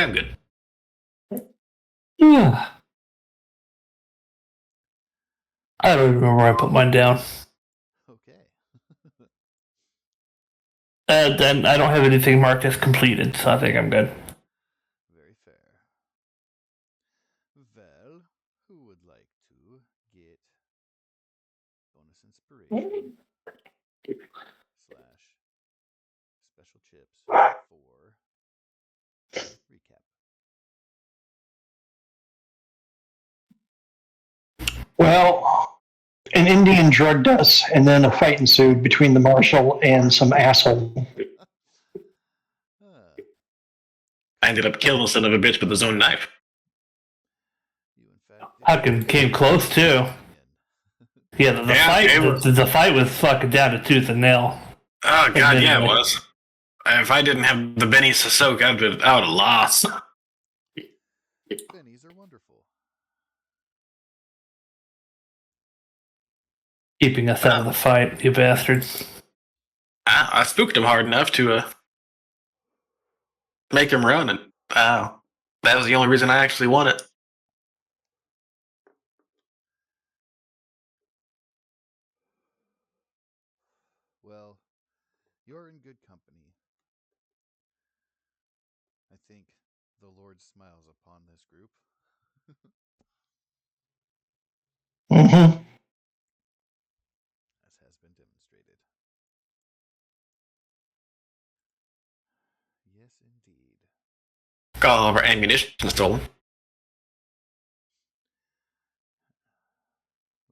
I'm good. Yeah. I don't even remember where I put mine down. Okay. Then I don't have anything marked as completed, so I think I'm good. Very fair. Well, who would like to get bonus inspiration slash special chips for recap? Well, an Indian drugged us, and then a fight ensued between the marshal and some asshole. I ended up killing the son of a bitch with his own knife. You in fact Fucking came close too. Yeah, the fight was fucking down to tooth and nail. Oh god, yeah, it was. If I didn't have the bennies to soak, I would have lost. Bennies are wonderful. Keeping us out of the fight, you bastards. I spooked him hard enough to make him run, and that was the only reason I actually won it. Well, you're in good company. I think the Lord smiles upon this group. Mm-hmm. As has been demonstrated. Yes, indeed. Got all of our ammunition stolen.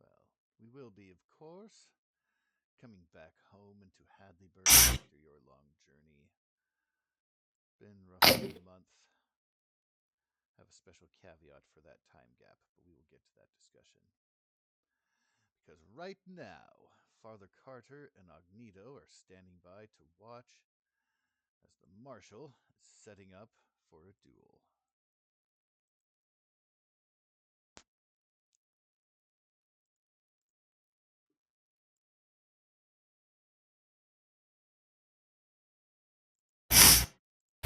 Well, we will be, of course, coming back home into Hadleyburg after your long journey. Been roughly a month. Have a special caveat for that time gap, but we will get to that discussion. Because right now, Father Carter and Agnito are standing by to watch as the Marshal is setting up for a duel.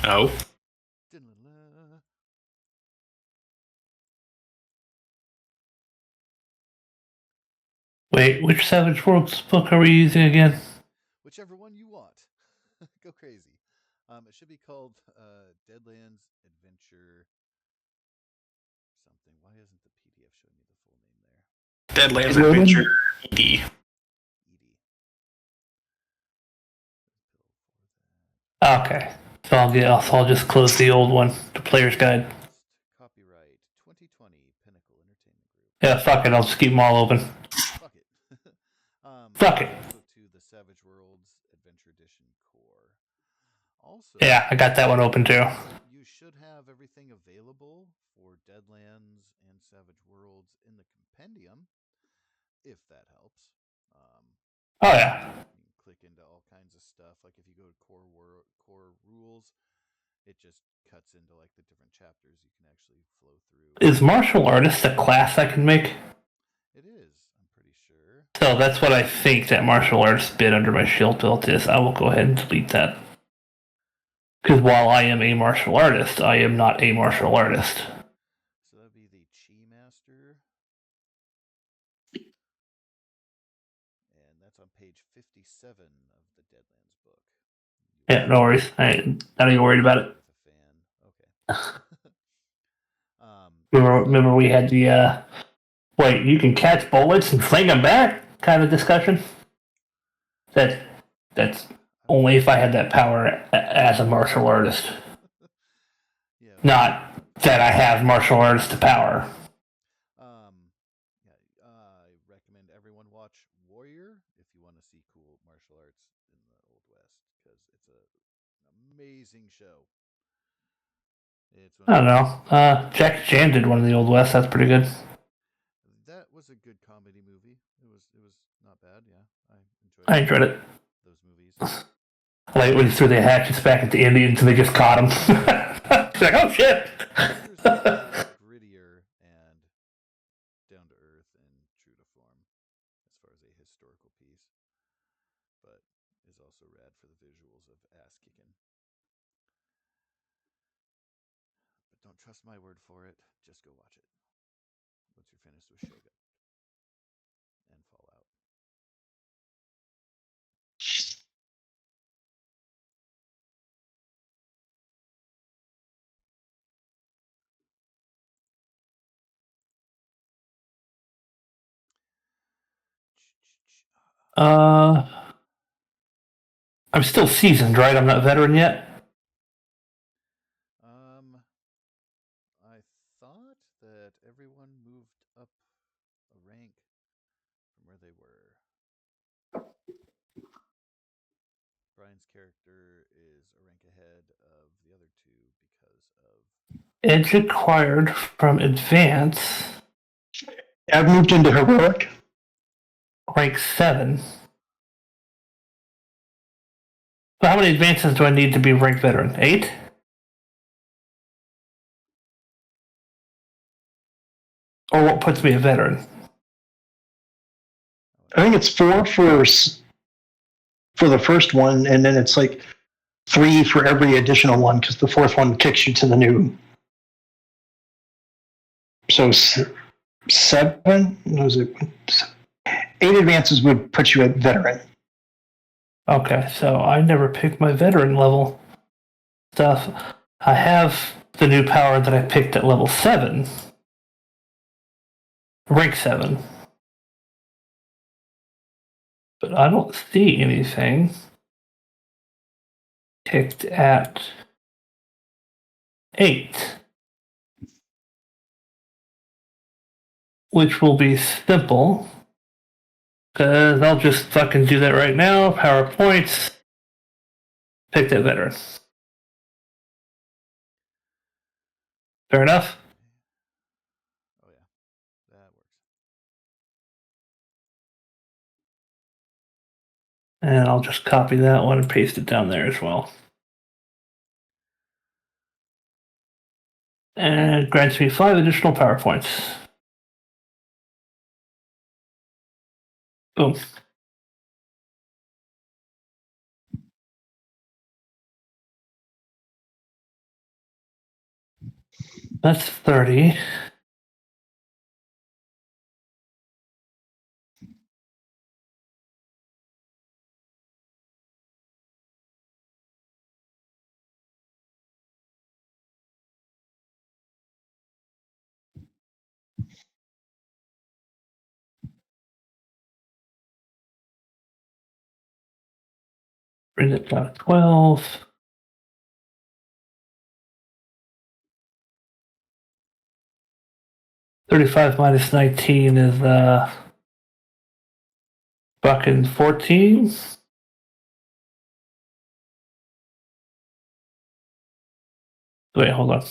Oh. Wait, which Savage Worlds book are we using again? Whichever one you want. Go crazy. It should be called Deadlands Adventure something. Why isn't the PDF showing me the full name there? Deadlands Adventure ED. Okay. So I'll just close the old one, the player's guide. Copyright 2020 Pinnacle Entertainment Group. Yeah, fuck it. I'll just keep them all open. Fuck it. Fuck it. Also to the Savage Worlds Adventure Edition Core. Also, yeah, I got that one open too. You should have everything available for Deadlands and Savage Worlds in the compendium, if that helps. Oh yeah. You can click into all kinds of stuff. Like if you go to core rules, it just cuts into like the different chapters you can actually flow through. Is martial artist a class I can make? It is, I'm pretty sure. So that's what I think that martial artist bit under my shield built is. I will go ahead and delete that. Because while I am a martial artist, I am not a martial artist. So that would be the Chi Master. And that's on page 57 of the Deadlands book. Yeah, no worries. I'm not even worried about it. Remember we had the wait, you can catch bullets and fling them back kind of discussion? That's only if I had that power as a martial artist. Not that I have martial artist power. I recommend everyone watch Warrior if you want to see cool martial arts in the Old West, because it's an amazing show. I don't know. Jackie Chan did one in the Old West. That's pretty good. That was a good comedy movie. It was not bad. Yeah, I enjoyed it. Those movies. Like when he threw the hatchets back at the Indians and they just caught him. He's like, oh shit. Grittier and down to earth and true to form as far as a historical piece, but is also rad for the visuals of ass kicking. trust my word for it. Just go watch it. Once you're finished with Shogun and Fallout. I'm still seasoned, right? I'm not veteran yet. I thought that everyone moved up a rank from where they were. Brian's character is a rank ahead of the other two because of Edge acquired from advance, I've moved into heroic. rank 7. So how many advances do I need to be ranked veteran? 8? Or what puts me a veteran? I think it's 4 for the first one, and then it's like 3 for every additional one because the fourth one kicks you to the new. So 7? Was it 8 advances would put you at veteran. Okay, so I never picked my veteran level stuff. I have the new power that I picked at level 7. Rank 7. But I don't see anything picked at 8. Which will be simple. Because I'll just fucking do that right now. PowerPoints. Pick that veteran. Fair enough? Oh yeah, that works. And I'll just copy that one and paste it down there as well. And it grants me 5 additional PowerPoints. Boom. That's 30. Bring it down to 12. $35 minus 19 is fucking 14. Wait, hold on.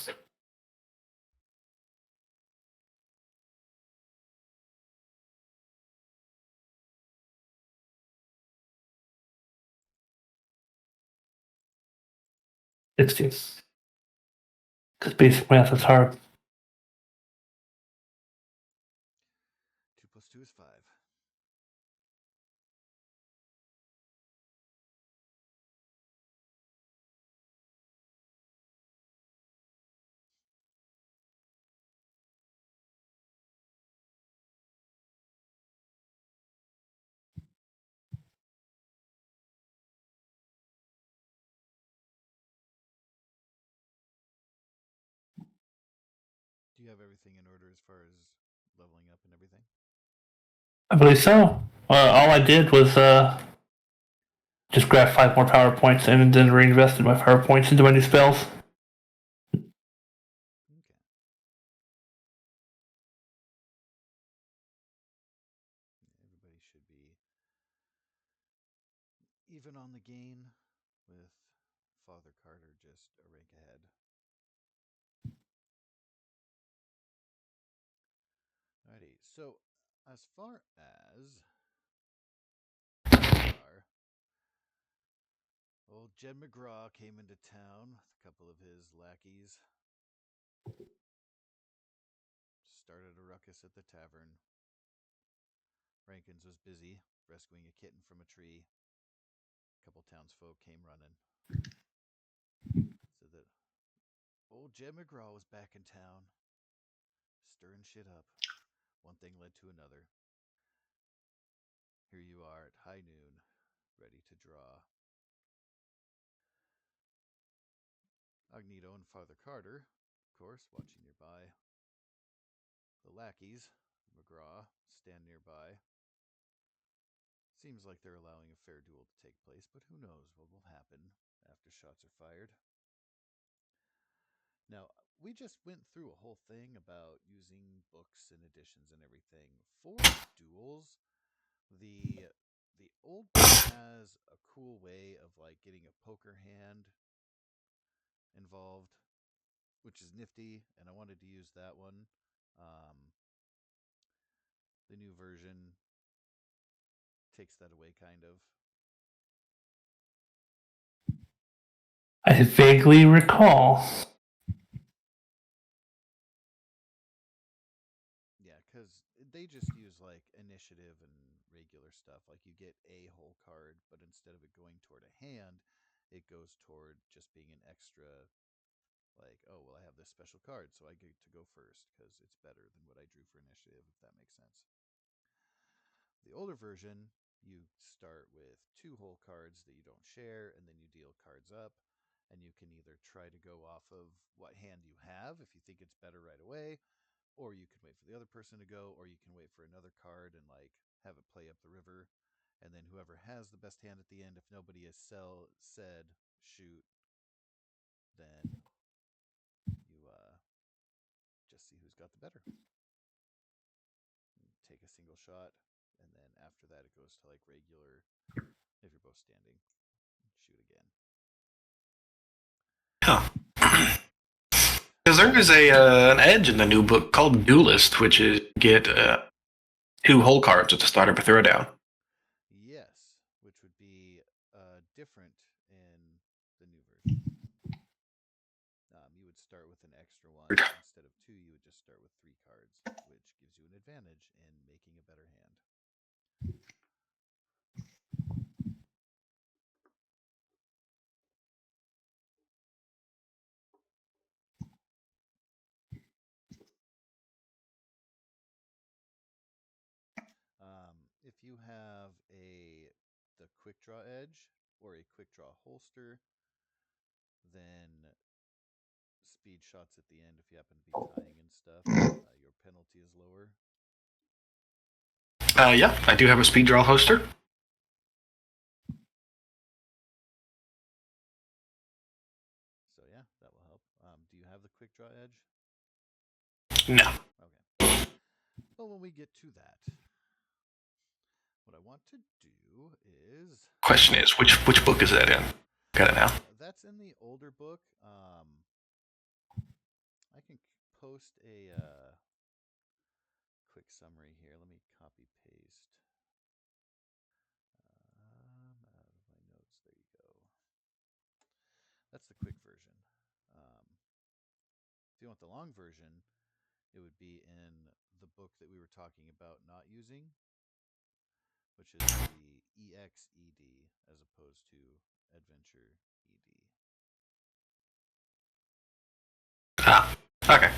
$60. Because basic math is hard. 2 plus 2 is 5. Do you have everything in order as far as leveling up and everything? I believe so. All I did was just grab 5 more PowerPoints and then reinvested my PowerPoints into my new spells. Okay. Everybody should be even on the gain, with Father Carter just a rank ahead. Alrighty, so as far as are, old Jed McGraw came into town with a couple of his lackeys. Started a ruckus at the tavern. Rankins was busy rescuing a kitten from a tree. A couple townsfolk came running. Said that Old Jim McGraw was back in town, stirring shit up. One thing led to another. Here you are at high noon, ready to draw. Agnito and Father Carter, of course, watching nearby. The lackeys, McGraw, stand nearby. Seems like they're allowing a fair duel to take place, but who knows what will happen after shots are fired. Now, we just went through a whole thing about using books and editions and everything. For duels, the old book has a cool way of like getting a poker hand involved, which is nifty, and I wanted to use that one. The new version takes that away, kind of. I vaguely recall. Yeah, because they just use like initiative and regular stuff. Like you get a whole card, but instead of it going toward a hand, it goes toward just being an extra. Like, oh, well, I have this special card, so I get to go first because it's better than what I drew for initiative, if that makes sense. The older version, you start with 2 whole cards that you don't share, and then you deal cards up, and you can either try to go off of what hand you have if you think it's better right away, or you can wait for the other person to go, or you can wait for another card and like have it play up the river, and then whoever has the best hand at the end, if nobody has said shoot, then you just see who's got the better. You take a single shot, and then after that it goes to like regular. If you're both standing, shoot again. Huh. Because there is an edge in the new book called Duelist, which is get 2 whole cards at the start of a throwdown. Yes, which would be different in the new version. You would start with an extra one. Instead of 2, you would just start with 3 cards, which gives you an advantage in making a better hand. If you have the quick draw edge or a quick draw holster, then speed shots at the end, if you happen to be tying and stuff, your penalty is lower. Yeah, I do have a speed draw holster. So yeah, that will help. Do you have the quick draw edge? No. Okay. Well, when we get to that, what I want to do is... Question is, which book is that in? Got it now. That's in the older book. I can post a quick summary here. Let me copy paste. Out of my notes. There you go. That's the quick version. If you want the long version, it would be in the book that we were talking about not using, which is the EXED as opposed to Adventure ED. Ah, okay.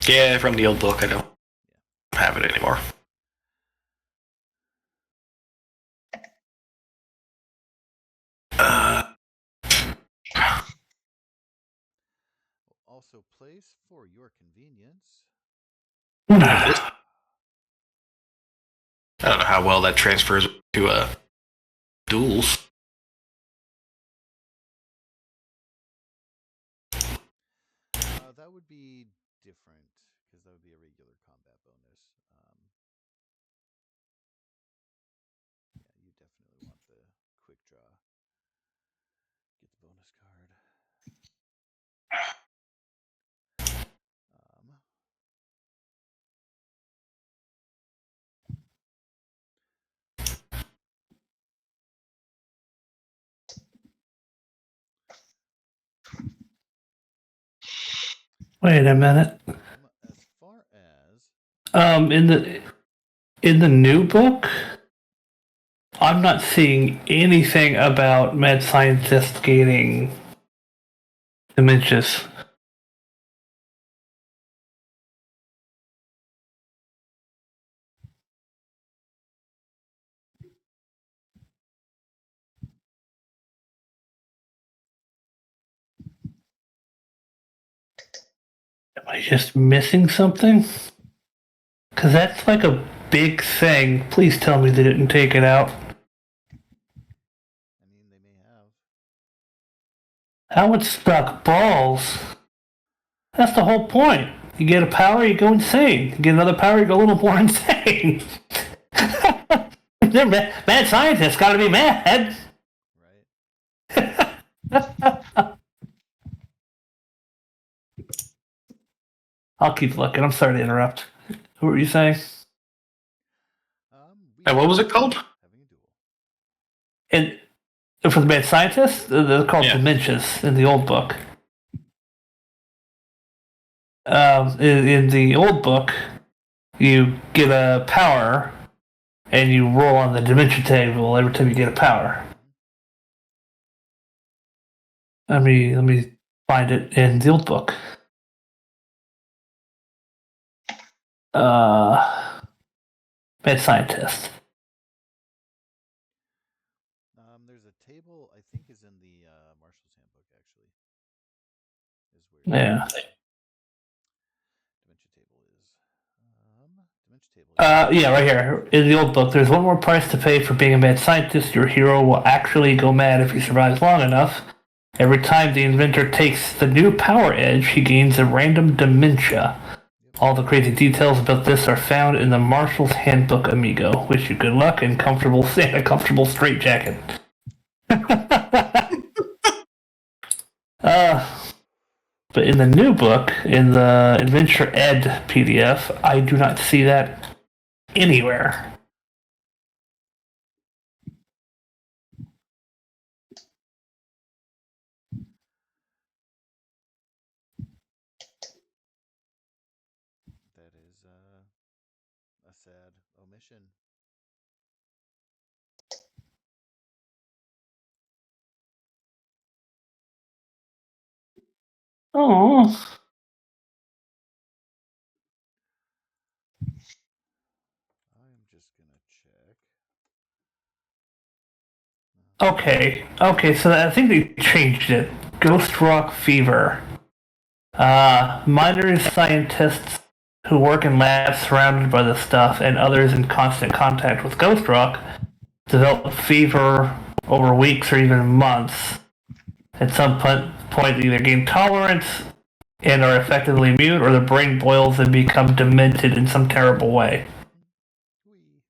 Yeah, from the old book, I don't have it anymore. Also place for your convenience. I don't know how well that transfers to duels. That would be different because that would be a regular combat bonus. Yeah, you definitely want the quick draw. Get the bonus card. Wait a minute. As far as In the new book, I'm not seeing anything about mad scientists gaining dementias. Am I just missing something? Because that's like a big thing. Please tell me they didn't take it out. I mean, they may have. That would suck balls. That's the whole point. You get a power, you go insane. You get another power, you go a little more insane. They're mad scientists gotta be mad. Right? I'll keep looking. I'm sorry to interrupt. What were you saying? And what was it called? Having a duel. And for the mad scientists, they're called Yeah. dementias in the old book. In the old book, you get a power, and you roll on the dementia table every time you get a power. Let me find it in the old book. Mad scientist. There's a table I think is in the Marshal's Handbook actually. Is where Yeah. dementia table is. Dementia table. Yeah, right here. In the old book, there's one more price to pay for being a mad scientist. Your hero will actually go mad if he survives long enough. Every time the inventor takes the new power edge, he gains a random dementia. All the crazy details about this are found in the Marshal's Handbook, amigo. Wish you good luck and a comfortable straitjacket. But in the new book, in the Adventure Ed PDF, I do not see that anywhere. That is a sad omission. Oh. I'm just gonna check. Okay, so I think they changed it. Ghost Rock Fever. Miners, scientists who work in labs surrounded by the stuff and others in constant contact with Ghost Rock develop fever over weeks or even months. At some point, they either gain tolerance and are effectively immune, or their brain boils and become demented in some terrible way. Whee.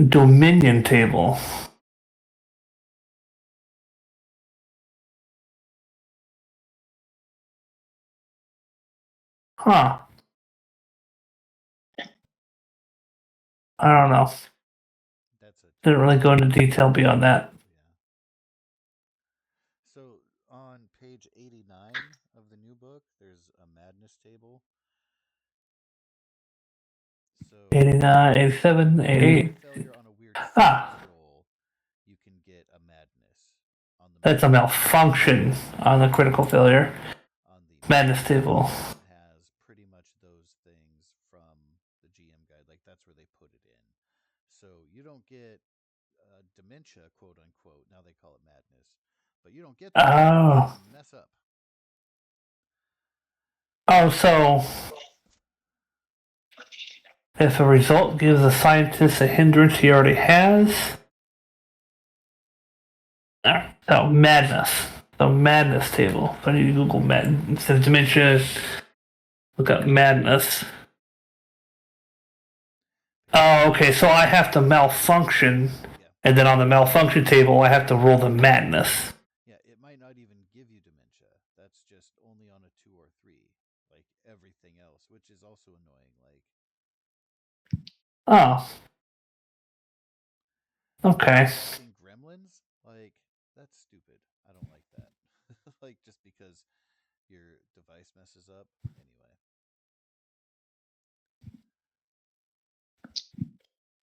Dominion table. Huh. I don't know. That's a Didn't really go into detail beyond that. yeah. So on page 89 of the new book, there's a madness table. So 89, 87, 88. failure on a weird Ah. roll, you can get a madness on the That's a malfunction on the critical failure. on the Madness table. has pretty much those things from the GM guide. Like that's where they put it in. So you don't get dementia, quote unquote. Now they call it madness, but you don't get that. Oh. You mess up. Oh, so if a result gives a scientist a hindrance he already has. Oh, madness. The madness table. If I need to Google madness instead of dementia, look up madness. Oh, okay, so I have to malfunction, Yeah. and then on the malfunction table, I have to roll the madness. Yeah, it might not even give you dementia. That's just only on a 2 or 3, like everything else, which is also annoying. Like, Oh. Okay. in Gremlins, like that's stupid. I don't like that. Like just because your device messes up. Anyway.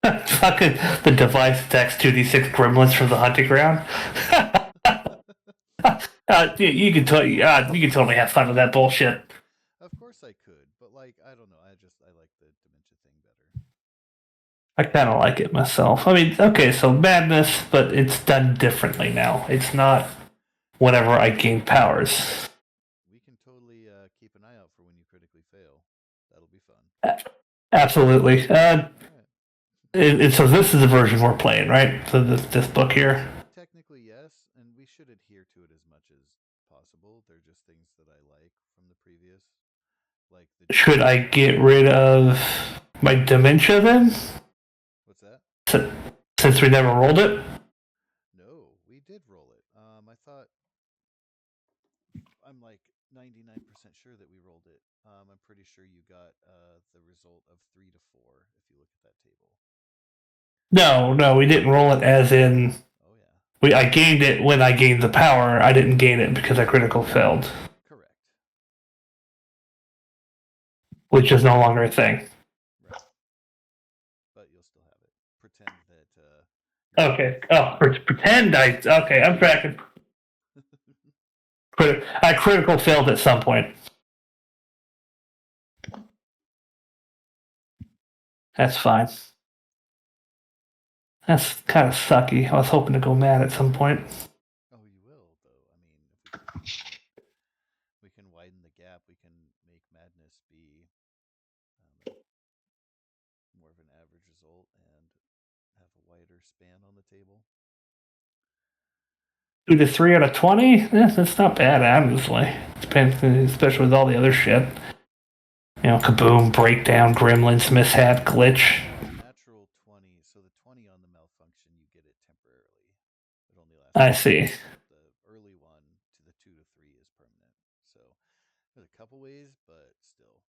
Fucking the device attacks 2d6 gremlins from the hunting ground. You can totally have fun with that bullshit. Of course I could, but like I don't know. I like the dementia thing better. I kind of like it myself. I mean, okay, so madness, but it's done differently now. It's not whenever I gain powers. We can totally keep an eye out for when you critically fail. That'll be fun. Absolutely. All right. So this is the version we're playing, right? So this book here. Technically, yes, and we should adhere to it as much as possible. They're just things that I like from the previous. Like the Should I get rid of my dementia then? What's that? Since we never rolled it? No, we did roll it. I thought I'm like 99% sure that we rolled it. I'm pretty sure you got the result of 3 to 4 if you look at that table. No, we didn't roll it as in Oh yeah. I gained it when I gained the power. I didn't gain it because I critical failed, Correct. which is no longer a thing. Right. But you'll still have it. Pretend that Okay. Oh, pretend okay, I'm tracking. I critical failed at some point. That's fine. That's kind of sucky. I was hoping to go mad at some point. Oh, you will, though. I mean, if we can widen the gap. We can make madness be more of an average result and have a wider span on the table. 2 to 3 out of 20? That's not bad, honestly. Depends, especially with all the other shit. Kaboom, breakdown, gremlins, mishap, glitch. Natural 20, so the 20 on the malfunction, you get it temporarily. It only lasts. I see. The early one to the 2 to 3 is permanent. So there's a couple ways, but still.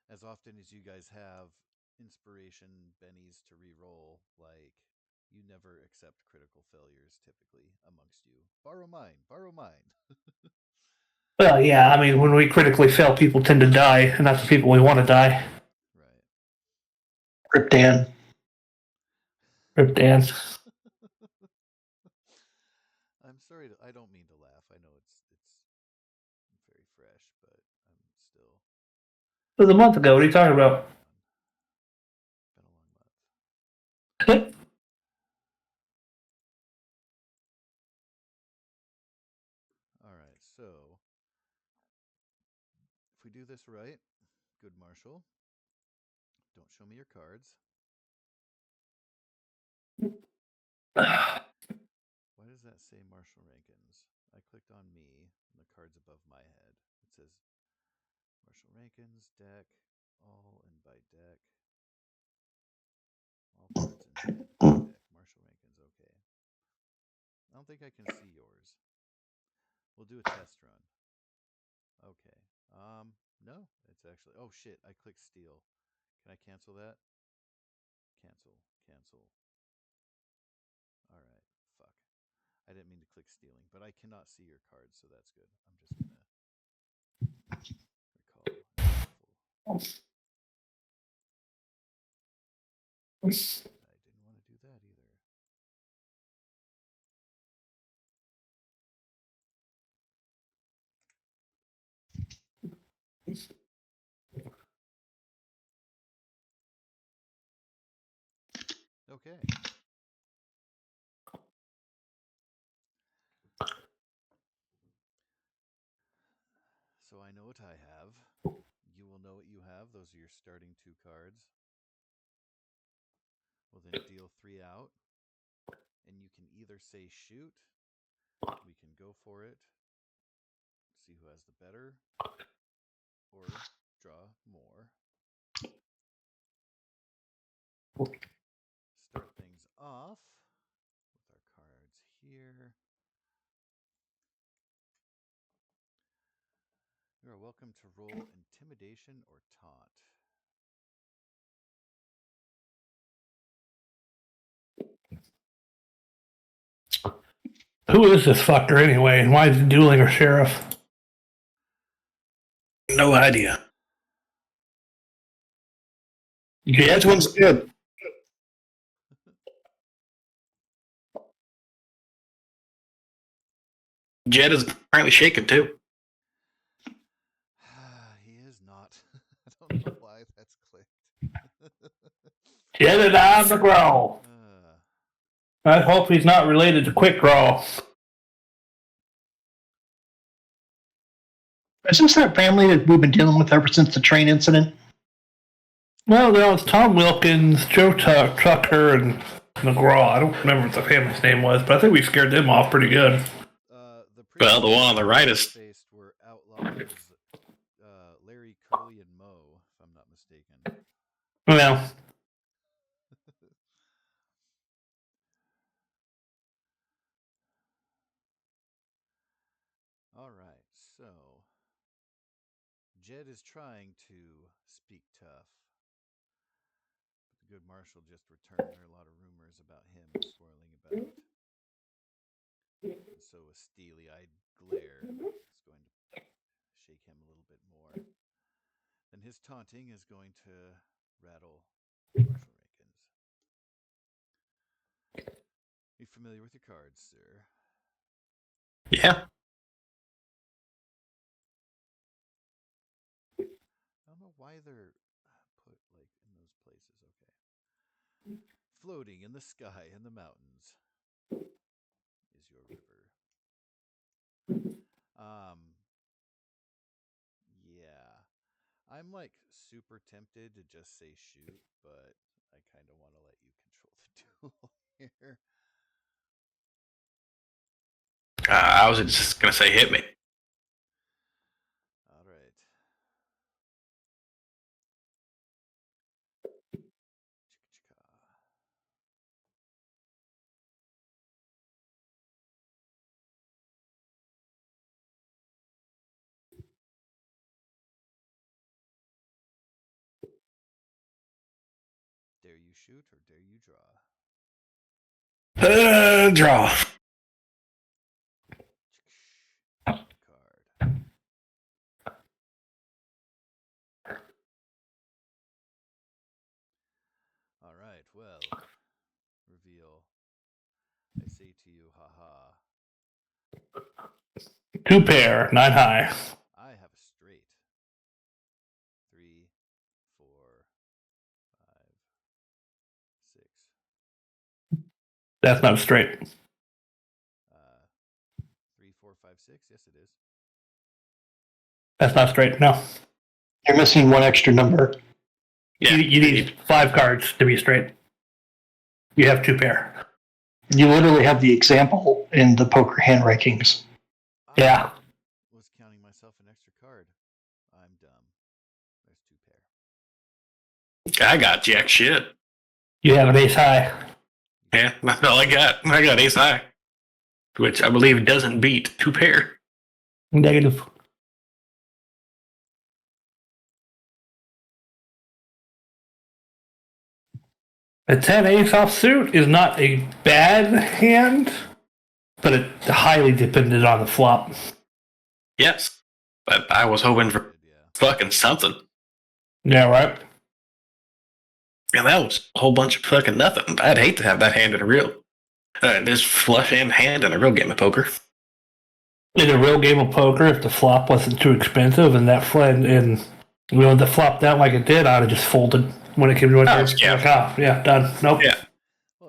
As often as you guys have inspiration bennies to re-roll, like, you never accept critical failures typically amongst you. Borrow mine. Well, yeah, I mean, when we critically fail, people tend to die, and that's the people we want to die. Right. Rip Dan. Rip Dan. I'm sorry. I don't mean to laugh. I know it's very fresh, but I'm still. It was a month ago. What are you talking about? Been a long month. All right, so if we do this right, good Marshall, don't show me your cards. Why does that say Marshall Rankins? I clicked on me, and the card's above my head. It says Marshall Rankins, deck, all, and by deck. All cards in deck. Marshall Rankins, okay. I don't think I can see yours. We'll do a test run. Okay. No, it's actually. Oh shit! I clicked steal. Can I cancel that? Cancel. All right. Fuck. I didn't mean to click stealing, but I cannot see your cards, so that's good. I'm just gonna recall. I didn't want to do that either. Okay. So I know what I have. You will know what you have. Those are your starting 2 cards. We'll then deal 3 out. And you can either say shoot, we can go for it, see who has the better, or draw more. Start things off with our cards here. You are welcome to roll intimidation or taunt. Who is this fucker anyway? And why is he dueling our sheriff? No idea. Yeah, That one's good. Jed is apparently shaken too. He is not. I don't know why that's clicked. Get it on the grow. I hope he's not related to Quick Draw. Is this that family that we've been dealing with ever since the train incident? Well, there was Tom Wilkins, Joe Tucker, and McGraw. I don't remember what the family's name was, but I think we scared them off pretty good. Well, the one on the right is faced were outlaws Larry, Curly, and Moe, if I'm not mistaken. Well, All right, so Jed is trying to speak tough. But the good Marshal just returned. There are a lot of rumors about him swirling about. And so a steely-eyed glare is going to shake him a little bit more. Then his taunting is going to rattle Marshal Rankins. You familiar with your cards, sir? yeah. I don't know why they're put like in those places. Okay. Floating in the sky in the mountains is your river. Yeah. I'm like super tempted to just say shoot, but I kind of want to let you control the duel here. I was just gonna say hit me. All right. Dare you shoot or dare you draw? Draw. Card. All right, well, reveal. I say to you, haha. 2 pair, 9 high. I have a straight. 3, 4, 5, 6. That's not straight. 3, 4, 5, 6. Yes, it is. That's not straight, no. You're missing one extra number. Yeah. You need 5 cards to be straight. You have 2 pair. You literally have the example in the poker hand rankings. Yeah. I was counting myself an extra card. I'm dumb. There's 2 pair. I got jack shit. You have an ace high. Yeah, that's all I got. I got ace high, which I believe doesn't beat 2 pair. Negative. A 10 ace offsuit is not a bad hand, but it's highly dependent on the flop. Yes, but I was hoping for fucking something. Yeah, right? And that was a whole bunch of fucking nothing. I'd hate to have that hand in a real, this flush and hand in a real game of poker. In a real game of poker, if the flop wasn't too expensive and that the flop down like it did, I'd have just folded when it came to a turn. Yeah. Like, oh, yeah, done. Nope. Yeah.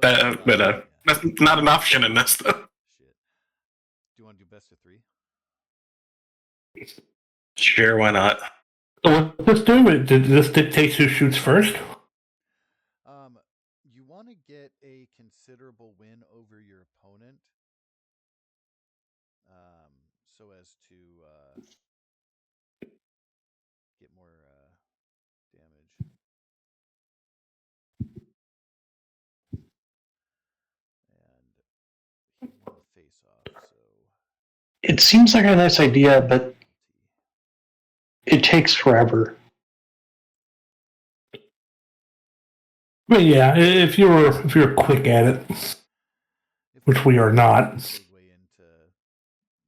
But that's not an option in this, though. Shit. Do you want to do best of 3? Sure, why not? So what's this do? Did this dictate who shoots first? You want to get a considerable win over your opponent, so as to get more damage. And he won the face-off, so It seems like a nice idea, but it takes forever. But yeah, if you're quick at it, which we are not. Segue into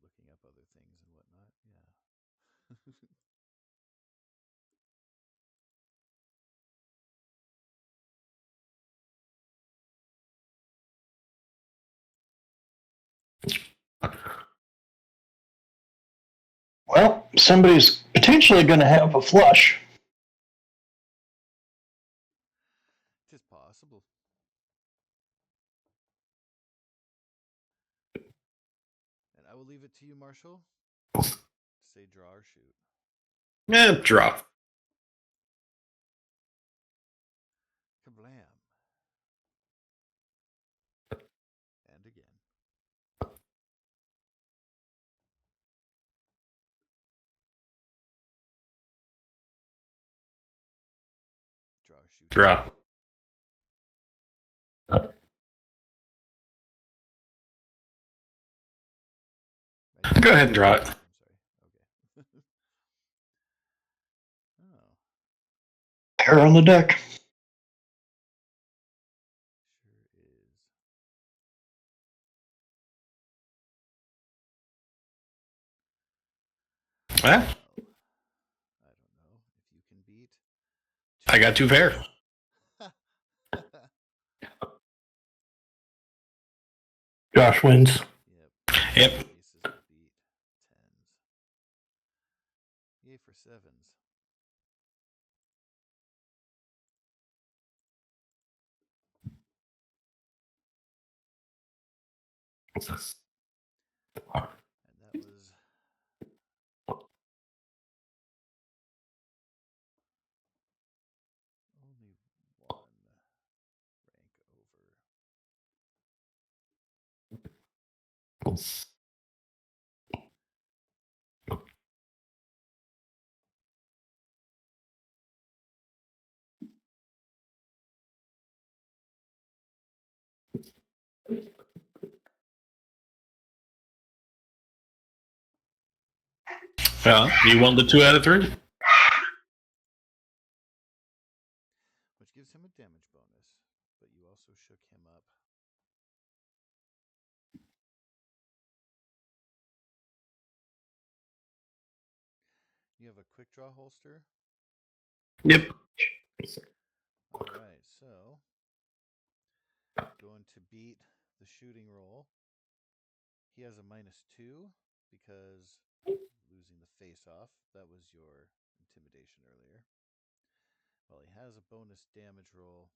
looking up other things and whatnot. Well, somebody's potentially going to have a flush. It is possible. And I will leave it to you, Marshall, to say draw or shoot. Draw. Kablam. And again. Draw or shoot. Draw. Go ahead and draw it. I'm sorry. Okay. Oh, Pair on the deck. sure is. Well, Well, I don't know if you can beat. I got 2 pair. Josh wins. Yep. Yep. Aces will beat tens. Yay for sevens. And that was only one rank over. Well, you won the 2 out of 3. Which gives him a damage bonus, but you also shook him up. You have a quick draw holster? Yep. All right, so going to beat the shooting roll. He has a -2 because losing the face off. That was your intimidation earlier. Well, he has a bonus damage roll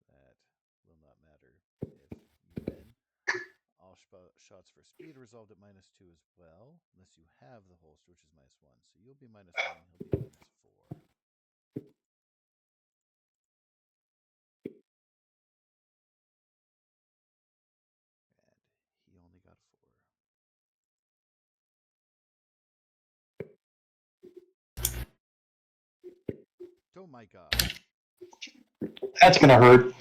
that will not matter if you win. All shots for speed resolved at -2 as well, unless you have the holster, which is -1. So you'll be -1, he'll be -4. And he only got 4. Oh my god. That's gonna hurt. We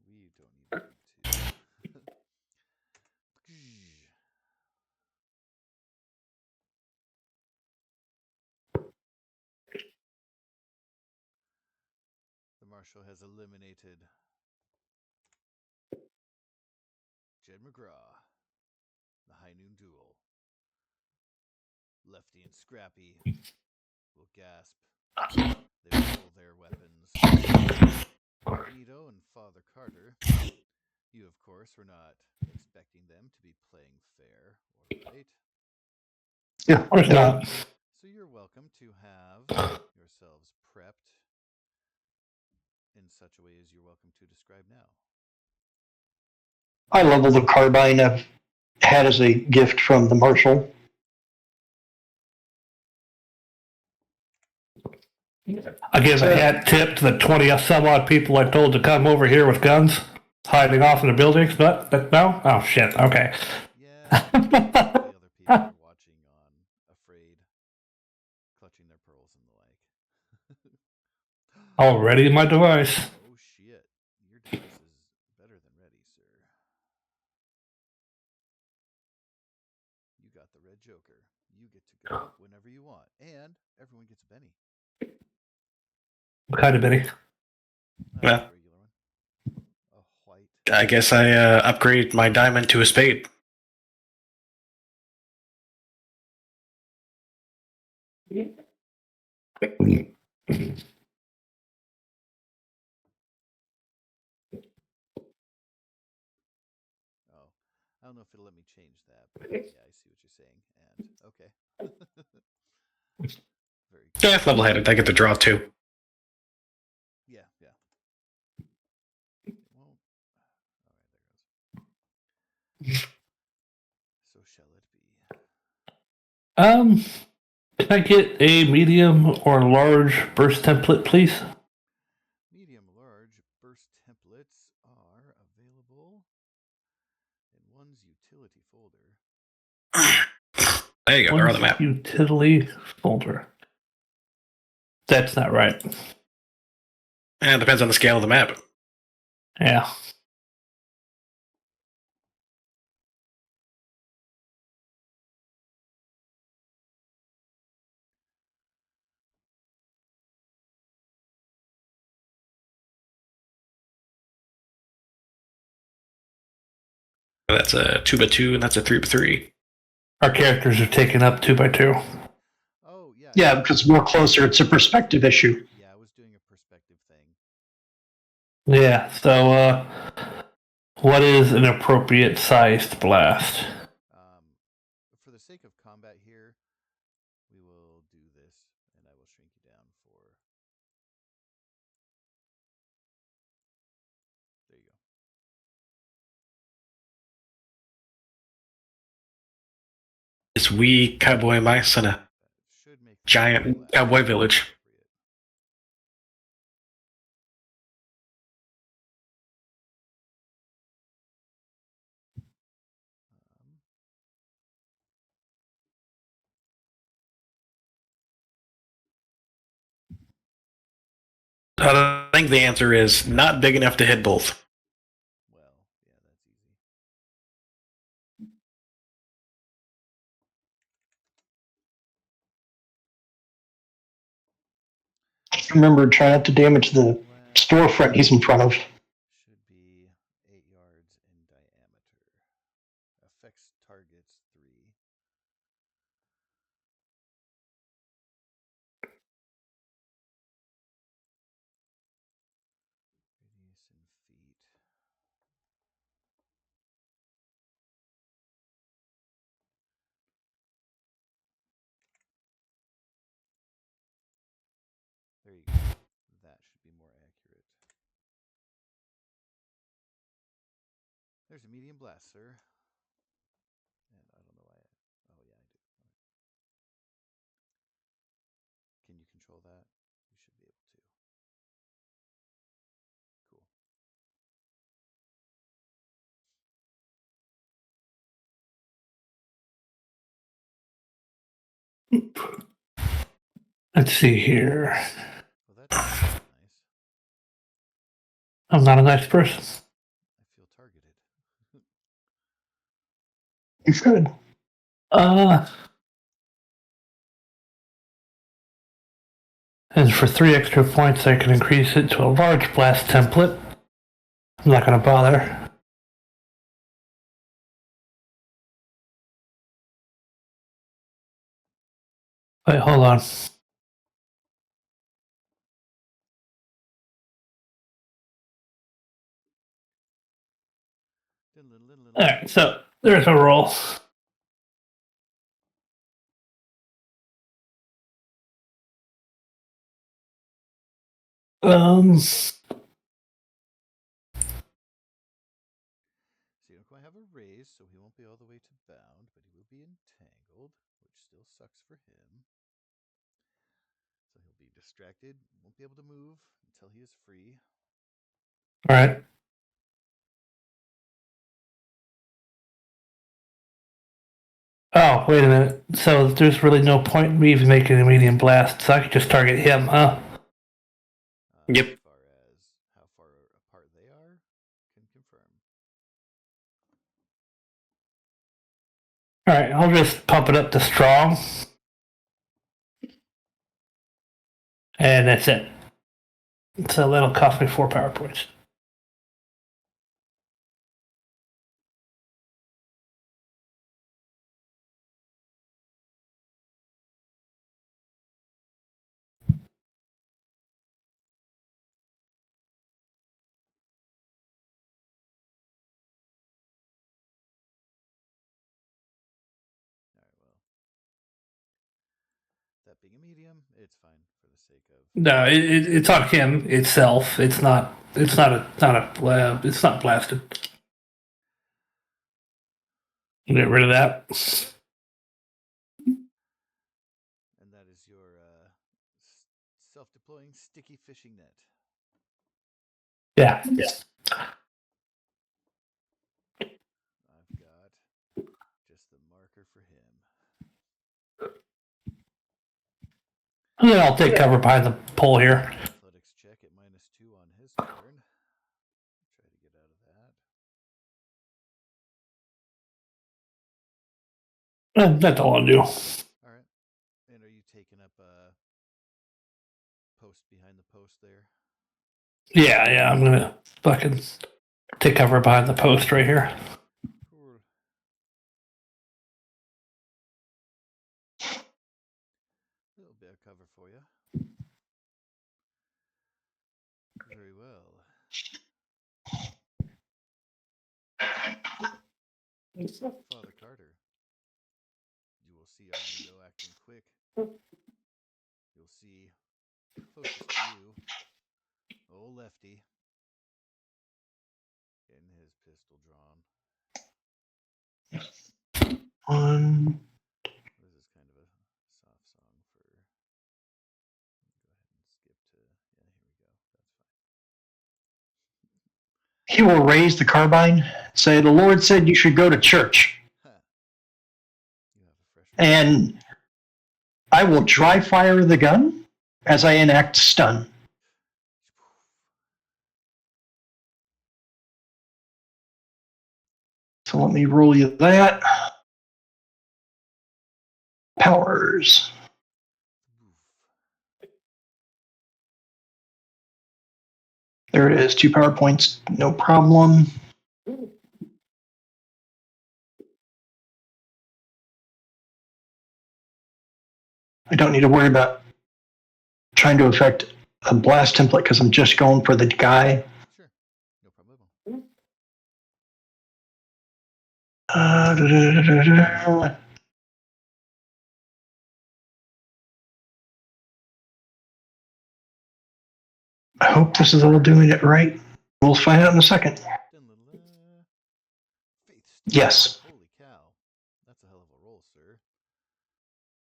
don't even need to. The Marshal has eliminated Jed McGraw. The High Noon Duel. Lefty and Scrappy will gasp. They roll their weapons. Nito and Father Carter, you of course were not expecting them to be playing fair or right. Yeah, Of course not. So you're welcome to have yourselves prepped in such a way as you're welcome to describe now. I leveled the carbine I've had as a gift from the Marshal. I give a hat tip to the 20 some odd people I told to come over here with guns, hiding off in the buildings, but no? Oh shit, okay. Yeah, the other people are watching on, afraid, clutching their pearls and the like. Already in my device. Oh shit, your device is better than ready, sir. You got the red joker. You get to go whenever you want, and everyone gets a Benny. What kind of Benny? Well. A regular one. A white. I guess I upgrade my diamond to a spade. Oh, I don't know if it'll let me change that, but yeah, I see what you're saying. And okay. Very good. Yeah, level-headed. I get the draw too. Yeah, yeah. It won't. All right, there it goes. shall it be? Can I get a medium or large burst template, please? Medium large burst templates are available in one's utility folder. There you go. They're on the One's map. utility folder. That's not right. And it depends on the scale of the map. Yeah. That's a 2x2, and that's a 3x3. Our characters are taken up 2x2. Oh, yeah. Yeah, because we're closer. It's a perspective issue. Yeah, I was doing a perspective thing. Yeah, so, what is an appropriate sized blast? For the sake of combat here, we will do this, and I will shrink you down for... There you go. This wee cowboy mice in a Should make giant cowboy village. I think the answer is not big enough to hit both. Well, yeah, that's easy. Remember, try not to damage the storefront he's in front of. Should be 8 yards in diameter. Affects targets 3. Radius in feet. There you go. That should be more accurate. There's a medium blast, sir. And I don't know why. Oh, yeah, I do. Can you control that? You should be able to. Cool. Let's see here. Well, that's nice. I'm not a nice person. I feel targeted. You should. And for 3 extra points, I can increase it to a large blast template. I'm not going to bother. Wait, hold on. Alright, so there's a roll. So you don't quite have a raise, so he won't be all the way to bound, but he will be entangled, which still sucks for him. So he'll be distracted, won't be able to move until he is free. Alright. Oh, wait a minute. So there's really no point in me even making a medium blast, so I could just target him, huh? Yep. As far as how far apart they are, can confirm. Alright, I'll just pump it up to strong. And that's it. So that'll cost me 4 power points. Alright, well. That being a medium, it's fine for the sake of... No, it's on him itself. It's not blasted. Get rid of that. And that is your self-deploying sticky fishing net. Yeah. I've got just the marker for him. And then I'll take cover behind the pole here. Athletics check at -2 on his turn. Try to get out of that. That's all I'll do. All right. And are you taking up a post behind the post there? Yeah, I'm gonna fucking take cover behind the post right here. Cool. A little bit of cover for you. Very well. Father Carter, you will see Armando acting quick. You'll see closest to you, old Lefty, getting his pistol drawn. One. This is kind of a soft song for. Go ahead and skip to. Yeah, here we go. That's fine. He will raise the carbine, say, "The Lord said you should go to church." Huh. You have a fresh one. And I will dry fire the gun as I enact stun. So let me roll you that. Powers. There it is, 2 power points, no problem. I don't need to worry about trying to affect a blast template because I'm just going for the guy. Sure. No problem. I hope this is all doing it right. We'll find out in a second. Faith. Yes. Holy cow. That's a hell of a roll, sir.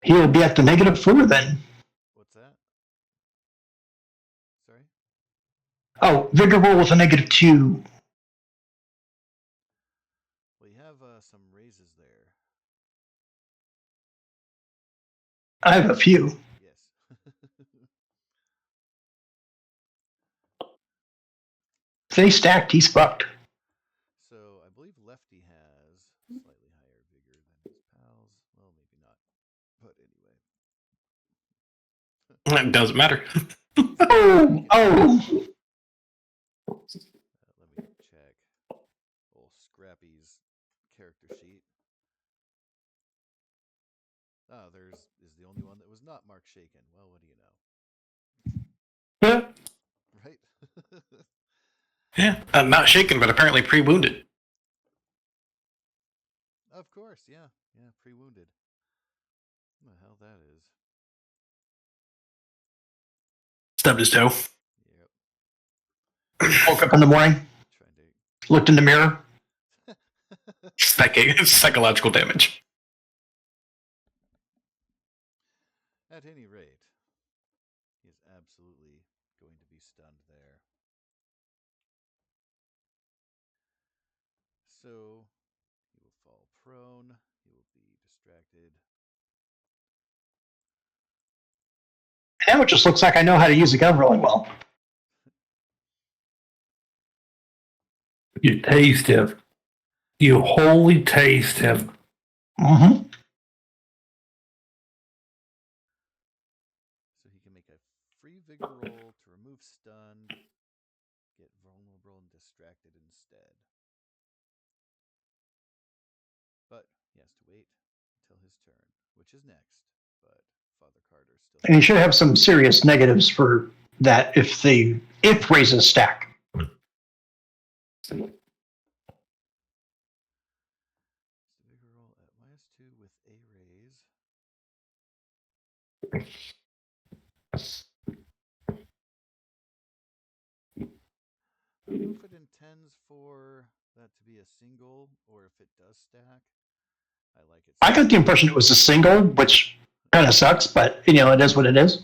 He will be at the -4 then. What's that? Sorry? Oh, vigor roll with a -2. Well, you have some raises there. I have a few. Yes. If they stacked, he's fucked. So I believe Lefty has slightly higher vigor than his pals. Well, maybe not. But anyway. It doesn't matter. Oh. Let me check. Old Scrappy's character sheet. Oh, is the only one that was not Mark Shaken. Well, what do you know? Right? Yeah, not shaken, but apparently pre-wounded. Of course, yeah. Yeah, pre-wounded. What the hell that is. Stubbed his toe. Yep. Woke up in the morning, Trying to. looked in the mirror. Psychological damage. At any rate, he is absolutely going to be stunned there. So he will fall prone. He will be distracted. Now it just looks like I know how to use a gun really well. You taste him. You wholly taste him. Mm-hmm. So he can make a free vigor roll to remove stunned, get vulnerable and distracted instead. But he has to wait until his turn, which is next. But Father Carter still. And you should have some serious negatives for that if raises stack. Vigor roll at -2 with a raise. I don't know if it intends for that to be a single or if it does stack. I like it. I got the impression it was a single, which kind of sucks, but it is what it is.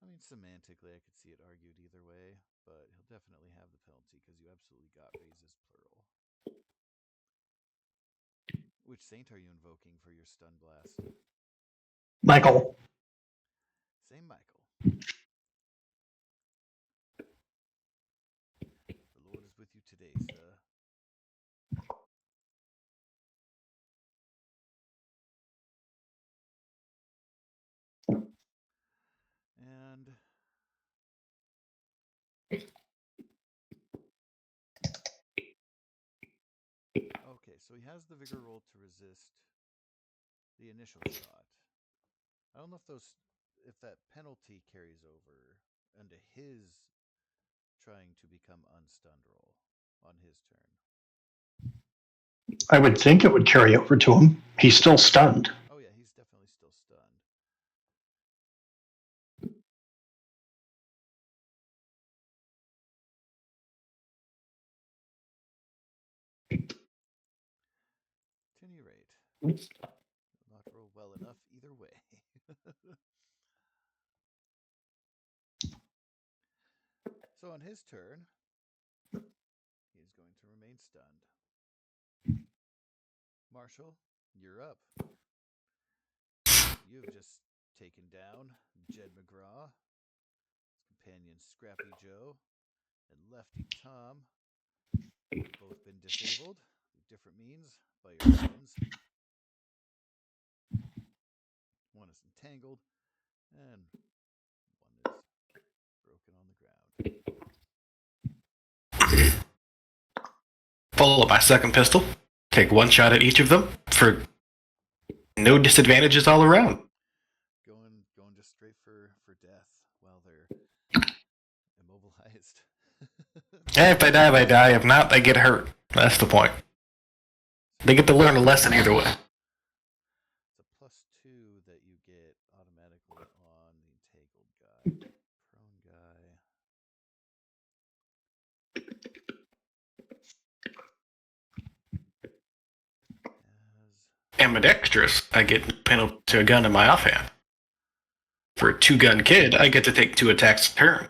I mean, semantically, I could see it argued either way, but he'll definitely have the penalty because you absolutely got raises plural. Which saint are you invoking for your stun blast? Michael. Saint Michael. The Lord is with you today, sir. And okay, so he has the vigor roll to resist the initial shot. I don't know if that penalty carries over into his trying to become unstunned roll on his turn. I would think it would carry over to him. He's still stunned. Oh yeah, he's definitely still stunned. At any rate, not roll well enough either way. So on his turn, he is going to remain stunned. Marshall, you're up. You've just taken down Jed McGraw, his companion Scrappy Joe, and Lefty Tom. Both been disabled with different means by your friends. One is entangled, and one is broken on the ground. Pull up my second pistol. Take one shot at each of them for no disadvantages all around. Going just straight for death while they're immobilized. If they die, they die. If not, they get hurt. That's the point. They get to learn a lesson either way. It's a +2 that you get automatically on the entangled guy. Prone guy. Ambidextrous, I get penalty to a gun in my offhand. For a 2-gun kid, I get to take 2 attacks a turn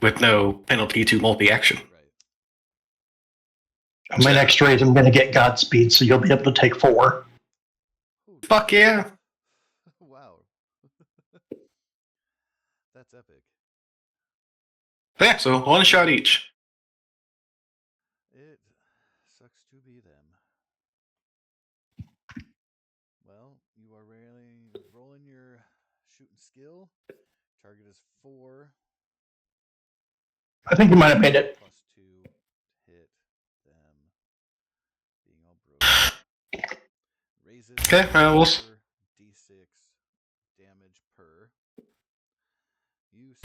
with no penalty to multi-action. Right. My next raid, I'm going to get Godspeed, so you'll be able to take 4. Fuck yeah. Wow. That's epic. Yeah, so 1 shot each. It sucks to be them. Well, you are rolling your shooting skill. Target is 4. I think you might have made it. +2 to hit them being all broken. Raises Okay, we'll D6 damage per.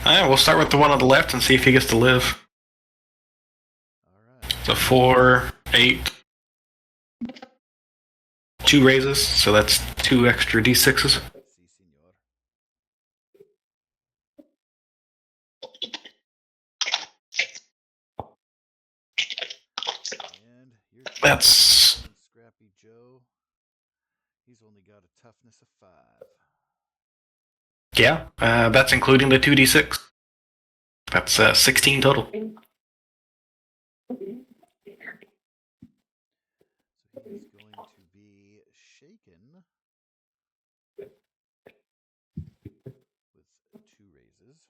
We'll start with the one on the left and see if he gets to live. Alright. So 4, 8, 2 raises, so that's 2 extra d6s. Si, senor. And you're That's Scrappy Joe. He's only got a toughness of 5. yeah. That's including the 2d6. That's 16 total. So he's going to be shaken with 2 raises.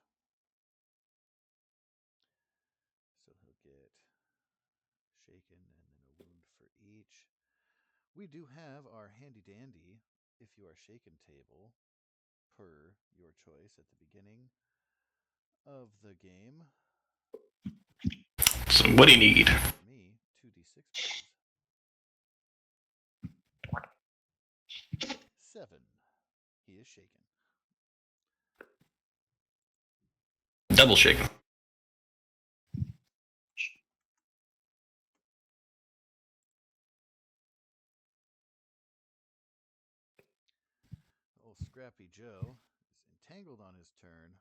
So he'll get shaken and then a wound for each. We do have our handy dandy if you are shaken table per your choice at the beginning of the game. So what do you need? For me, 2d6 please. 7. He is shaken. Double shaken. Old Scrappy Joe is entangled on his turn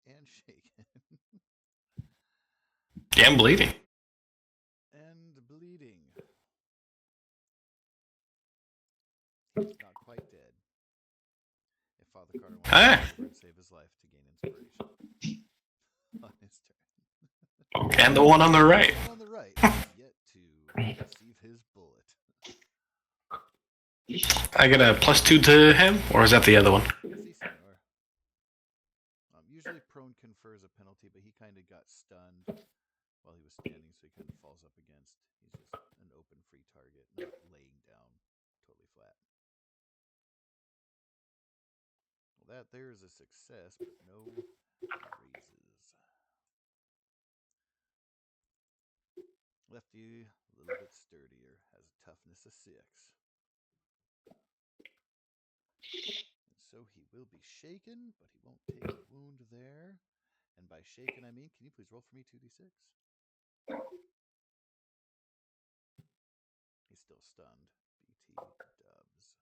and shaken. Yeah, I'm bleeding. And bleeding. He's not quite dead. If Father Carter wants Ah. to roll over and save his life to gain inspiration on his turn. And the one on the right. The one on the right has yet to receive his bullet. I get a +2 to him, or is that the other one? Si, senor. Usually prone confers a penalty, but he kind of got stunned while he was standing, so he kind of falls up against. He's just an open free target, not laying down totally flat. Well, that there is a success, but no raises. Lefty, a little bit sturdier, has a toughness of 6. And so he will be shaken, but he won't take a wound there. And by shaken, I mean, can you please roll for me 2d6? He's still stunned. BT dubs.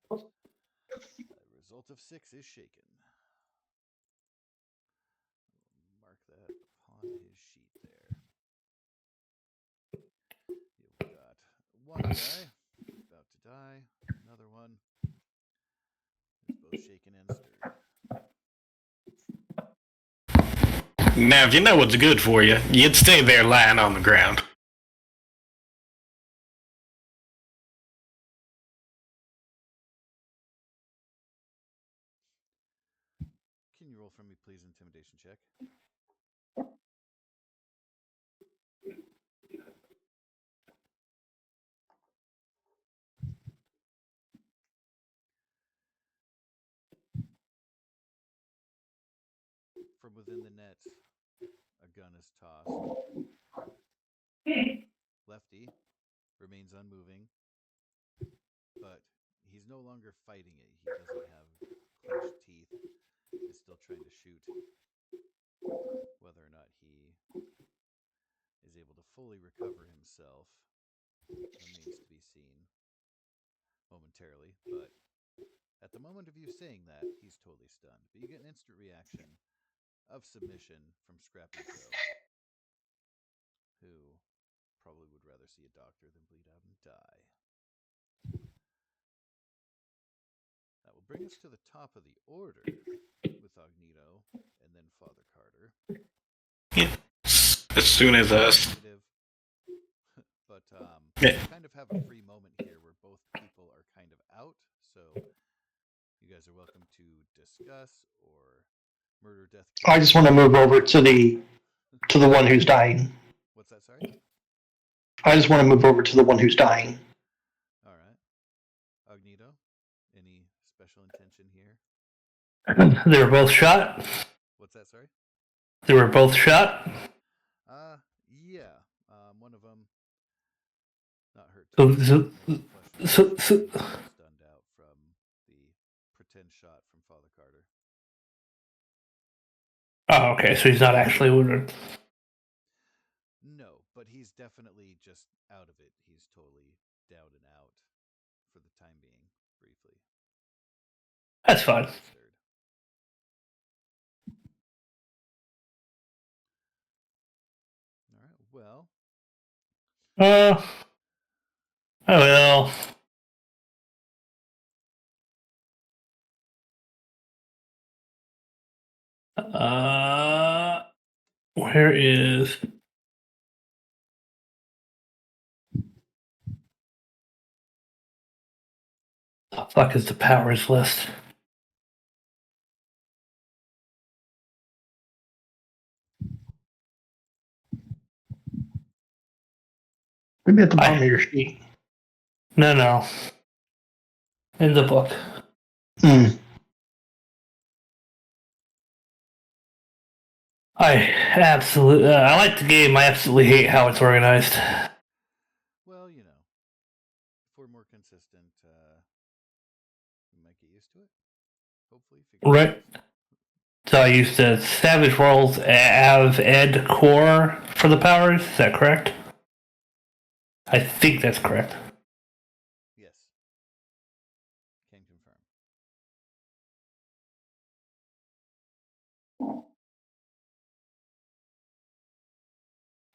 The result of 6 is shaken. Mark that upon his sheet there. You've got one guy about to die, another one is both shaken and stirred. Now, if you know what's good for you, you'd stay there lying on the ground. Can you roll for me, please, intimidation check? From within the net, a gun is tossed. Lefty remains unmoving, but he's no longer fighting it. He doesn't have clenched teeth. Is still trying to shoot. Whether or not he is able to fully recover himself remains to be seen momentarily, but at the moment of you saying that, he's totally stunned. But you get an instant reaction of submission from Scrappy Joe, who probably would rather see a doctor than bleed out and die. That will bring us to the top of the order with Agnito and then Father Carter. Yeah. As soon as us. But Yeah. we kind of have a free moment here where both people are kind of out, so you guys are welcome to discuss or murder, death. I just want to move over to the one who's dying. What's that? Sorry. I just want to move over to the one who's dying. All right, Agnito. Any special intention here? They were both shot. What's that? Sorry. They were both shot. Yeah. One of them not hurt. So, Stunned out from the pretend shot from Father Carter. oh, okay. So he's not actually wounded. No, but he's definitely just out of it. He's totally down and out for the time being, briefly. That's fine. All right. Well. Oh well. Where is? The fuck is the powers list? Maybe at the bottom of your sheet. No. In the book. I like the game. I absolutely hate how it's organized. Well, you know, if we're more consistent, we might get used to it. Hopefully, Right. So I used the Savage Worlds Av Ed Core for the powers. Is that correct? I think that's correct. Yes. Can confirm.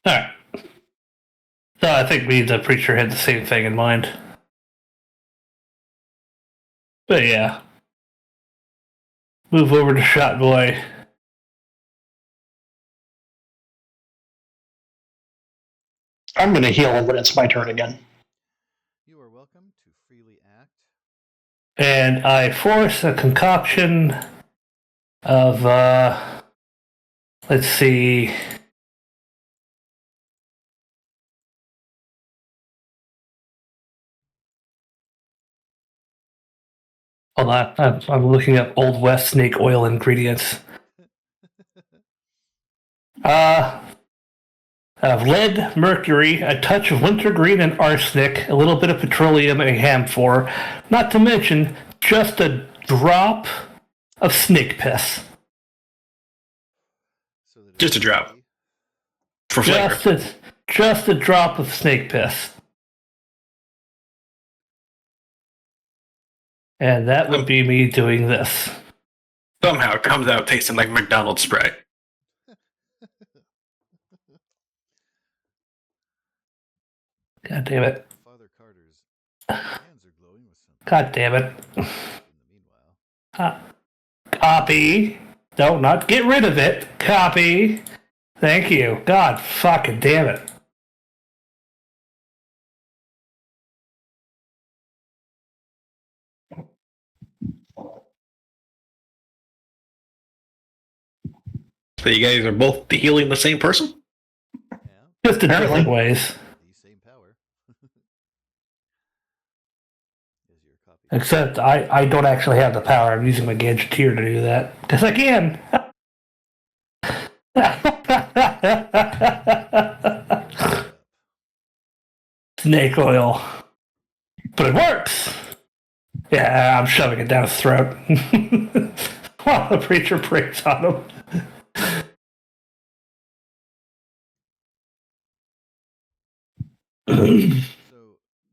Alright. So I think me and the preacher had the same thing in mind. But yeah. Move over to Shot Boy. I'm going to heal him when it's my turn again. You are welcome to freely act. And I force a concoction of, let's see. Hold on, I'm looking up Old West snake oil ingredients. Of lead, mercury, a touch of wintergreen and arsenic, a little bit of petroleum, and camphor. Not to mention just a drop of snake piss. So that Just a it's drop. free. For flavor. Just a drop of snake piss. And that would be me doing this. Somehow it comes out tasting like McDonald's Sprite. God damn it. Father Carter's hands are glowing with something. God damn it. In the meanwhile, Copy. No, not get rid of it. Copy. Thank you. God fucking damn it. So you guys are both healing the same person? yeah, Just in different Apparently. ways. the same power. Is your copy. Except I don't actually have the power. I'm using my gadgeteer to do that. Because I can. Snake oil. But it works. Yeah, I'm shoving it down his throat. While the preacher prays on him. So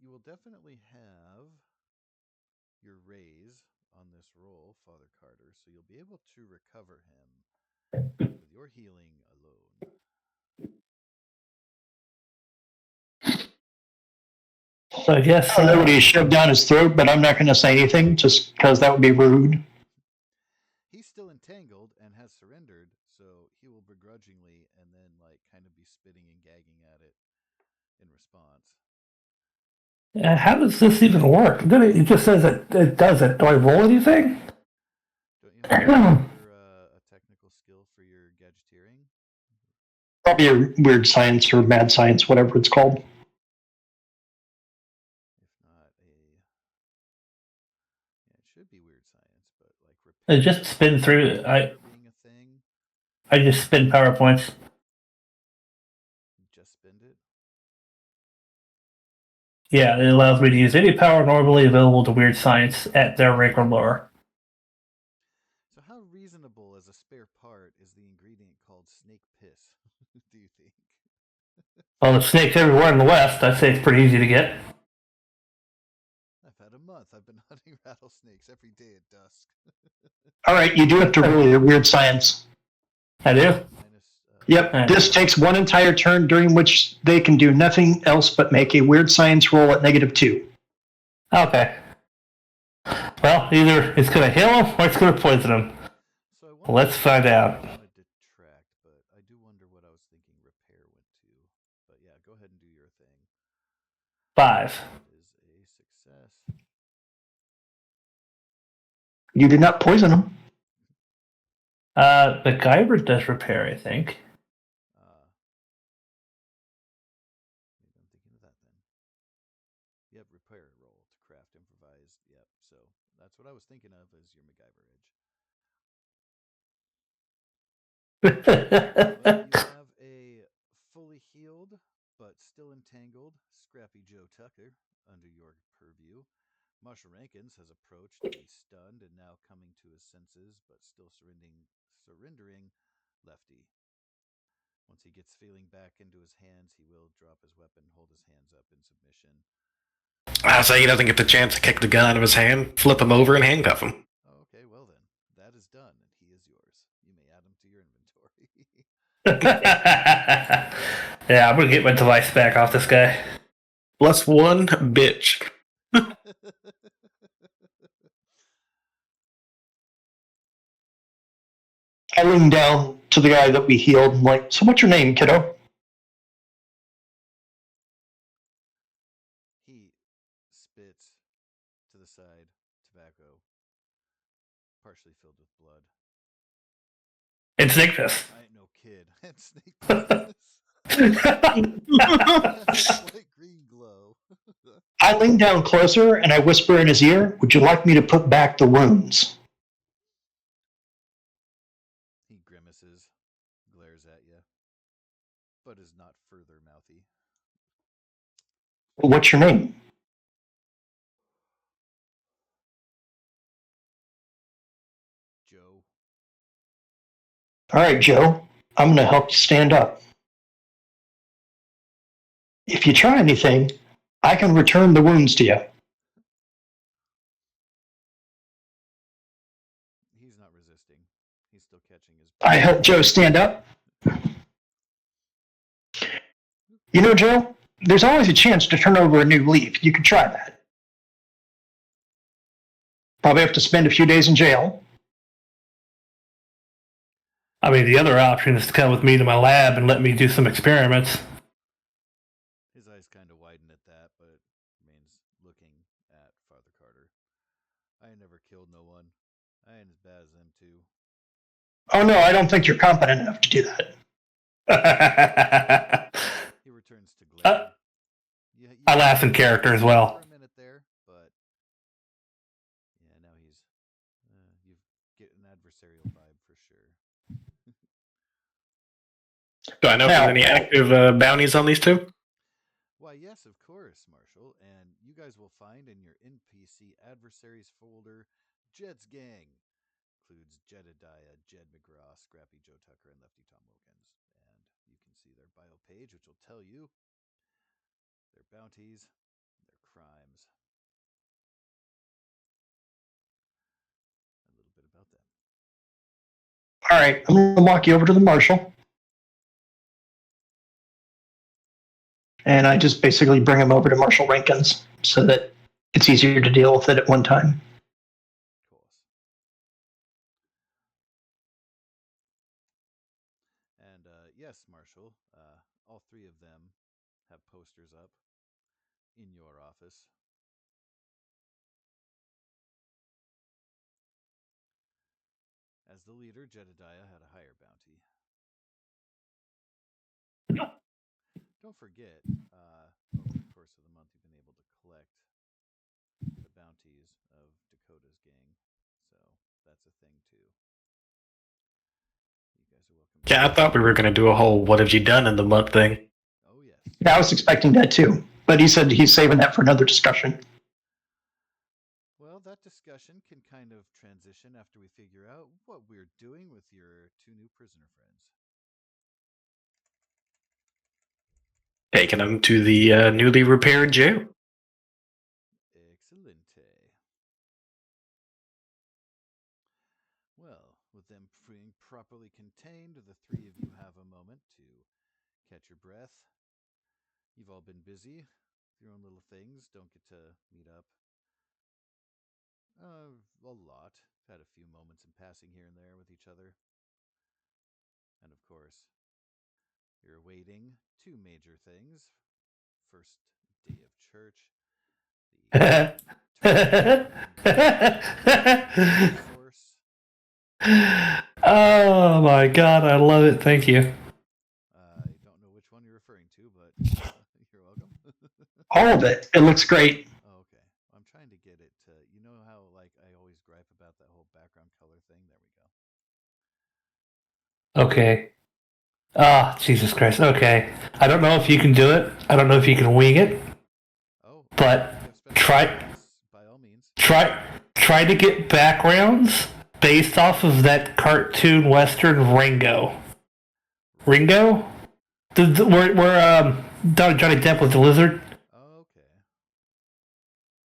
you will definitely have your raise on this roll, Father Carter, so you'll be able to recover him with your healing alone. So I guess I don't know what he shoved down his throat, but I'm not going to say anything just because that would be rude. He's still entangled and has surrendered, so he will begrudgingly and then like kind of be spitting and gagging at it in response. how does this even work? It just says it does it. Do I roll anything? Don't you have a technical skill for your gadgeteering? Probably a weird science or mad science, whatever it's called. If not yeah, it should be weird science, but like It just spin through. being a thing, I just spin PowerPoints. just spend it. Yeah, it allows me to use any power normally available to weird science at their rank or lower. So how reasonable as a spare part is the ingredient called snake piss? Do you think? Well, there's snakes everywhere in the West. I'd say it's pretty easy to get. I've had a month. I've been hunting rattlesnakes every day at dusk. All right, you do have to roll your weird science. I do. Minus, Yep, Alright. this takes one entire turn during which they can do nothing else but make a weird science roll at -2. Okay. Well, either it's going to heal him or it's going to poison him. So I Well, let's find out. I wanted to detract, but I do wonder what I was thinking repair went to. But yeah, go ahead and do your thing. 5. It is a success. You did not poison them. MacGyver does repair, I think. Maybe I'm thinking of that then. Yep, repair roll to craft improvised. Yep, so that's what I was thinking of as your MacGyver edge. Well, you have a fully healed but still entangled Scrappy Joe Tucker under your purview. Marshall Rankins has approached the stunned and now coming to his senses but still surrendering Lefty. Once he gets feeling back into his hands, he will drop his weapon, hold his hands up in submission. So he doesn't get the chance to kick the gun out of his hand, flip him over, and handcuff him. Oh, okay, well then, that is done, and he is yours. You may add him to your inventory. Yeah, I'm going to get my device back off this guy. +1, bitch. I lean down to the guy that we healed and like, so what's your name, kiddo? He spits to the side, tobacco, partially filled with blood. It's Nickness. I ain't no kid. And Snake White green glow. I lean down closer and I whisper in his ear, would you like me to put back the wounds? He grimaces, glares at you, but is not further mouthy. What's your name? Joe. All right, Joe, I'm going to help you stand up. If you try anything, I can return the wounds to you. He's not resisting. He's still catching his. I help Joe stand up. You know, Joe, there's always a chance to turn over a new leaf. You could try that. Probably have to spend a few days in jail. I mean, the other option is to come with me to my lab and let me do some experiments. His eyes kind of widen at that, but remains looking at Father Carter. I ain't never killed no one. I ain't as bad as them two. Oh, no, I don't think you're competent enough to do that. He returns to glaring. I laugh in character as well. For a minute there, but yeah, now he's you get an adversarial vibe for sure. Do I know if Now- there's any active bounties on these two? Why, yes, of course, Marshall. And you guys will find in your NPC adversaries folder Jed's gang. Includes Jedediah, Jed McGraw, Scrappy Joe Tucker, and Lefty Tom Wilkins. And you can see their bio page, which will tell you their bounties, their crimes, a little bit about them. All right, I'm going to walk you over to the marshal. And I just basically bring him over to Marshal Rankins so that it's easier to deal with it at one time. Of course. And yes, Marshall, all three of them have posters up in your office. As the leader, Jedediah had a higher bounty. Don't forget, over the course of the month, you've been able to collect the bounties of Dakota's gang. So that's a thing, too. You guys are welcome. Yeah, I thought we were going to do a whole what have you done in the month thing. Oh, yes. Yeah, I was expecting that too, but he said he's saving that for another discussion. Well, that discussion can kind of transition after we figure out what we're doing with your two new prisoner friends. Taking them to the newly repaired jail. Excelente. Well, with them being properly contained, the three of you have a moment to catch your breath. You've all been busy with your own little things, don't get to meet up a lot. Had a few moments in passing here and there with each other. And of course, you're awaiting two major things. First day of church, the source. Oh my god, I love it. Thank you. I don't know which one you're referring to, but you're welcome. All of it. It looks great. Oh, okay. I'm trying to get it to, you know how like I always gripe about that whole background color thing? There we go. Okay. Ah, Jesus Christ. Okay. I don't know if you can do it. I don't know if you can wing it. Oh, But if you have special try- effects, by all means. Try to get backgrounds based off of that cartoon western Ringo. Ringo? Where Johnny Depp was the lizard? Oh, okay.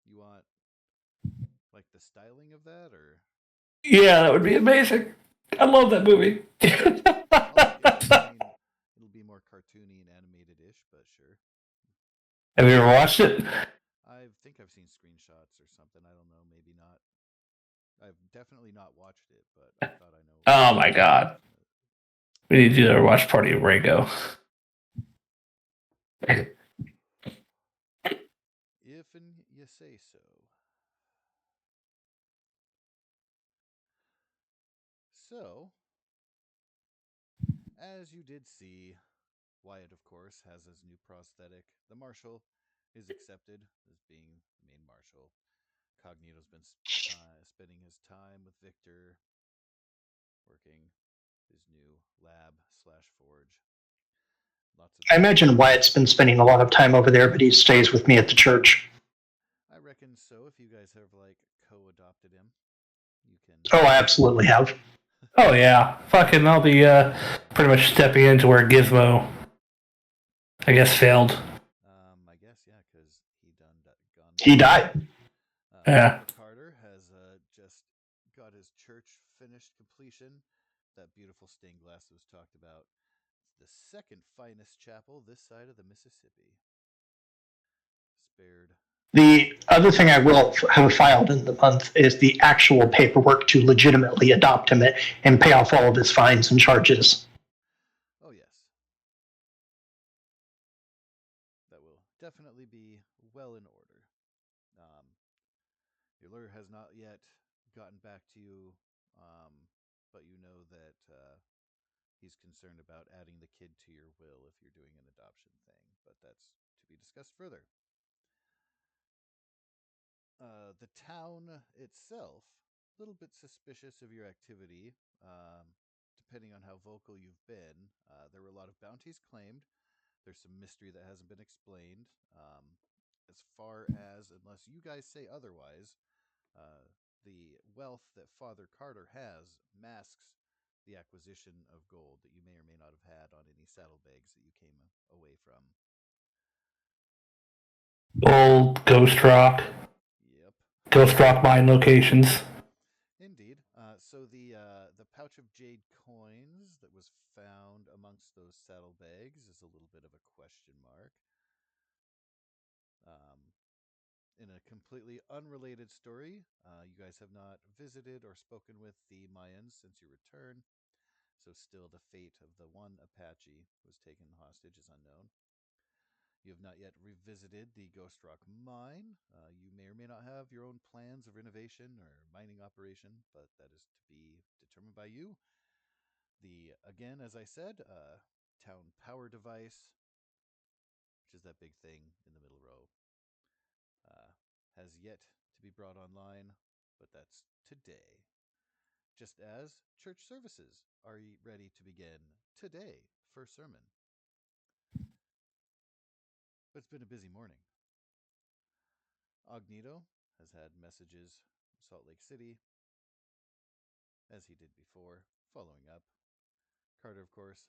You want like the styling of that, or? Yeah, that would be amazing. I love that movie. Oh, yeah, I mean, it'll be more cartoony and animated-ish, but sure. Have you ever watched it? I think I've seen screenshots or something. I don't know, maybe not. I've definitely not watched it, but I thought I know. Oh my god. We need to do our watch party of Rango. If and you say so. So, as you did see, Wyatt, of course, has his new prosthetic. The Marshal is accepted as being the main Marshal. Cognito's been spending his time with Victor, working his new lab slash forge. Lots of. I imagine Wyatt's been spending a lot of time over there, but he stays with me at the church. I reckon so. If you guys have like co-adopted him, you can. Oh, I absolutely have. Oh yeah. Fucking I'll be pretty much stepping into where Gizmo I guess failed. I guess yeah, because he gone. He died. Yeah. Father Carter has just got his church finished completion. That beautiful stained glass that was talked about. It's the second finest chapel this side of the Mississippi. Spared. The other thing I will have filed in the month is the actual paperwork to legitimately adopt him and pay off all of his fines and charges. Oh yes. That will definitely be well in order. Your lawyer has not yet gotten back to you, but you know that he's concerned about adding the kid to your will if you're doing an adoption thing, but that's to be discussed further. The town itself, a little bit suspicious of your activity, depending on how vocal you've been. There were a lot of bounties claimed. There's some mystery that hasn't been explained. As far as, unless you guys say otherwise, the wealth that Father Carter has masks the acquisition of gold that you may or may not have had on any saddlebags that you came away from. Old Ghost Rock. Yep. Ghost Rock mine locations. Indeed. So the pouch of jade coins that was found amongst those saddlebags is a little bit of a question mark. In a completely unrelated story, you guys have not visited or spoken with the Mayans since your return, so still the fate of the one Apache who was taken hostage is unknown. You have not yet revisited the Ghost Rock mine. You may or may not have your own plans of renovation or mining operation, but that is to be determined by you. Again, as I said, town power device, which is that big thing in the middle row, has yet to be brought online, but that's today. Just as church services are ready to begin today for sermon. But it's been a busy morning. Agnito has had messages from Salt Lake City, as he did before, following up. Carter, of course,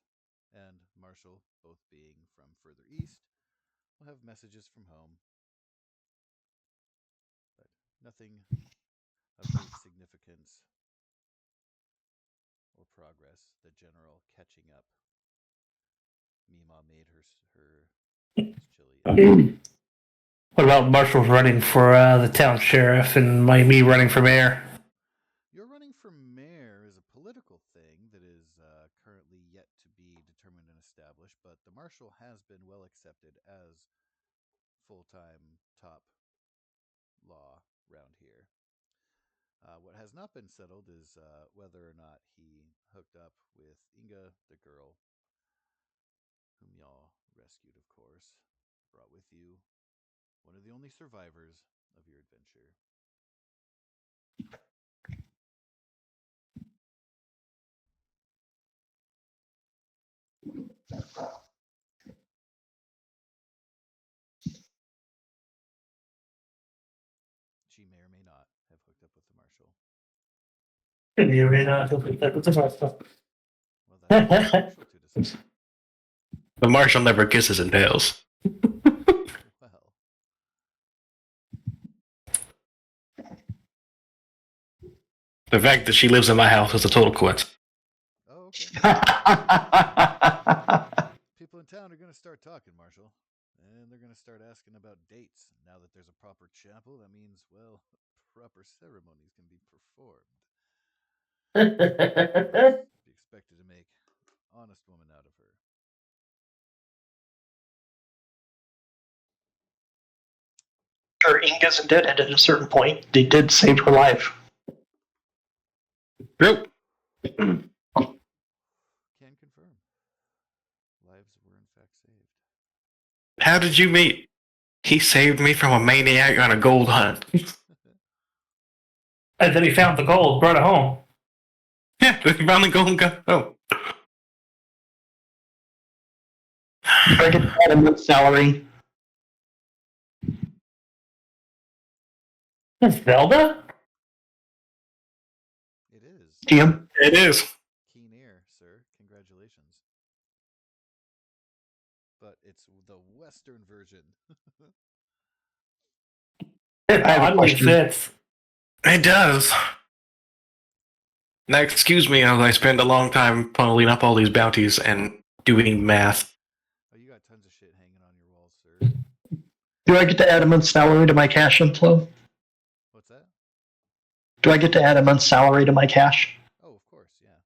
and Marshall, both being from further east, will have messages from home. But nothing of great significance or progress. The general catching up. Mima made her chili. What about Marshall's running for the town sheriff and me running for mayor? Your running for mayor is a political thing that is currently yet to be determined and established, but the marshal has been well accepted as full-time top law around here. What has not been settled is whether or not he hooked up with Inga, the girl, whom y'all rescued, of course, brought with you, one of the only survivors of your adventure. She may or may not have hooked up with the marshal. You may not have picked up with the Marshall. Well, that's for the marshal to decide. The Marshal never kisses and tails. Well, The fact that she lives in my house is a total coincidence. oh, okay. People in town are going to start talking, Marshal. And they're going to start asking about dates. Now that there's a proper chapel, that means, well, proper ceremonies can be performed. Be expected to make honest woman out of her. Sure, Inga's indebted at a certain point. They did save her life. True. Can confirm. Lives were in fact saved. How did you meet? He saved me from a maniac on a gold hunt. And then he found the gold, brought it home. Yeah, we found the gold gun. Oh. Do I get to add a month's salary? That's Zelda? It is. GM? It is. Keen ear, sir. Congratulations. But it's the Western version. It I have a oddly question. fits. It does. Now, excuse me as I spend a long time pulling up all these bounties and doing math. Oh, you got tons of shit hanging on your walls, sir. Do I get to add a month's salary to my cash inflow? What's that? Do I get to add a month's salary to my cash? Oh, of course, yeah.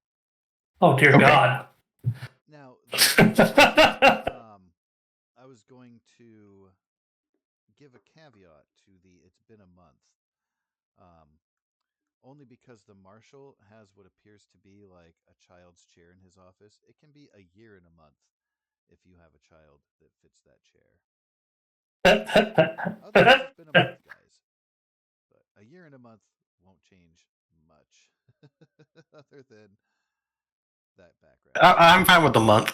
Oh, dear Okay. God. Now, I was going to give a caveat to the "it's been a month," only because the marshal has what appears to be like a child's chair in his office. It can be a year and a month if you have a child that fits that chair. Otherwise, it's been a month, guys. But a year and a month won't change much, other than that background. I'm fine with the month.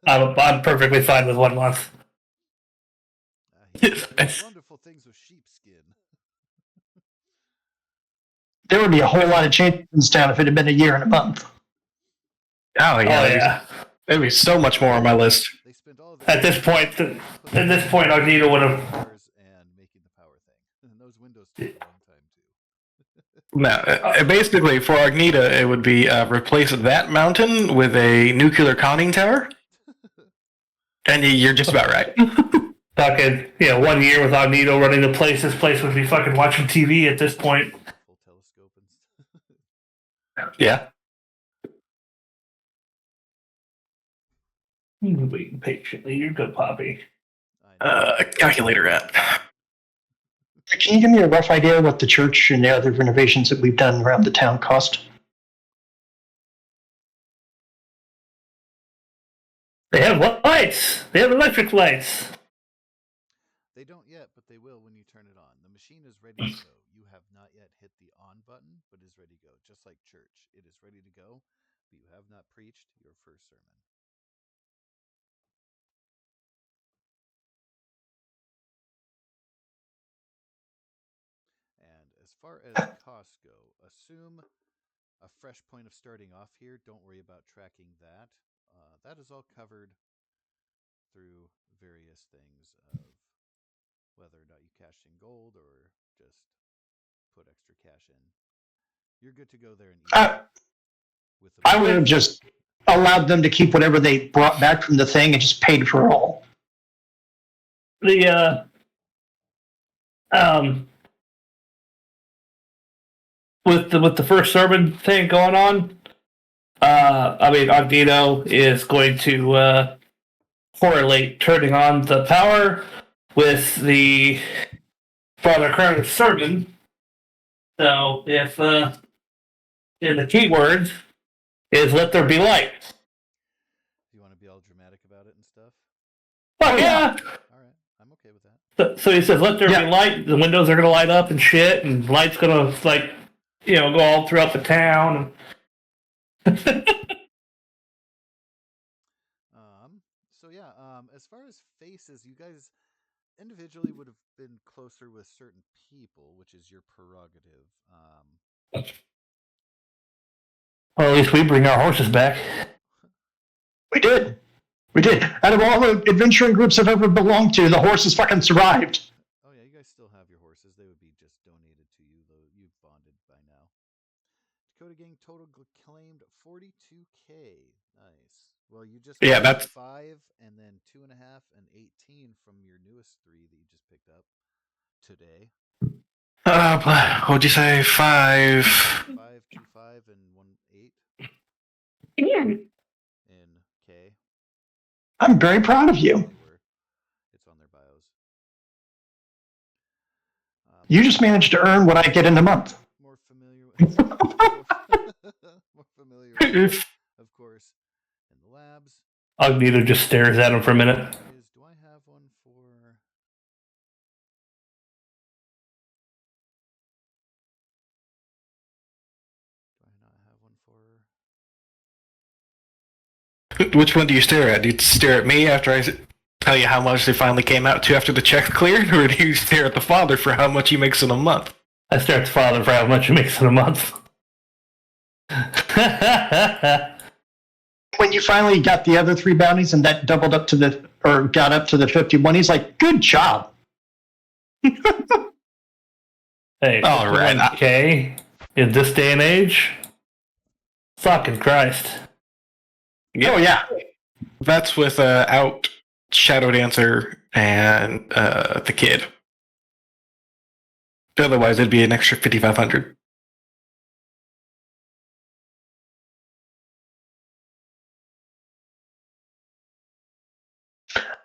I'm perfectly fine with 1 month. He does wonderful things with sheepskin. There would be a whole lot of changes in this town if it had been a year and a month. Oh, yeah. Oh, yeah. There'd be so much more on my list. They spent all of At this point, Arnito would have. and making the power thing. And those windows took a long time too. No, basically, for Agnita, it would be replace that mountain with a nuclear conning tower. And you're just about right. Fucking, 1 year without Nito running the place. This place would be fucking watching TV at this point. Full telescope and stuff. Yeah. Waiting patiently. You're good, Poppy. Calculator app. Can you give me a rough idea what the church and the other renovations that we've done around the town cost? They have lights. They have electric lights. They don't yet, but they will when you turn it on. The machine is ready to go. You have not yet hit the on button, but is ready to go. Just like church, it is ready to go, but you have not preached your first sermon. And as far as costs go, assume a fresh point of starting off here. Don't worry about tracking that. That is all covered through various things of whether or not you cashed in gold or just put extra cash in. You're good to go there and eat. With the I would have just allowed them to keep whatever they brought back from the thing and just paid for it all. With the first sermon thing going on, Agnito is going to correlate turning on the power with the Father Kerner's sermon. So if in the key words is "let there be light." You want to be all dramatic about it and stuff? Oh yeah. All right, I'm okay with that. So he says, "Let there be light." The windows are going to light up and shit, and light's going to go all throughout the town. So yeah, as far as faces, you guys individually would have been closer with certain people, which is your prerogative. Well, at least we bring our horses back. We did. Out of all the adventuring groups I've ever belonged to, the horses fucking survived. Oh yeah, you guys still have your horses. They would be just donated to you, though you've bonded by now. Dakota Gang total claimed 42K. Nice. Well, you just that's 5 and then 2.5 and 18 from your newest 3 that you just picked up today. What'd you say? 5. 5, 2, 5, and in K. I'm very proud of you. It's on their bios. You just managed to earn what I get in a month. More familiar with, more familiar with, of course, in the labs. Agnito just stares at him for a minute. Do I have one for... Do I not have one for... Which one do you stare at? Do you stare at me after I tell you how much they finally came out to after the check's cleared, or do you stare at the father for how much he makes in a month? I stare at the father for how much he makes in a month. When you finally got the other 3 bounties and that doubled up to got up to the 51, he's like, good job. Hey, All right. okay. In this day and age? Fucking Christ. Yep. Oh, yeah. That's without Shadow Dancer and the kid. Otherwise, it'd be an extra 5,500.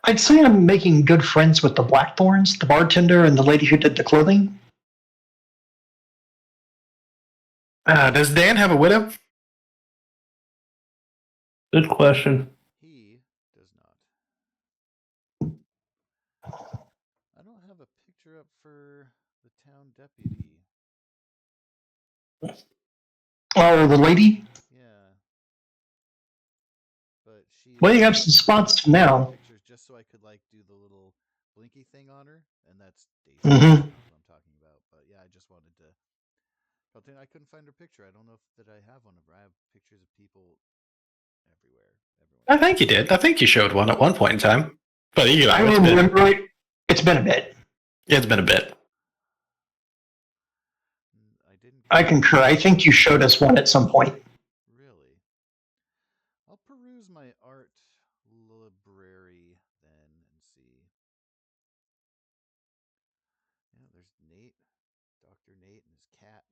I'd say I'm making good friends with the Blackthorns, the bartender, and the lady who did the clothing. Does Dan have a widow? Good question. He does not. I don't have a picture up for the town deputy. Oh, the lady? Yeah. But she... Well, you have some spots now. Pictures just so I could, like, do the little blinky thing on her, and that's Daisy. Mhm. That's what I'm talking about. But yeah, I just wanted to... I couldn't find her picture. I don't know that I have one of her. I have pictures of people everywhere. I think you did. I think you showed one at one point in time. But you know, I remember it. It's been a bit. It's been a bit. I concur. I think you showed us one at some point. Really? I'll peruse my art library then and see. Yeah, there's Nate, Dr. Nate and his cat.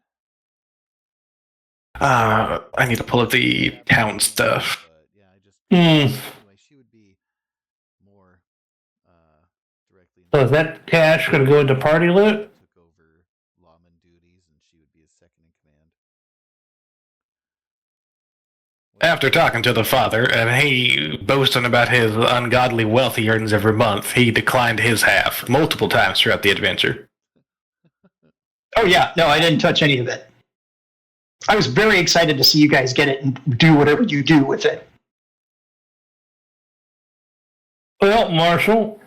I need to pull up the town stuff. But yeah, I just Hmm. anyway, she would be more directly. So is that cash going to go into party loot? Took over lawman duties, and she would be his second in command. After talking to the father, and he boasting about his ungodly wealth he earns every month, he declined his half multiple times throughout the adventure. Oh, yeah. No, I didn't touch any of it. I was very excited to see you guys get it and do whatever you do with it. Well, Marshall,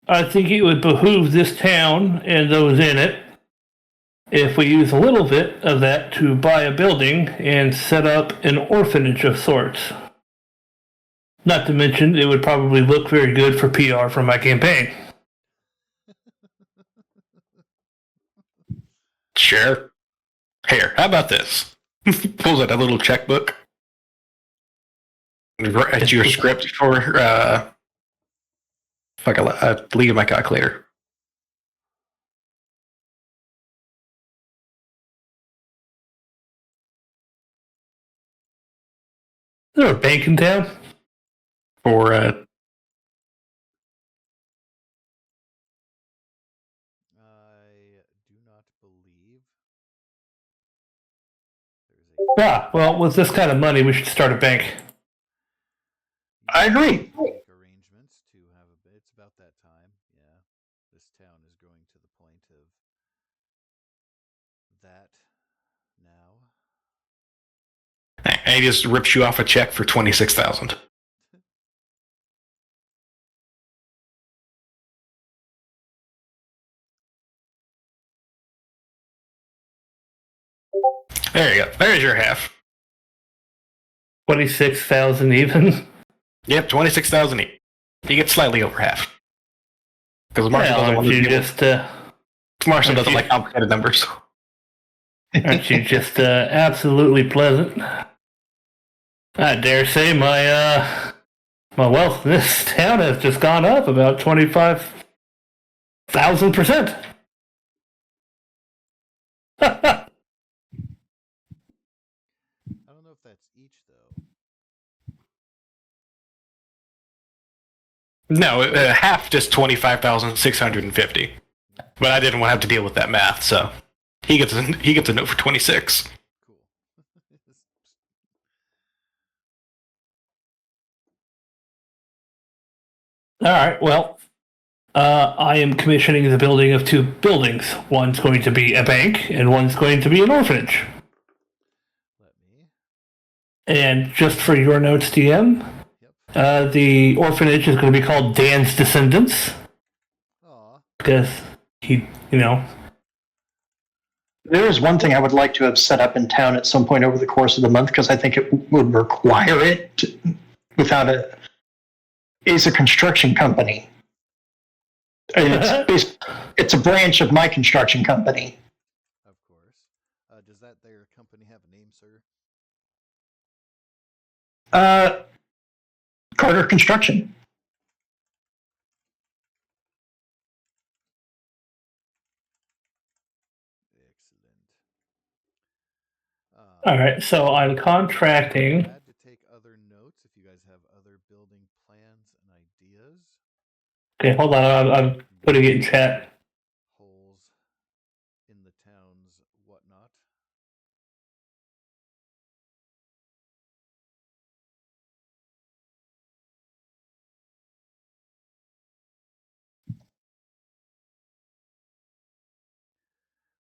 I think it would behoove this town and those in it if we use a little bit of that to buy a building and set up an orphanage of sorts. Not to mention, it would probably look very good for PR for my campaign. Sure. Here, how about this? Pulls out a little checkbook. It's your script for League of My Calculator. Is there a bank in town? For I do not believe Well, with this kind of money, we should start a bank. I agree. Make arrangements to have a bit. It's about that time. Yeah, this town is growing to the point of that now. and he just rips you off a check for 26,000. There you go. There's your half. 26,000 even. Yep, 26,000 each. You get slightly over half. Because Marshall doesn't want you to just Marshall doesn't like complicated numbers. aren't you just absolutely pleasant? I dare say my wealth in this town has just gone up about 25,000%. I don't know if if that's each though. No, half just 25,650. But I didn't want to have to deal with that math, so he gets a note for 26. Cool. All right. Well, I am commissioning the building of 2 buildings. One's going to be a bank, and one's going to be an orphanage. Let me. And just for your notes, DM, Yep. the orphanage is going to be called Dan's Descendants Aw. because he, There is one thing I would like to have set up in town at some point over the course of the month because I think it would require it without a. Is a construction company. And it's a branch of my construction company. Of course. Does their company have a name, sir? Carter Construction. Excellent. All right, so I'm contracting. Glad to take other notes if you guys have other building plans and ideas. Okay, hold on. I'm putting it in chat. Holes in the town's whatnot.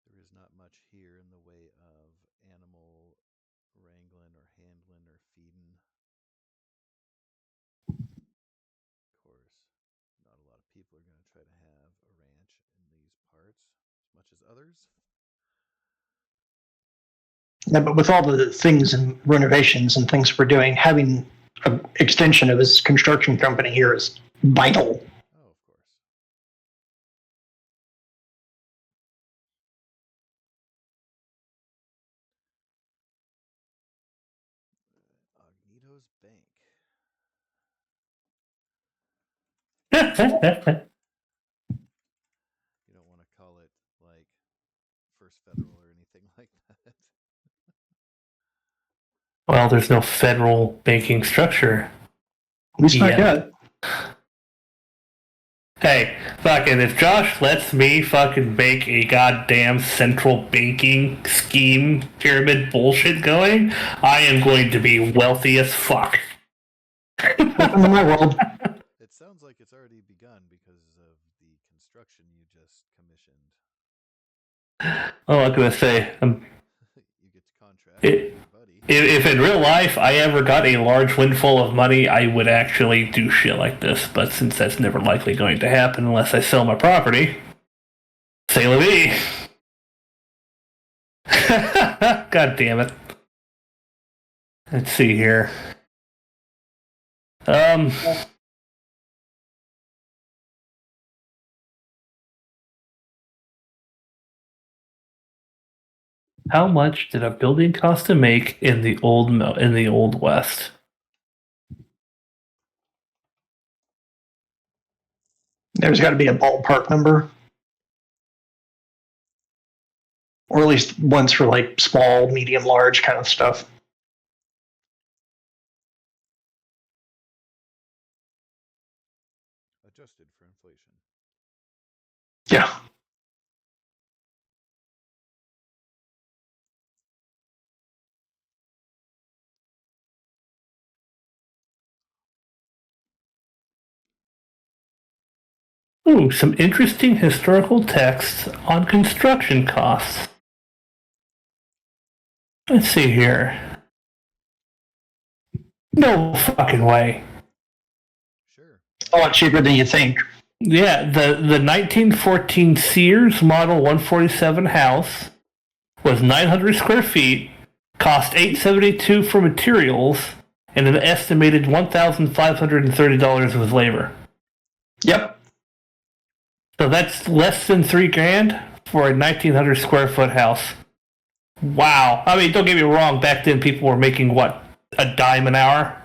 There is not much here in the way of animal wrangling or handling or feeding. Of course, not a lot of people are going to try to have a ranch in these parts as much as others. Yeah, but with all the things and renovations and things we're doing, having an extension of his construction company here is vital. Oh, of course. Agnito's Bank. You don't want to call it like First Federal or anything like that. Well, there's no federal banking structure. At least not Yeah. yet. Hey, fucking, if Josh lets me fucking make a goddamn central banking scheme pyramid bullshit going, I am going to be wealthy as fuck. Welcome to my world. It sounds like it's already begun because of the construction you just commissioned. Oh, I was gonna say, You get to contract with your buddy. if in real life I ever got a large windfall of money, I would actually do shit like this. But since that's never likely going to happen unless I sell my property, say la vie. God damn it. Let's see here. How much did a building cost to make in the old West? There's got to be a ballpark number. Or at least ones for like small, medium, large kind of stuff. Adjusted for inflation. Yeah. Ooh, some interesting historical texts on construction costs. Let's see here. No fucking way. Sure. A lot cheaper than you think. Yeah, the 1914 Sears Model 147 house was 900 square feet, cost $872 for materials, and an estimated $1,530 with labor. Yep. So that's less than $3,000 for a 1,900 square foot house. Wow. I mean, don't get me wrong. Back then, people were making what, a dime an hour.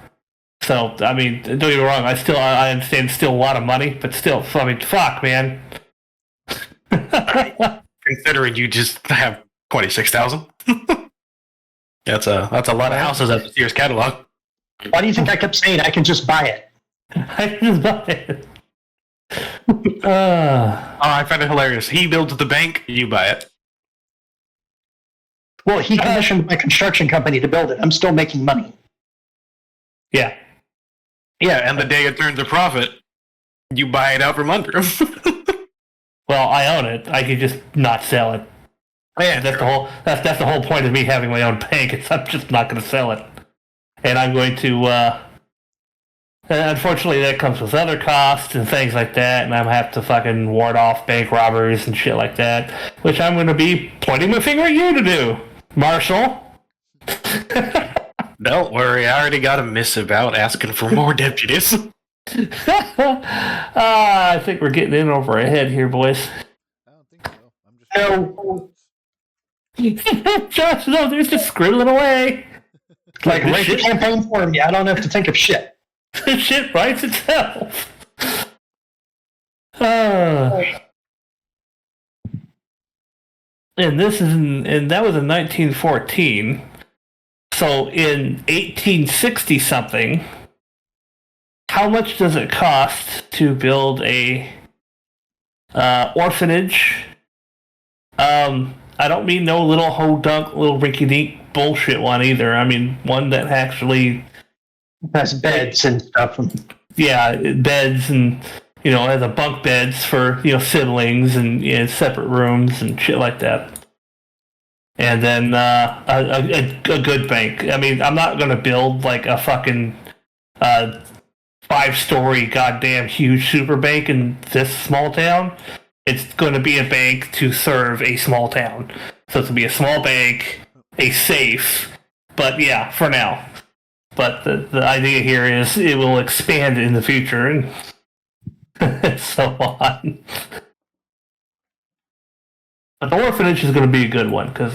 So I mean, don't get me wrong. I understand it's still a lot of money, but still, I mean, fuck, man. Considering you just have 26,000. That's a lot of houses at the Sears catalog. Why do you think I kept saying I can just buy it? I just buy it. Oh, I find it hilarious. He builds the bank, you buy it. Well, he commissioned my construction company to build it. I'm still making money. Yeah. Yeah, and the day it turns a profit, you buy it out from under him. Well, I own it. I could just not sell it. Yeah, That's the whole point of me having my own bank. Is I'm just not going to sell it, and I'm going to. Unfortunately, that comes with other costs and things like that, and I'm gonna have to fucking ward off bank robberies and shit like that, which I'm going to be pointing my finger at you to do, Marshall. Don't worry, I already got a missive out asking for more deputies. I think we're getting in over our head here, boys. I don't think so. I'm just No. Josh, no, they're just scribbling away. Like, write the campaign for me. I don't have to think of shit. Shit writes itself. And that was in 1914. So in 1860 something, how much does it cost to build a orphanage? I don't mean no little ho-dunk, little rinky-dink bullshit one either. I mean one that actually Has beds and stuff. yeah, beds and has a bunk beds for siblings and separate rooms and shit like that. And then a good bank. I mean, I'm not gonna build like a fucking 5-story goddamn huge super bank in this small town. It's going to be a bank to serve a small town. So it's going to be a small bank, a safe, but yeah, for now. But the idea here is it will expand in the future and so on. But the orphanage is going to be a good one because,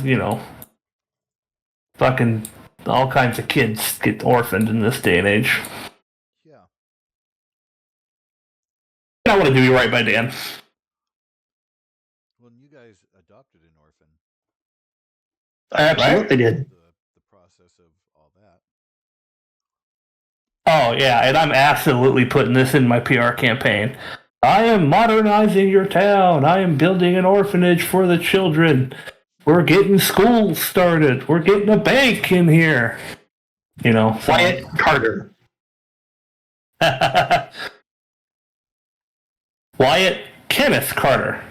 fucking all kinds of kids get orphaned in this day and age. yeah. I want to do right by Dan. Well, you guys adopted an orphan. I absolutely did. The process of all that. Oh, yeah, and I'm absolutely putting this in my PR campaign. I am modernizing your town. I am building an orphanage for the children. We're getting schools started. We're getting a bank in here. So. Wyatt Carter. Wyatt Kenneth Carter.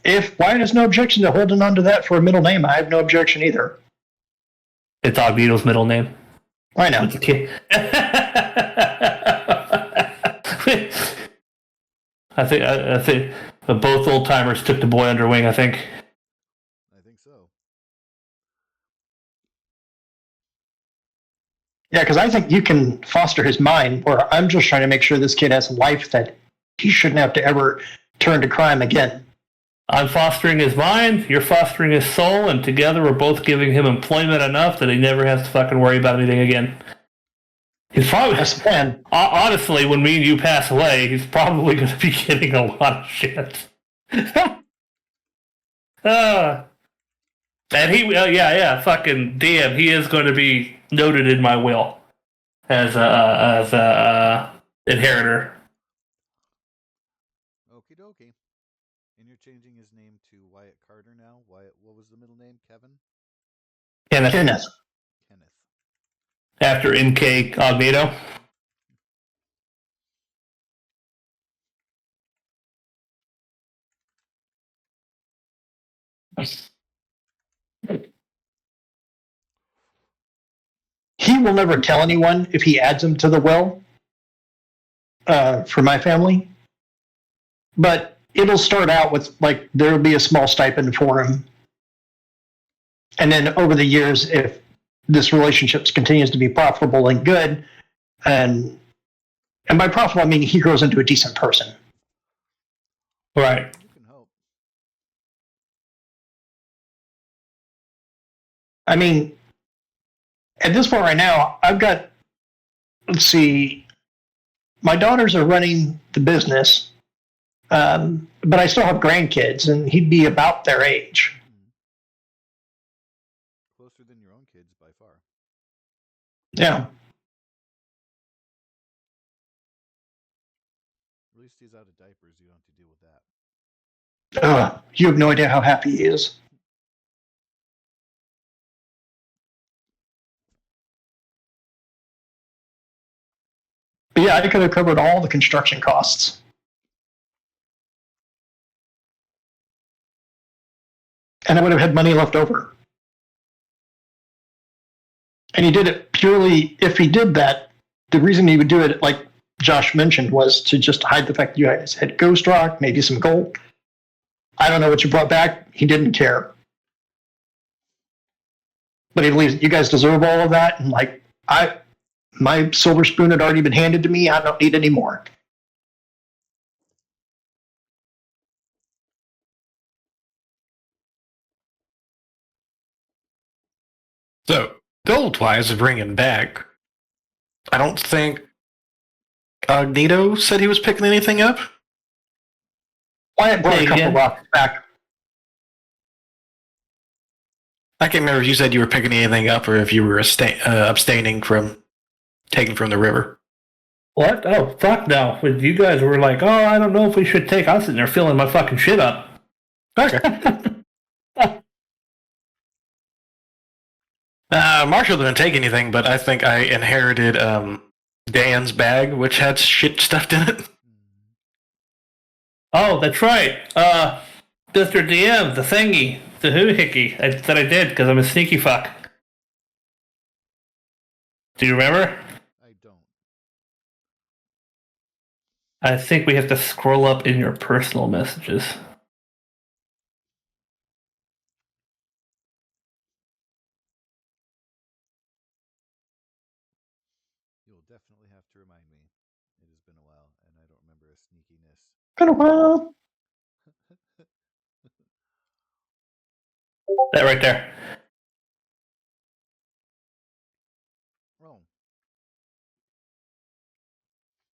If Wyatt has no objection to holding on to that for a middle name, I have no objection either. It's Ogbeetle's middle name. I know. It's a kid. I think both old timers took the boy under wing. I think. I think so. Yeah, because I think you can foster his mind, or I'm just trying to make sure this kid has a life that he shouldn't have to ever turn to crime again. I'm fostering his mind, you're fostering his soul, and together we're both giving him employment enough that he never has to fucking worry about anything again. He's probably, That's the plan. honestly, when me and you pass away, he's probably going to be getting a lot of shit. And he, fucking damn, he is going to be noted in my will as a inheritor. Okie dokie. And you're changing his name to Wyatt Carter now? Wyatt, what was the middle name? Kevin? Kenneth. Kenneth. After NK Ogbeetle. He will never tell anyone if he adds him to the will for my family. But it'll start out with, like, there'll be a small stipend for him. And then over the years, if this relationship continues to be profitable and good, and by profitable, I mean he grows into a decent person. Right. You can hope. I mean, at this point right now, I've got, let's see, my daughters are running the business, but I still have grandkids, and he'd be about their age. Yeah. At least he's out of diapers. You don't have to deal with that. You have no idea how happy he is. But yeah, I could have covered all the construction costs. And I would have had money left over. And he did it purely, if he did that, the reason he would do it, like Josh mentioned, was to just hide the fact that you guys had Ghost Rock, maybe some gold. I don't know what you brought back. He didn't care. But he believes you guys deserve all of that. And like, my silver spoon had already been handed to me. I don't need any more. So, gold-wise of bringing back, I don't think Cognito said he was picking anything up. Wyatt brought a couple again? rocks back. I can't remember if you said you were picking anything up or if you were abstaining from taking from the river. What? Oh, fuck no. When you guys were like, oh, I don't know if we should take... I was sitting there filling my fucking shit up. Okay. Marshall didn't take anything, but I think I inherited Dan's bag, which had shit stuffed in it. Oh, that's right. Mr. DM, the thingy, the hoohickey that I did because I'm a sneaky fuck. Do you remember? I don't. I think we have to scroll up in your personal messages. You'll definitely have to remind me. It has been a while, and I don't remember a sneakiness. Been a while. That right there. Oh.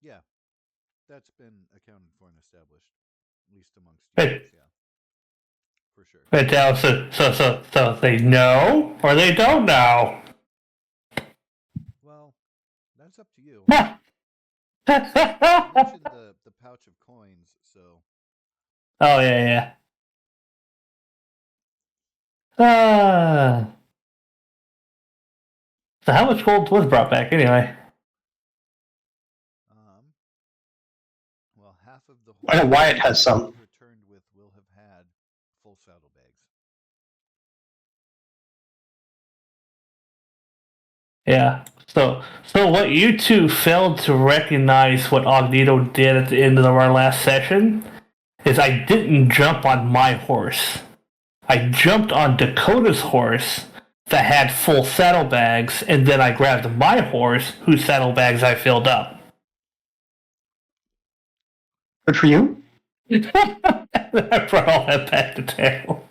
Yeah. That's been accounted for and established, at least amongst you Hey. guys, yeah. For sure. Right now, so they know or they don't know. Well, that's up to you. Huh. You mentioned the pouch of coins, so Oh yeah. So how much gold was brought back anyway? well, half of the I know Wyatt has some. returned with will have had full saddlebags. Yeah. So what you two failed to recognize what Ognito did at the end of our last session is I didn't jump on my horse. I jumped on Dakota's horse that had full saddlebags, and then I grabbed my horse whose saddlebags I filled up. Good for you. I brought all that back to town.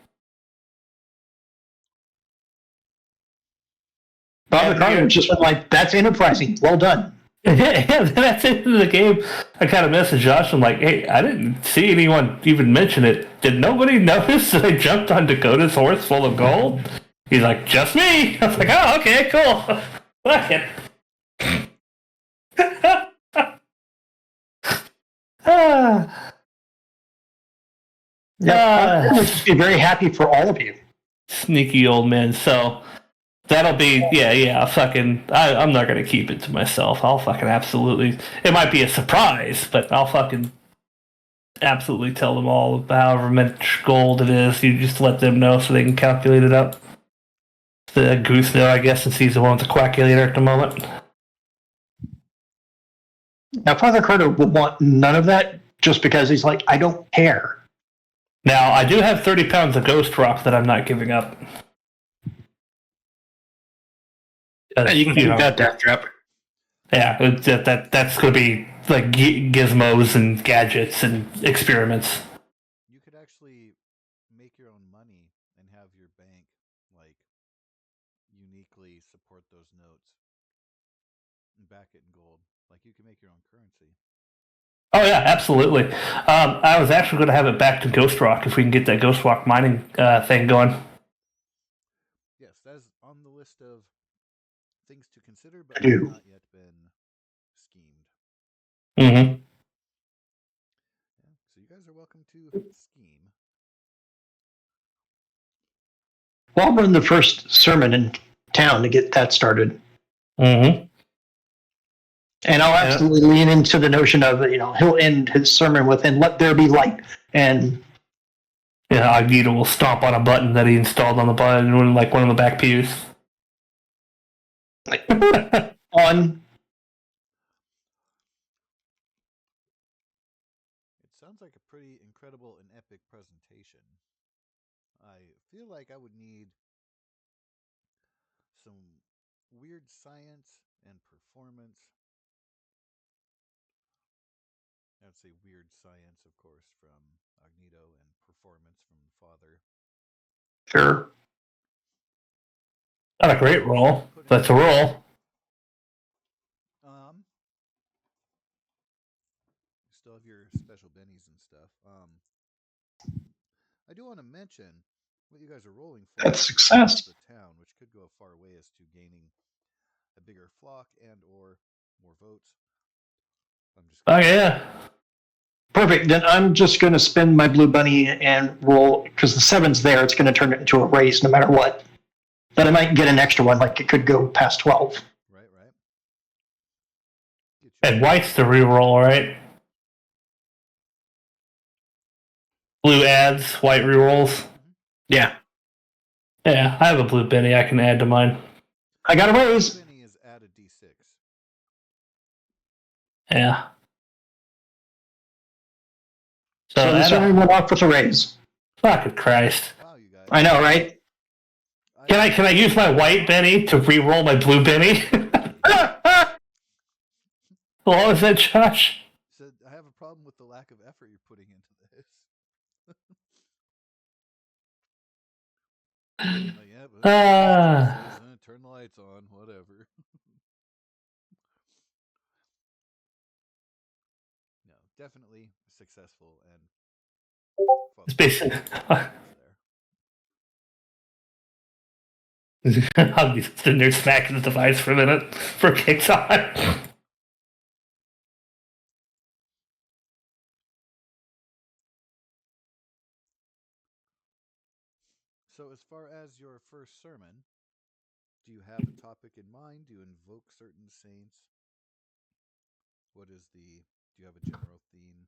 Bob the Carter just went like, that's enterprising. Well done. Yeah, that's it in the game. I kind of messaged Josh. I'm like, hey, I didn't see anyone even mention it. Did nobody notice that I jumped on Dakota's horse full of gold? He's like, just me. I was like, oh, okay, cool. Fuck it. Yeah, I'd just be very happy for all of you. Sneaky old man. So that'll be, yeah, fucking, I'm not going to keep it to myself. I'll fucking absolutely, it might be a surprise, but I'll fucking absolutely tell them all however much gold it is. You just let them know so they can calculate it up. The goose know, I guess, since he's the one with the quackulator at the moment. Now, Father Carter will want none of that just because he's like, I don't care. Now, I do have 30 pounds of ghost rock that I'm not giving up. Yeah, you can keep that death trap. Yeah, that's going to be like gizmos and gadgets and experiments. You could actually make your own money and have your bank like uniquely support those notes and back it in gold. Like you can make your own currency. Oh yeah, absolutely. I was actually going to have it back to Ghost Rock if we can get that Ghost Rock mining thing going. Yes, that is on the list of things to consider. considered, but I have do. not yet been schemed. Mm-hmm. Yeah, so you guys are welcome to scheme. Well, I'll run the first sermon in town to get that started. Mm-hmm. And I'll absolutely lean into the notion of, he'll end his sermon with, and let there be light. And Yeah, Agita will stomp on a button that he installed on the button in like one of the back pews. on. It sounds like a pretty incredible and epic presentation. I feel like I would need some weird science and performance. I'd say weird science, of course, from Agnito and performance from Father. Sure. Not a great roll. That's a roll. Still have your special bennies and stuff. I do want to mention what you guys are rolling for. That's success. The town, which could go a far way as to gaining a bigger flock and or more votes. Oh yeah. Perfect. Then I'm just going to spend my blue bunny and roll, because the 7's there. It's going to turn it into a raise no matter what. But I might get an extra one, like it could go past 12. Right. And white's the reroll, right? Blue adds, white rerolls. Yeah. Yeah, I have a blue Benny I can add to mine. I got a raise. Benny is add a D6. Yeah. So this one went off with a raise. Fucking Christ. Wow, you guys. I know, right? Can I use my white Benny to re-roll my blue Benny? What was that, Josh? Said I have a problem with the lack of effort you're putting into this. Yeah, but turn the lights on, whatever. No, definitely successful and It's basically. I'll be sitting there smacking the device for a minute for kicks on. So, as far as your first sermon, do you have a topic in mind? Do you invoke certain saints? Do you have a general theme?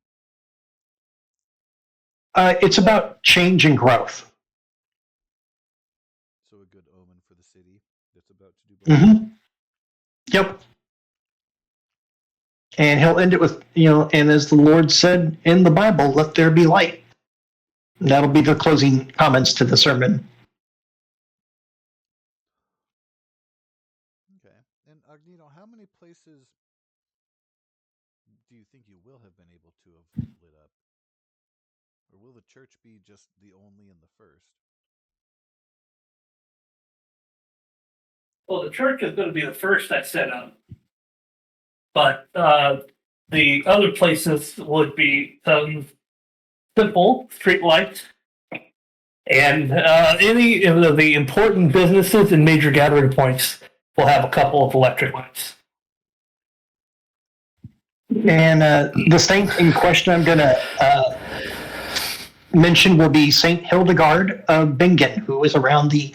It's about change and growth. So, a good omen for the city that's about to do both. Mm-hmm. Yep. And he'll end it with, and as the Lord said in the Bible, let there be light. And that'll be the closing comments to the sermon. Okay. And Agnito, how many places do you think you will have been able to have lit up? Or will the church be just the only and the first? Well, the church is going to be the first I set up. But the other places would be simple street lights and any of the important businesses and major gathering points will have a couple of electric lights. And the saint in question I'm going to mention will be Saint Hildegard of Bingen, who was around the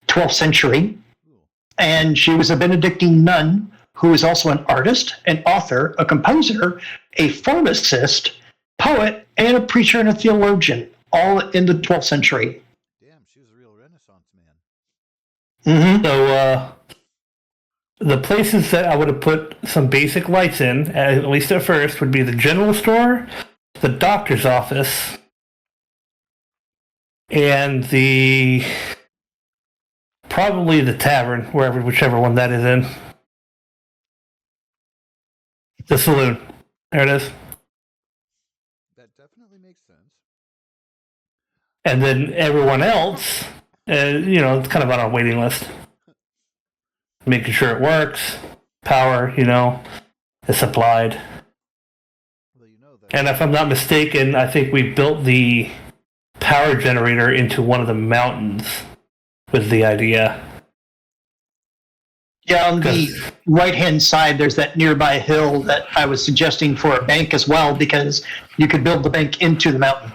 12th century. And she was a Benedictine nun who is also an artist, an author, a composer, a pharmacist, poet, and a preacher and a theologian, all in the 12th century. Damn, she was a real Renaissance man. Mm-hmm. So the places that I would have put some basic lights in, at least at first, would be the general store, the doctor's office, and probably the tavern, whichever one that is in. The saloon. There it is. That definitely makes sense. And then everyone else, it's kind of on a waiting list. Making sure it works. Power, is supplied. Well, that. And if I'm not mistaken, I think we built the power generator into one of the mountains was the idea. Yeah, on the right-hand side, there's that nearby hill that I was suggesting for a bank as well, because you could build the bank into the mountain.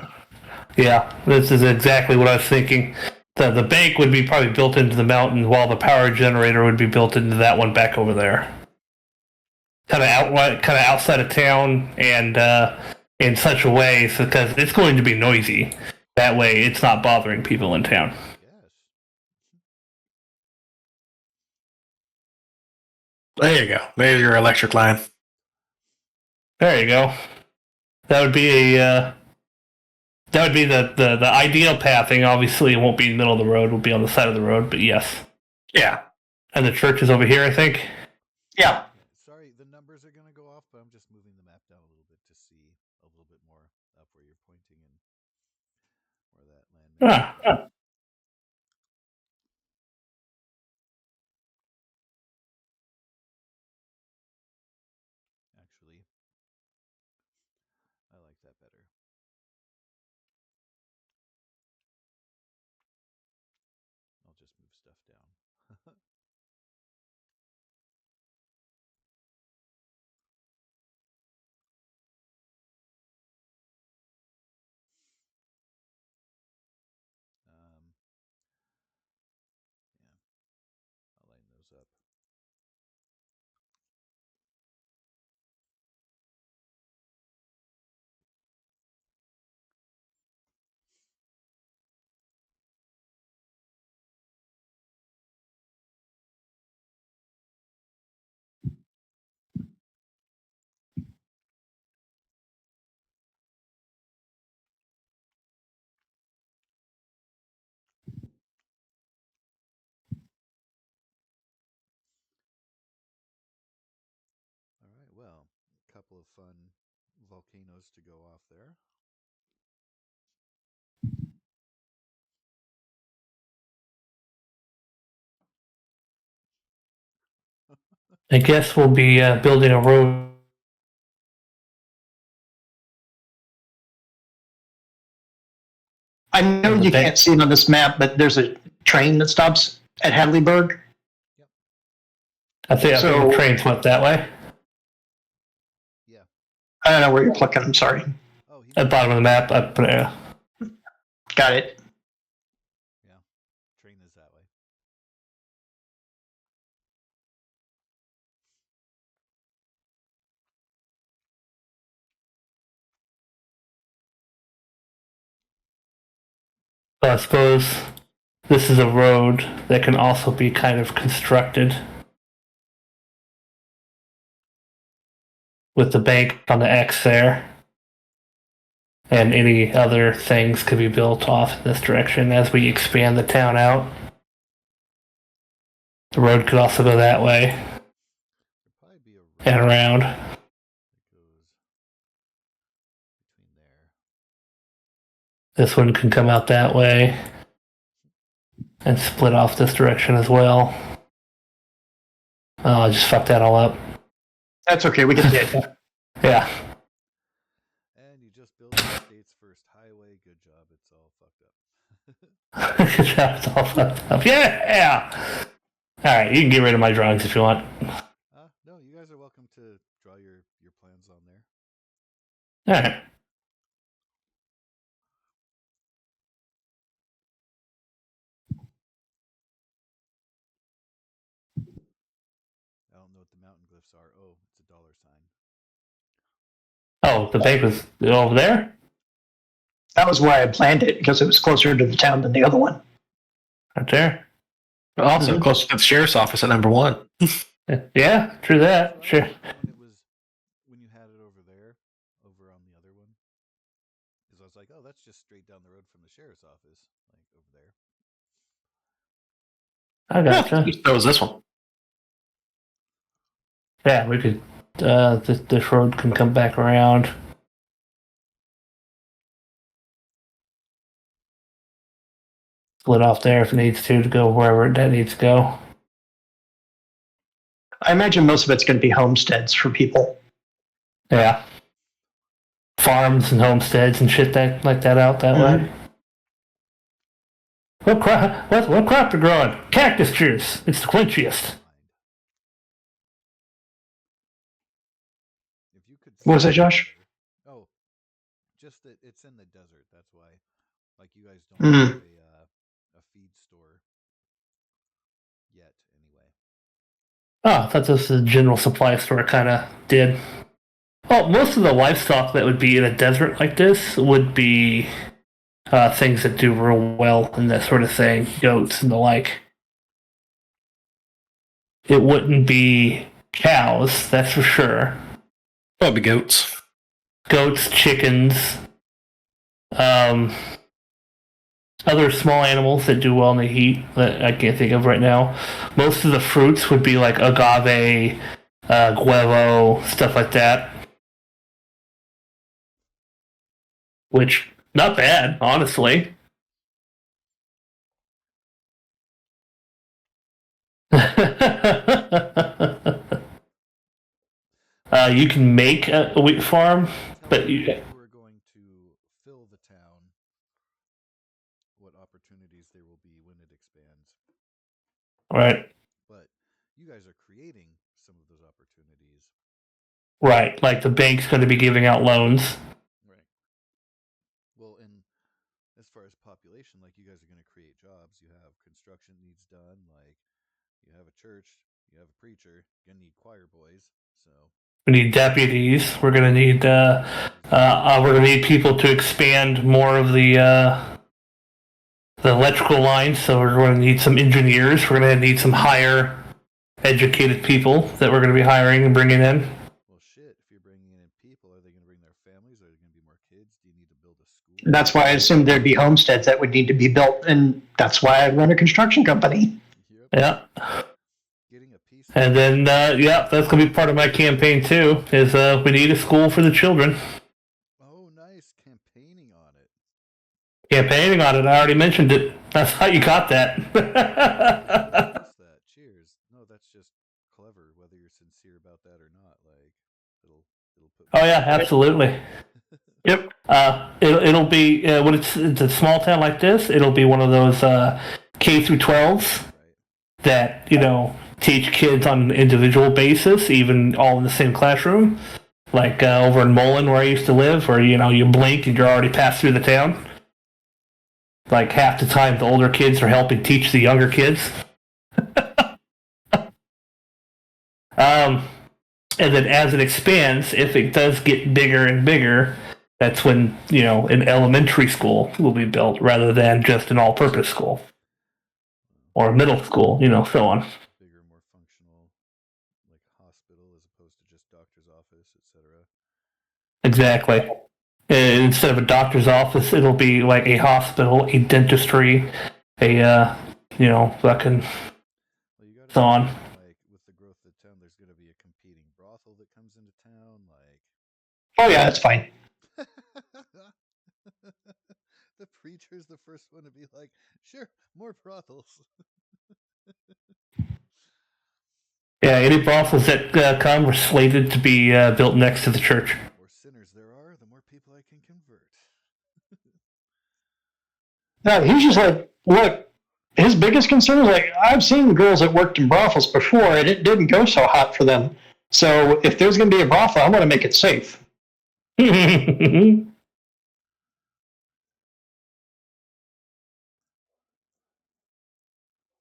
Yeah, this is exactly what I was thinking. The bank would be probably built into the mountain, while the power generator would be built into that one back over there. Kind of outside of town, and in such a way because it's going to be noisy. That way, it's not bothering people in town. Yes. There you go. There's your electric line. There you go. That would be a that would be the ideal pathing. Obviously, it won't be in the middle of the road. It will be on the side of the road. But yes. Yeah. And the church is over here, I think. Yeah. Sorry, the numbers are going to go off, but I'm just moving the map down a little bit to see a little bit more up where you're pointing and where that land is. Actually, I like that better. I'll just move stuff down. Yeah, I'll line those up. All right, well, a couple of fun volcanoes to go off there. I guess we'll be building a road. I know you can't see it on this map, but there's a train that stops at Hadleyburg. I think the trains went that way. Yeah. I don't know where you're clicking. I'm sorry. Oh, At the bottom of the map, I put it. Got it. Yeah, train is that way. So I suppose this is a road that can also be kind of constructed with the bank on the X there. And any other things could be built off in this direction as we expand the town out. The road could also go that way There'd probably be a road and around. that goes between there. This one can come out that way and split off this direction as well. Oh, I just fucked that all up. That's okay. We can get it. Yeah. And you just built the state's first highway. Good job. It's all fucked up. Good job. It's all fucked up. Yeah. All right, you can get rid of my drawings if you want. No, you guys are welcome to draw your plans on there. All right. I don't know what the mountain glyphs are. Oh, it's a dollar sign. Oh, the bank was over there? That was why I planned it, because it was closer to the town than the other one. Right there. Also close to the sheriff's office at number 1. Yeah, true that. Sure. When you had it over there, over on the other one, because I was like, oh, that's just straight down the road from the sheriff's office, like over there. I gotcha. That was this one. Yeah, we could. This road can come back around. Split off there if it needs to go wherever that needs to go. I imagine most of it's going to be homesteads for people. Yeah. Farms and homesteads and shit like that out that way. What crop are growing? Cactus juice. It's the quenchiest. What was that, Josh? Oh, just that it's in the desert. That's why. Like you guys don't Mm. have a feed store yet, anyway. Oh, I thought this was a general supply store kind of did. Well, most of the livestock that would be in a desert like this would be things that do real well and that sort of thing, goats and the like. It wouldn't be cows, that's for sure. Probably goats. Goats, chickens, um, other small animals that do well in the heat that I can't think of right now. Most of the fruits would be like agave, guevo, stuff like that. Which, not bad, honestly. You can make a wheat farm, but Tell me who are going to fill the town, what opportunities there will be when it expands. right, But you guys are creating some of those opportunities. right. Like the bank's going to be giving out loans. Right. Well, and as far as population, like you guys are going to create jobs. You have construction needs done. Like you have a church, you have a preacher. You're going to need choir boys. So We need deputies. We're going to need we're going to need people to expand more of the electrical lines. So we're going to need some engineers. We're going to need some higher educated people that we're going to be hiring and bringing in. well, shit. If you're bringing in people, are they going to bring their families? Are there going to be more kids? Do you need to build a school? That's why I assumed there'd be homesteads that would need to be built, and that's why I run a construction company. Yep. Yeah. Getting a piece. And then, yeah, that's going to be part of my campaign too, is we need a school for the children. Oh, nice. Campaigning on it. Campaigning on it, I already mentioned it. That's how you got that. Notice that. Cheers. No, that's just clever, whether you're sincere about that or not. Like, it'll put. Oh, yeah, absolutely. Yep. It'll be, when it's a small town like this, it'll be one of those K through 12s Right. that, you know, teach kids on an individual basis, even all in the same classroom. Like over in Mullen, where I used to live, where, you know, you blink and you're already passed through the town. Like half the time, the older kids are helping teach the younger kids. And then as it expands, if it does get bigger and bigger, that's when, you know, an elementary school will be built rather than just an all-purpose school or a middle school, you know, so on. Bigger, more functional, like hospital as opposed to just doctor's office, etc. Exactly. Instead of a doctor's office, it'll be like a hospital, a dentistry, a you know, fucking Well, you gotta so on. like with the growth of the town, there's gonna be a competing brothel that comes into town. Like, Oh yeah, that's fine. the preacher's the first one to be like, "Sure, more brothels." Yeah, any brothels that come are slated to be built next to the church. The more sinners there are, the more people I can convert. No, he's just like, look, his biggest concern is like, I've seen girls that worked in brothels before, and it didn't go so hot for them. So if there's going to be a brothel, I want to make it safe.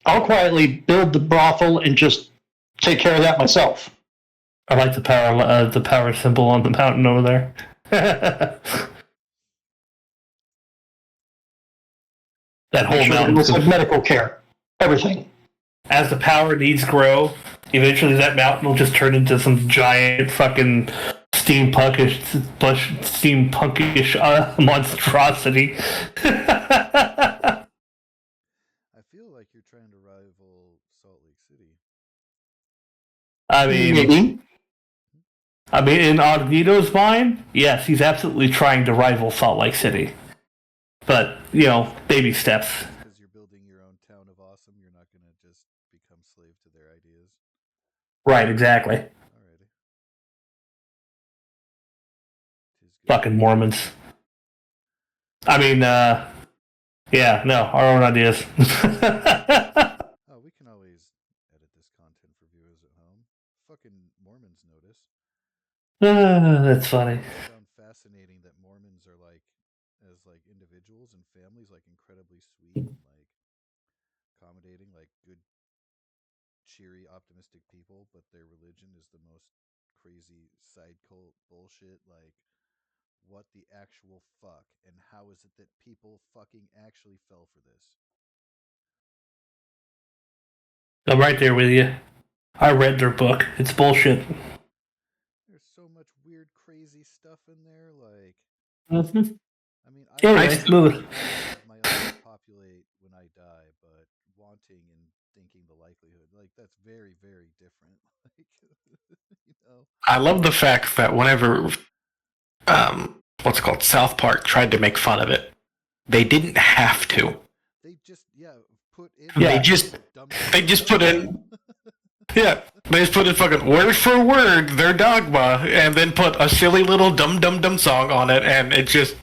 I'll quietly build the brothel and just take care of that myself. I like the power symbol on the mountain over there. That whole Make sure mountain. that it's like medical care, everything. As the power needs grow, eventually that mountain will just turn into some giant fucking steampunkish monstrosity. I feel like you're trying to rival Salt Lake City. Maybe. I mean, in Agnito's mind, yes, he's absolutely trying to rival Salt Lake City. But, you know, baby steps. Because you're building your own town of awesome, you're not going to just become slave to their ideas. Right, exactly. Alrighty. Fucking Mormons. I mean, yeah, no, our own ideas. Oh, we can always edit this content for viewers at home. Fucking Mormons notice. That's funny. I found fascinating that Mormons are like, as like individuals and families, like incredibly sweet and like accommodating, like good, cheery, optimistic people, but their religion is the most crazy side cult bullshit. Like, what the actual fuck? And how is it that people fucking actually fell for this? I'm right there with you. I read their book. It's bullshit. There's so much weird, crazy stuff in there. Like, Mm-hmm. I mean, I Anyway, still, move it. I want to have my own to populate when I die, but wanting and thinking the likelihood, like, that's very, very different. Like, you know, I love the fact that whenever what's it called, South Park tried to make fun of it, they didn't have to. they just, yeah, put in They Yeah. just dum they dum just put dum. in yeah. They just put in fucking word for word their dogma, and then put a silly little dum dum dum song on it, and it just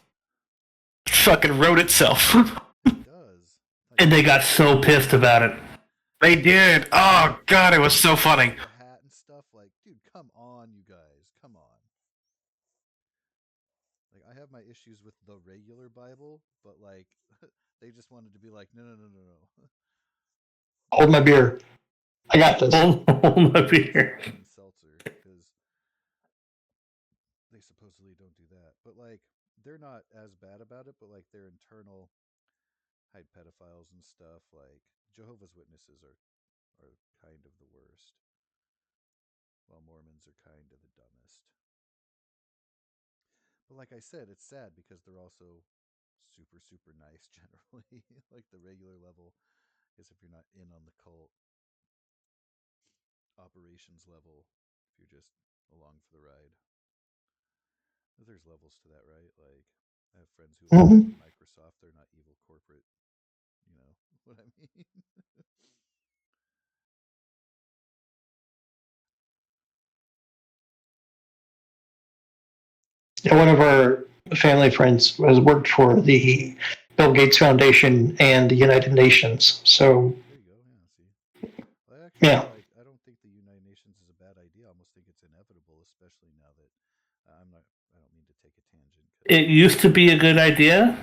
fucking wrote itself. It does. Like, And they got so pissed about it. They did. Oh god, it was so funny. the hat and stuff. Like, dude, come on, you guys, come on. Like, I have my issues with the regular Bible, but like, they just wanted to be like, no, no, no, no, no. Hold my beer. I got this. Hold my beer. Lemon seltzer, because they supposedly don't do that. But like, they're not as bad about it. But like, their internal hide pedophiles and stuff. Like, Jehovah's Witnesses are kind of the worst, while Mormons are kind of the dumbest. But like I said, it's sad because they're also super, super nice generally. Like, the regular level is if you're not in on the cult. Operations level, if you're just along for the ride. There's levels to that, right? Like, I have friends who like work Mhm. for Microsoft. They're not evil corporate, you know what I mean? Yeah, one of our family friends has worked for the Bill Gates Foundation and the United Nations. So, There you go. Yeah, see. Well, actually, yeah. like, I don't think the United Nations is a bad idea. I almost think it's inevitable, especially now that I'm not. I don't mean to take a tangent because. It used to be a good idea,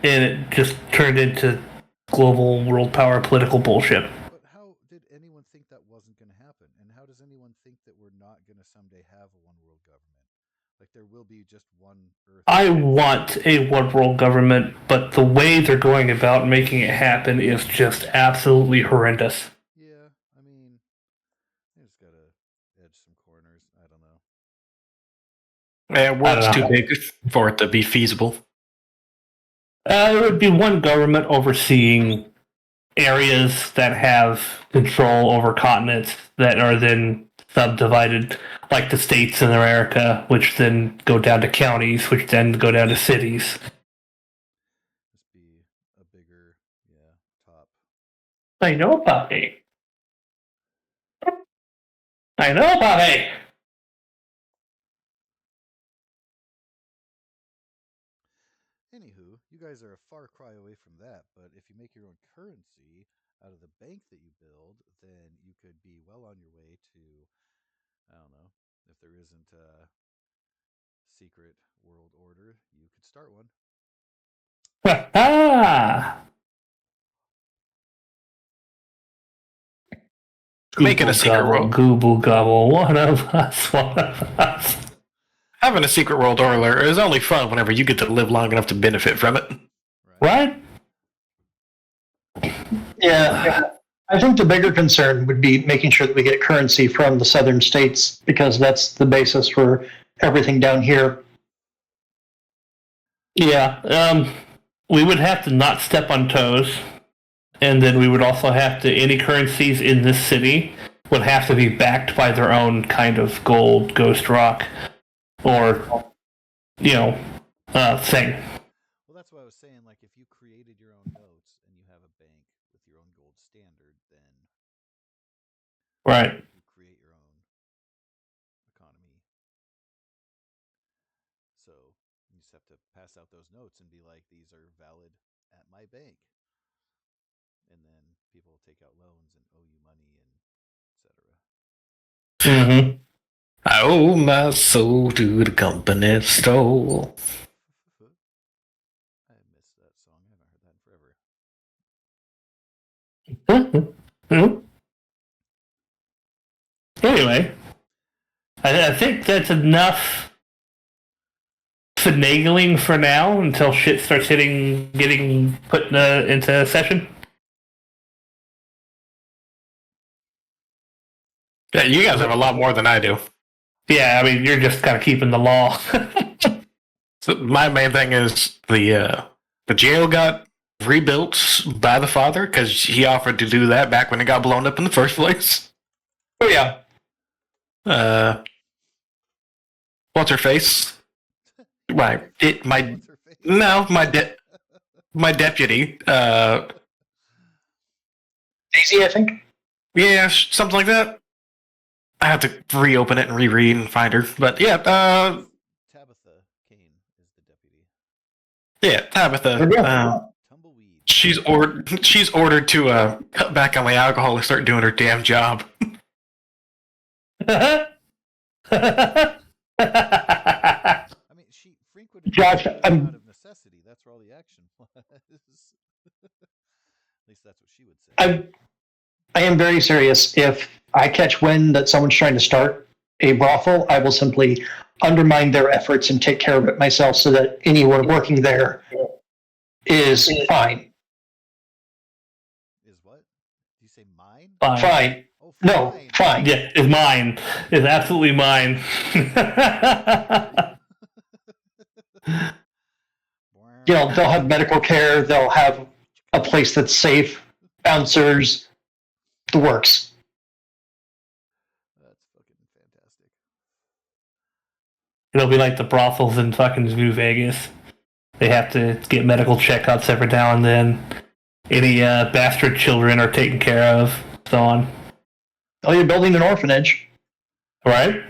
and it just turned into global world power political bullshit. But how did anyone think that wasn't going to happen? And how does anyone think that we're not going to someday have a one world government? Like, there will be just one Earth. I want a one world government, but the way they're going about making it happen is just absolutely horrendous. Yeah, I mean, they just gotta edge some corners. I don't know. Yeah, I don't world's too know. big for it to be feasible. It would be one government overseeing areas that have control over continents that are then subdivided, like the states in America, which then go down to counties, which then go down to cities. Just be a bigger, yeah, top. I know, Bobby. I know, Bobby. Anywho, you guys are a far cry away from that, but if you make your own currency out of the bank that you build, then you could be well on your way to, I don't know, if there isn't a secret world order, you could start one. Ah, Making a Google secret gobble, world, Google gobble. One of us, one of us. having a secret world order is only fun whenever you get to live long enough to benefit from it. Right? Right? Yeah. I think the bigger concern would be making sure that we get currency from the southern states because that's the basis for everything down here. Yeah. We would have to not step on toes, and then we would also have to any currencies in this city would have to be backed by their own kind of gold, ghost rock, or thing. Well, that's what I was saying. Like, if you created your own notes and you have a bank with your own gold standard, then Right. you create your own economy. So you just have to pass out those notes and be like, these are valid at my bank. And then people will take out loans and owe you money and etc. Mm-hmm. I owe my soul to the company store. I missed that song. I haven't heard that in forever. Anyway, I think that's enough finagling for now until shit starts getting put into session. Yeah, you guys have a lot more than I do. Yeah, I mean, you're just kind of keeping the law. So my main thing is the jail got rebuilt by the father because he offered to do that back when it got blown up in the first place. Oh yeah, What's her face? My it my What's her face? no my deputy. Daisy, I think. Yeah, something like that. I have to reopen it and reread and find her. But yeah, Tabitha Kane is the deputy. yeah, Tabitha. Tumbleweed. She's ordered to cut back on the alcohol and start doing her damn job. I mean, she frequented Josh, the I'm- out of necessity. That's where all the action was. At least that's what she would say. I am very serious. If I catch wind that someone's trying to start a brothel, I will simply undermine their efforts and take care of it myself so that anyone working there is fine. Is what? Do you say mine? Fine. Oh, No, fine. Yeah, is mine. Is absolutely mine. You know, they'll have medical care, they'll have a place that's safe, bouncers, the works. That's fucking fantastic. It'll be like the brothels in fucking New Vegas. They have to get medical checkups every now and then. Any bastard children are taken care of, so on. Oh, you're building an orphanage. Right?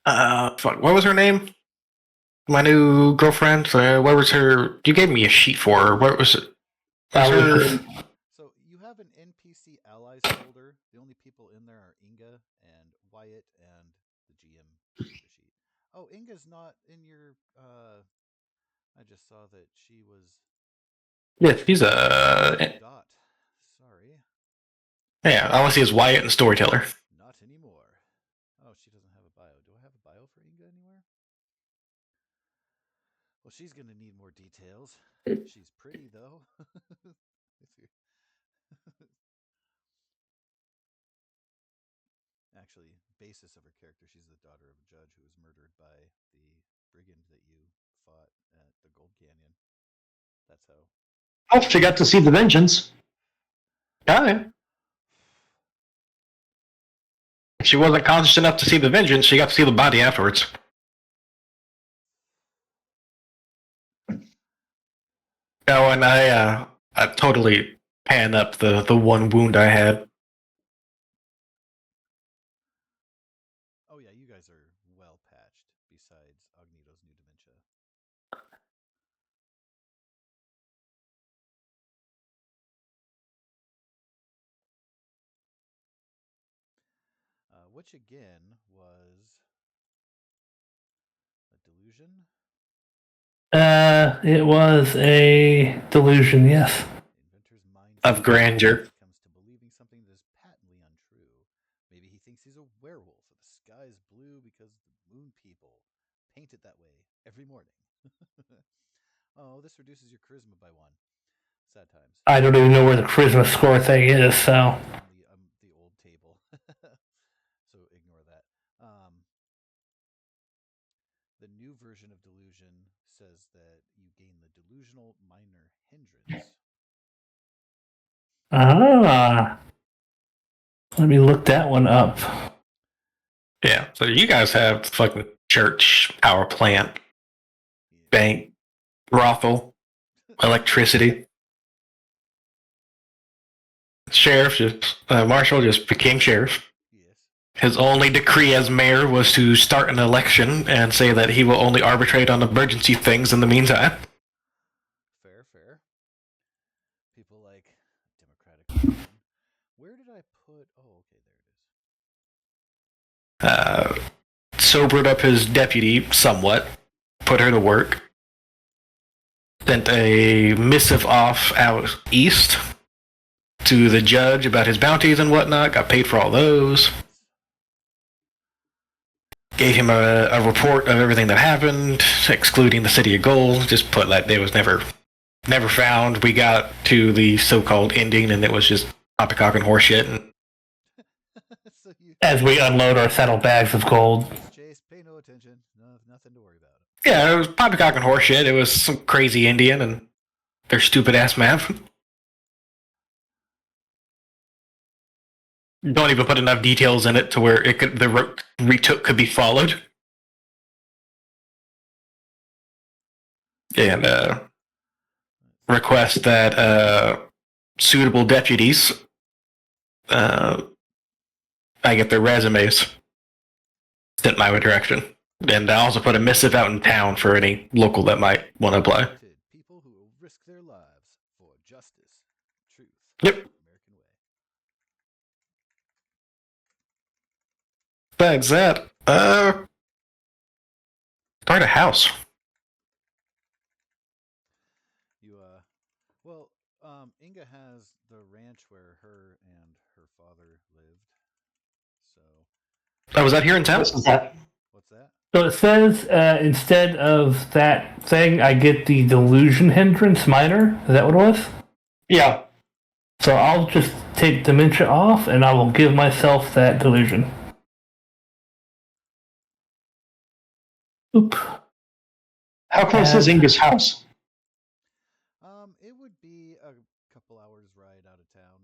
Fuck, what was her name? My new girlfriend. What was her? You gave me a sheet for her. What was it? Was her? So you have an NPC allies folder. The only people in there are Inga and Wyatt and the GM sheet. Oh, Inga's not in your. I just saw that she was. Yeah, she's a. Dot. Sorry, Yeah, all I see is Wyatt and Storyteller. not anymore. Oh, she doesn't have a bio. Do I have a bio for Inga anywhere? Well, she's gonna need more details. She's pretty though. Actually, basis of her character, she's the daughter of a judge who was murdered by the brigand that you fought at the Gold Canyon. That's how. Oh, she got to see the vengeance. Oh, yeah. She wasn't conscious enough to see the vengeance. She got to see the body afterwards. Oh, and I totally pan up the one wound I had. Oh yeah, you guys are well patched. Besides Agnito's new dementia. Which again was a delusion. It was a delusion, yes. The inventor's mind Of grandeur. comes to believing something that is patently untrue. Maybe he thinks he's a werewolf, or the sky is blue because the moon people paint it that way every morning. Oh, this reduces your charisma by 1. Sad times. I don't even know where the charisma score thing is, so. On the old table. So ignore that. The new version of delusion says that you gain the delusional minor hindrance. Ah. Let me look that one up. Yeah, so you guys have fucking church, power plant, bank, brothel, electricity. Sheriff Marshall just became sheriff. Yes. His only decree as mayor was to start an election and say that he will only arbitrate on emergency things in the meantime. Fair. People like democratic election. Where did I put? Oh, okay, there it is. Sobered up his deputy somewhat, put her to work, sent a missive off out east to the judge about his bounties and whatnot, got paid for all those. Gave him a report of everything that happened, excluding the city of gold. Just put that it was never found. We got to the so-called ending, and it was just poppycock and horseshit. And So you, As we unload our saddlebags of gold. Chase, pay no attention. No, nothing to worry about. yeah, it was poppycock and horseshit. It was some crazy Indian and their stupid ass map. Don't even put enough details in it to where it could the retook could be followed. And request that suitable deputies I get their resumes sent my direction. And I also put a missive out in town for any local that might want to apply. People who will risk their lives for justice, truth, Yep. American way. Besides that, start a house. You well, Inga has the ranch where her and her father lived. So Oh, was that here in town? This is that. what's that? So it says instead of that thing, I get the delusion hindrance minor. Is that what it was? Yeah. So I'll just take dementia off, and I will give myself that delusion. Oop. How close is Inga's house? It would be a couple hours ride out of town.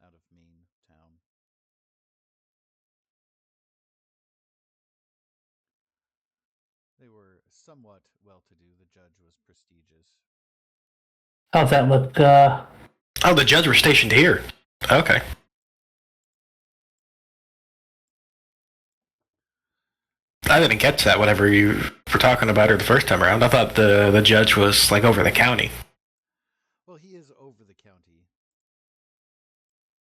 Out of Maine town. They were somewhat well-to-do. The judge was prestigious. How's that look? Oh, the judge were stationed here. Okay. I didn't catch that whenever you were talking about her the first time around. I thought the judge was like over the county. Well, he is over the county.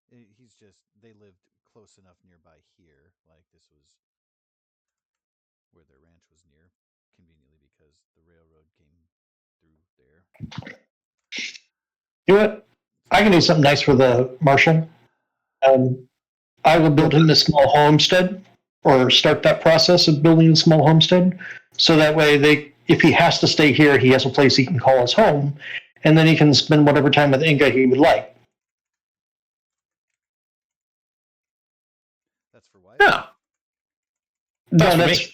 He's just, they lived close enough nearby here. Like, this was where their ranch was near, conveniently because the railroad came through there. You know what? I can do something nice for the marshal. I will build him a small homestead, or start that process of building a small homestead, so that way if he has to stay here, he has a place he can call his home, and then he can spend whatever time with Inga he would like. That's for Wyatt? Yeah. No, That's for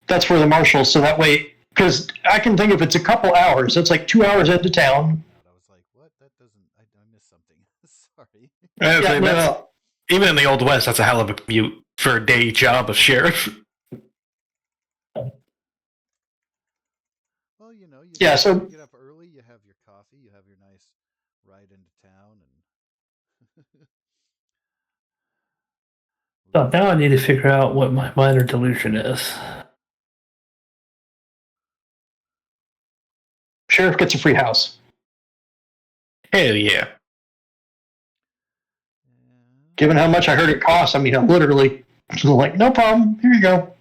that's for the marshal, so that way, because I can think if it's a couple hours, that's like 2 hours into town. I was like, what? That doesn't, I missed something. Sorry. Yeah, no, Even in the Old West, that's a hell of a commute for a day job of sheriff. Well, you know, you Yeah, so- get up early, you have your coffee, you have your nice ride into town, and So now I need to figure out what my minor delusion is. Sheriff gets a free house. Hell yeah. Given how much I heard it cost, I mean, I'm literally like, no problem, here you go.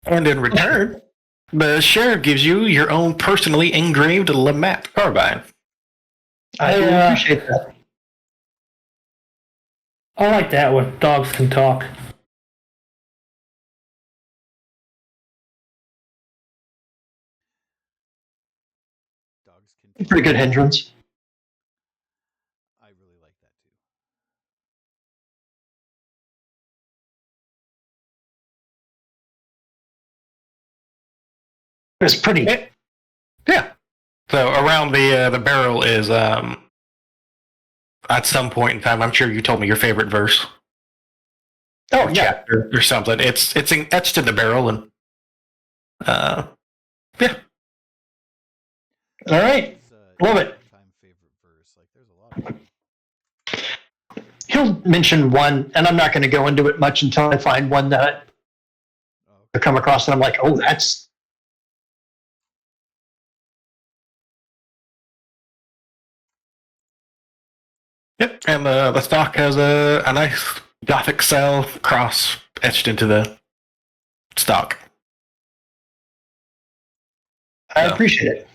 And in return, the sheriff gives you your own personally engraved Lamat carbine. I really appreciate that. I like that one. Dogs can talk. dogs can. Pretty good hindrance. I really like that too. It's pretty. Yeah. So around the barrel is at some point in time, I'm sure you told me your favorite verse. Oh, yeah. Chapter or something. It's etched in the barrel, and yeah. All right. It's, Love it. Time favorite verse. Like, there's a lot of them. He'll mention one, and I'm not going to go into it much until I find one that I come across, and I'm like, oh, that's. Yep, and the stock has a nice Gothic cell cross etched into the stock. I appreciate it.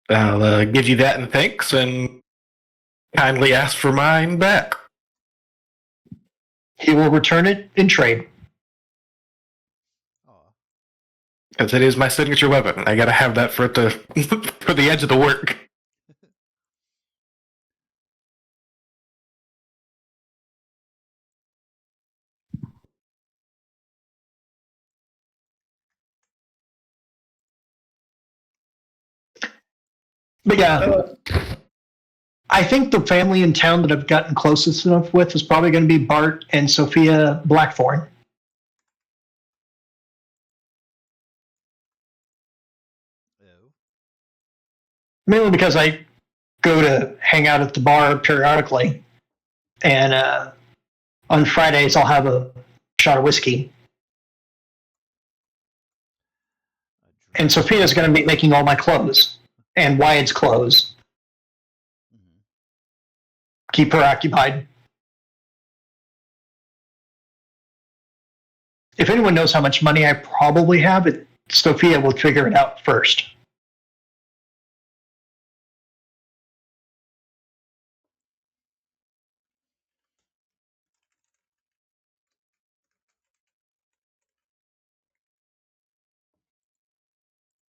I'll give you that in thanks and kindly ask for mine back. He will return it in trade. Aw. Because it is my signature weapon. I gotta have that for it to for the edge of the work. But yeah, I think the family in town that I've gotten closest enough with is probably going to be Bart and Sophia Blackthorn. Oh. Mainly because I go to hang out at the bar periodically, and on Fridays I'll have a shot of whiskey. And Sophia's going to be making all my clothes and Wyatt's clothes. Mm-hmm. Keep her occupied. If anyone knows how much money I probably have, Sophia will figure it out first.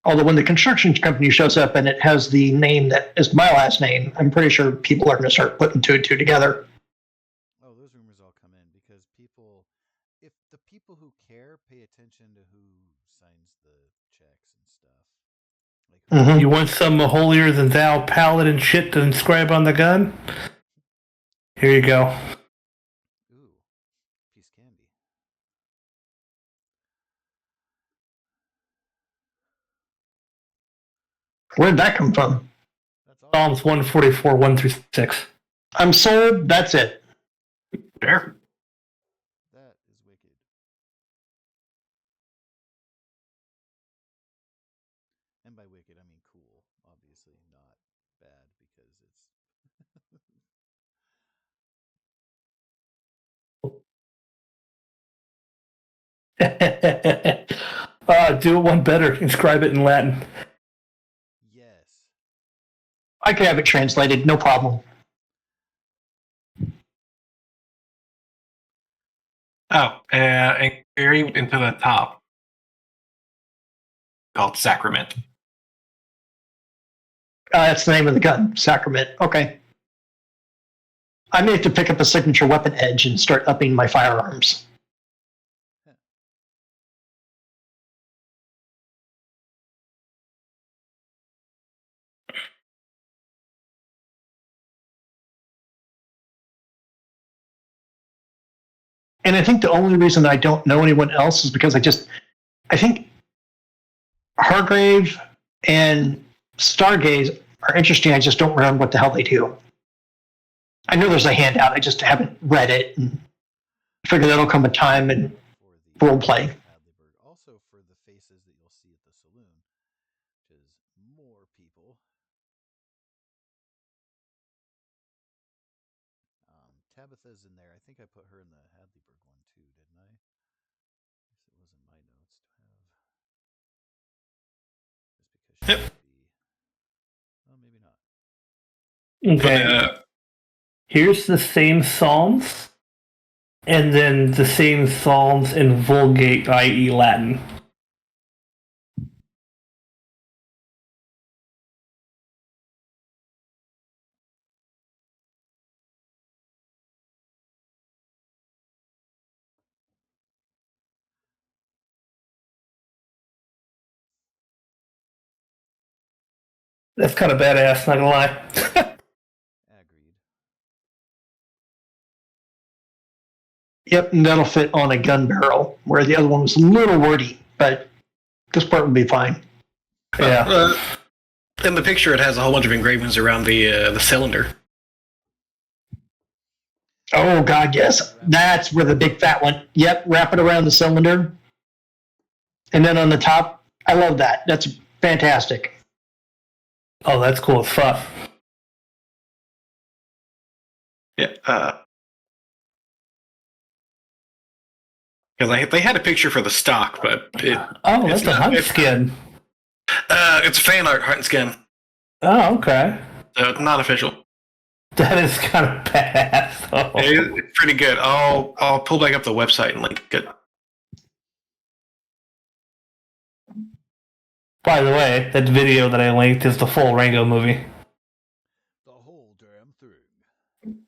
Although when the construction company shows up and it has the name that is my last name, I'm pretty sure people are going to start putting two and two together. Oh, those rumors all come in because people, if the people who care pay attention to who signs the checks and stuff. Like, You want some holier than thou paladin shit to inscribe on the gun? Here you go. ooh, piece candy. Where'd that come from? That's all. Psalms 144, 1 through 6. I'm sold. That's it. Sure. That is wicked. And by wicked, I mean cool. Obviously, not bad because it's. Do it one better. Inscribe it in Latin. Yes. I could have it translated, no problem. Oh, and carry into the top. Called Sacrament. That's the name of the gun, Sacrament. Okay. I may have to pick up a signature weapon edge and start upping my firearms. And I think the only reason I don't know anyone else is because I think Hargrave and Stargaze are interesting. I just don't remember what the hell they do. I know there's a handout. I just haven't read it and figure that'll come a time and For the role play. Hadleyburg. Also for the faces that you'll see at the saloon, which is more people. Tabitha's in there. I think I put her in the Hadleyburg one too, didn't I? Guess it was in my notes to have. Just because she Yep. would be. Well, maybe not. Okay. Here's the same psalms, and then the same psalms in Vulgate, i.e. Latin. That's kind of badass, not gonna lie. Agreed. Yep, and that'll fit on a gun barrel, where the other one was a little wordy, but this part will be fine. Yeah. In the picture, it has a whole bunch of engravings around the cylinder. Oh God, yes. That's where the big fat one. Yep, wrap it around the cylinder. And then on the top, I love that. That's fantastic. Oh, that's cool as fuck. Yeah. Because they had a picture for the stock, but That's a hunt skin. It's fan art hunt skin. Oh, okay. So it's not official. That is kind of badass, though. It's pretty good. I'll pull back up the website and link it. By the way, that video that I linked is the full Rango movie. The whole damn thing.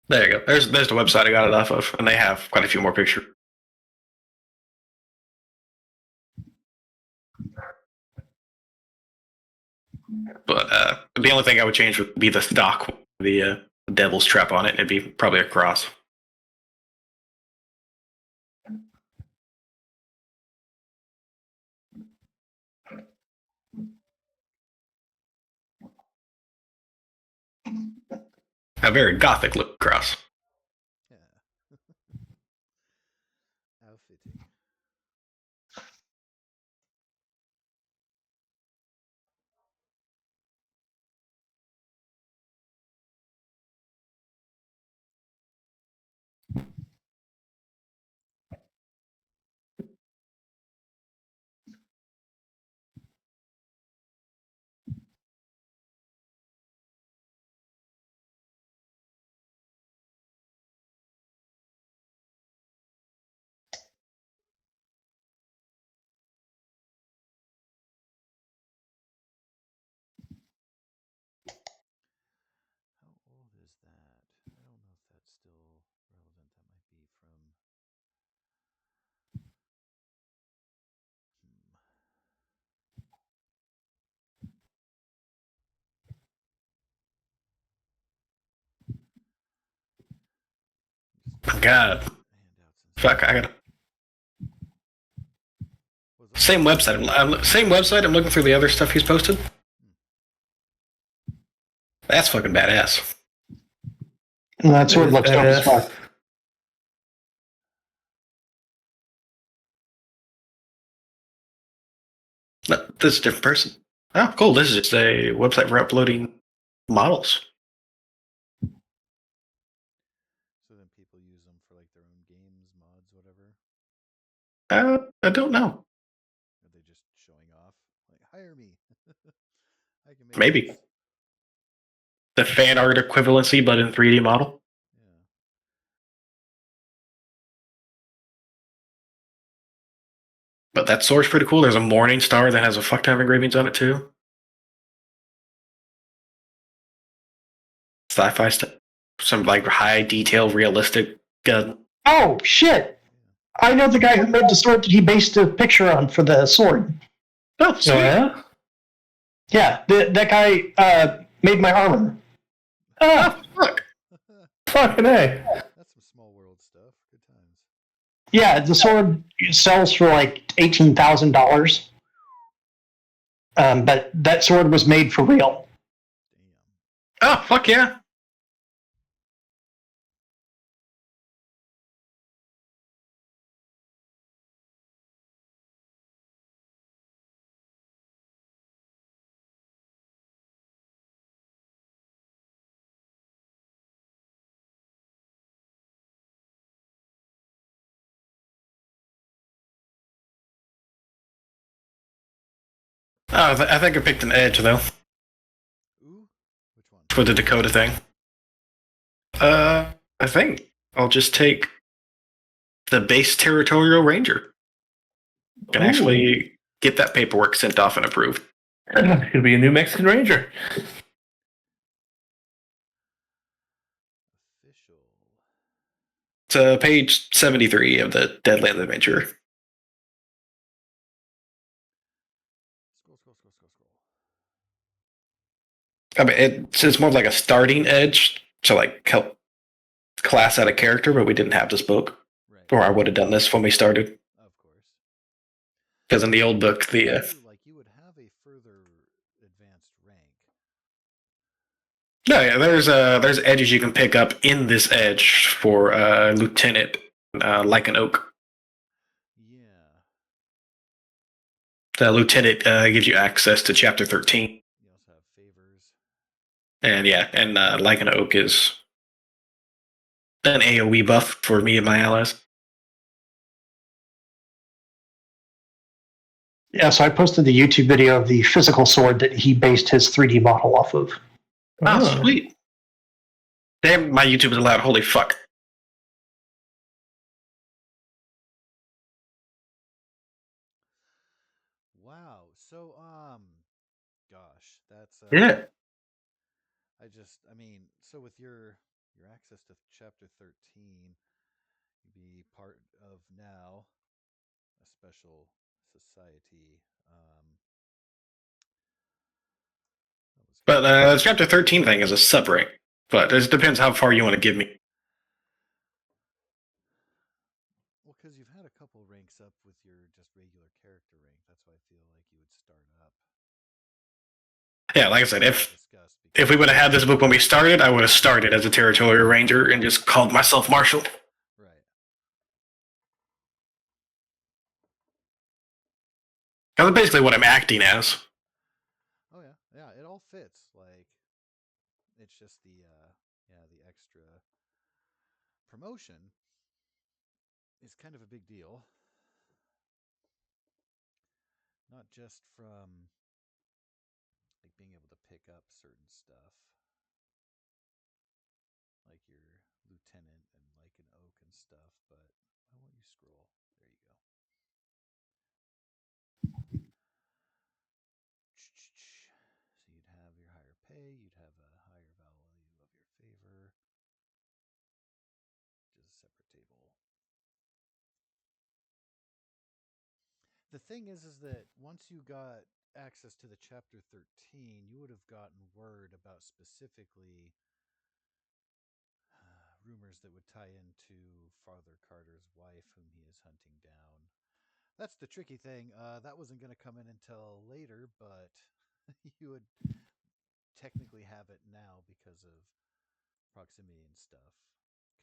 There you go. There's the website I got it off of, and they have quite a few more pictures. But the only thing I would change would be the stock, the devil's trap on it. It'd be probably a cross. A very gothic look cross. Yeah. How fitting. How old is that? I don't know if that's still relevant. That might be from. God. Fuck, I gotta. Same website. Same website. I'm looking through the other stuff he's posted. That's fucking badass. And that sword looks dope as fuck. No, this is a different person. Oh, cool. This is just a website for uploading models. So then people use them for like their own games, mods, whatever. I don't know. Are they just showing off? Like, hire me. I can make Maybe. this. The fan art equivalency, but in 3D model. Yeah. But that sword's pretty cool. There's a morning star that has a fuck ton of engravings on it too. Sci-fi stuff. Some like high detail, realistic gun. Oh shit! I know the guy who made the sword that he based a picture on for the sword. Oh, sweet. Yeah? Yeah, that guy made my armor. Oh, fuck. Fucking A. That's some small world stuff. Good times. Yeah, the sword sells for like $18,000. But that sword was made for real. Damn. Oh, fuck yeah. Oh, I think I picked an edge though Ooh, which one? for the Dakota thing. I think I'll just take the base territorial ranger. Can actually get that paperwork sent off and approved. Could be a new Mexican Ranger. Official. It's page 73 of the Deadlands Adventure. Scroll. I mean, it's more like a starting edge to like help class out a character, but we didn't have this book, Right. or I would have done this when we started. Of course. Because in the old book, the like you would have a further advanced rank. no, yeah, there's edges you can pick up in this edge for lieutenant, like an oak. Yeah. The lieutenant gives you access to chapter 13, You also have favors. and yeah, and like an oak is an AOE buff for me and my allies. Yeah, so I posted the YouTube video of the physical sword that he based his 3D model off of. Oh, sweet. Damn, my YouTube is loud. Holy fuck. Wow. So gosh, that's Yeah. I mean, so with your access to chapter 13, you'd be part of now a special society. But the chapter 13 thing is a sub rank. But it depends how far you want to give me. Well, because you've had a couple ranks up with your just regular character rank, that's why I feel like you would start up. Yeah, like I said, Discussed if we would have had this book when we started, I would have started as a territorial ranger and just called myself Marshal. right. That's basically what I'm acting as. Oh yeah, yeah. It all fits. Like, it's just the the extra promotion is kind of a big deal. Not just from like being able to pick up certain stuff, like your lieutenant and like an oak and stuff, but why won't you scroll? There you go. So you'd have your higher pay, you'd have a higher value of your favor, which is a separate table. The thing is that once you got access to the chapter 13, you would have gotten word about specifically rumors that would tie into Father Carter's wife, whom he is hunting down. That's the tricky thing. That wasn't going to come in until later, but you would technically have it now because of proximity and stuff,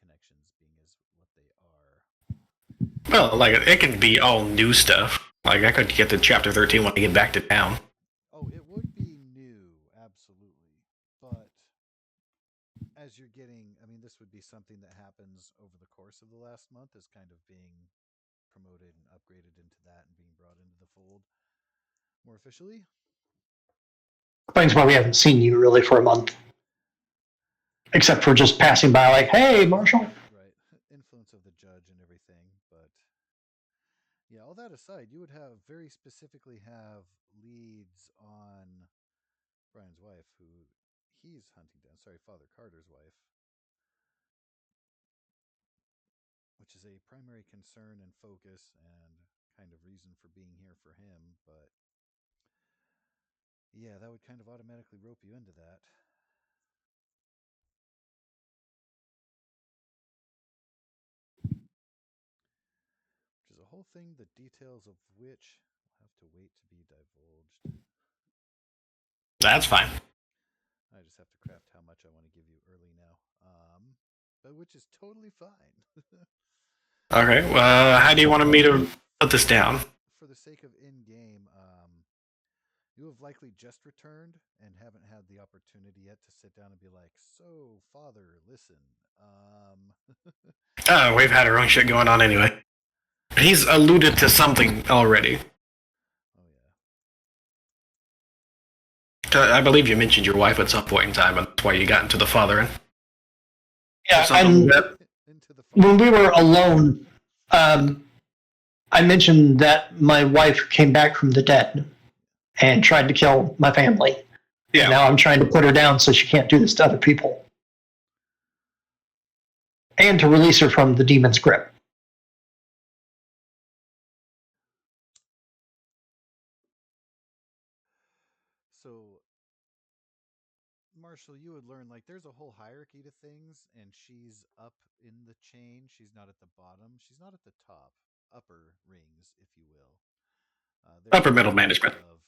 connections being as what they are. Well, like, it can be all new stuff. Like, I could get to chapter 13 when I get back to town. Oh, it would be new, absolutely. But as you're getting, I mean, this would be something that happens over the course of the last month, is kind of being promoted and upgraded into that and being brought into the fold more officially. Explains why we haven't seen you really for a month. Except for just passing by like, hey, Marshall. Right. Influence of the judge and everything. But yeah, all that aside, you would have very specifically have leads on Brian's wife, who he's hunting down. Sorry, Father Carter's wife, which is a primary concern and focus and kind of reason for being here for him. But yeah, that would kind of automatically rope you into that. Which is a whole thing, the details of which will have to wait to be divulged. That's fine. I just have to craft how much I want to give you early now. But which is totally fine. Okay, how do you want me to put this down? For the sake of in-game, you have likely just returned and haven't had the opportunity yet to sit down and be like, so, Father, listen. Oh, we've had our own shit going on anyway. He's alluded to something already. Oh, yeah. I believe you mentioned your wife at some point in time, and that's why you got into the fathering. Yeah, Something and like that. Into the when we were alone, I mentioned that my wife came back from the dead and tried to kill my family. Yeah. And now I'm trying to put her down so she can't do this to other people. And to release her from the demon's grip. So, Marshall, you would learn like there's a whole hierarchy to things, and she's up in the chain. She's not at the bottom. She's not at the top, upper rings, if you will. Upper middle management. Of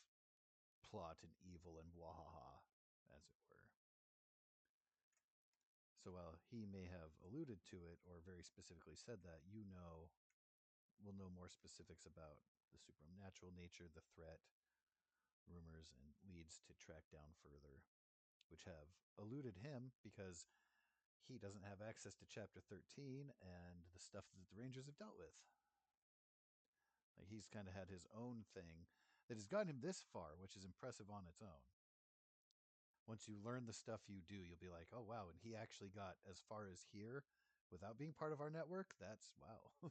plot and evil and wahaha, as it were. So while he may have alluded to it or very specifically said that, will know more specifics about the supernatural nature, the threat, rumors, and leads to track down further, which have eluded him because he doesn't have access to Chapter 13 and the stuff that the Rangers have dealt with. Like, he's kind of had his own thing that has gotten him this far, which is impressive on its own. Once you learn the stuff you do, you'll be like, oh, wow, and he actually got as far as here without being part of our network? That's wow.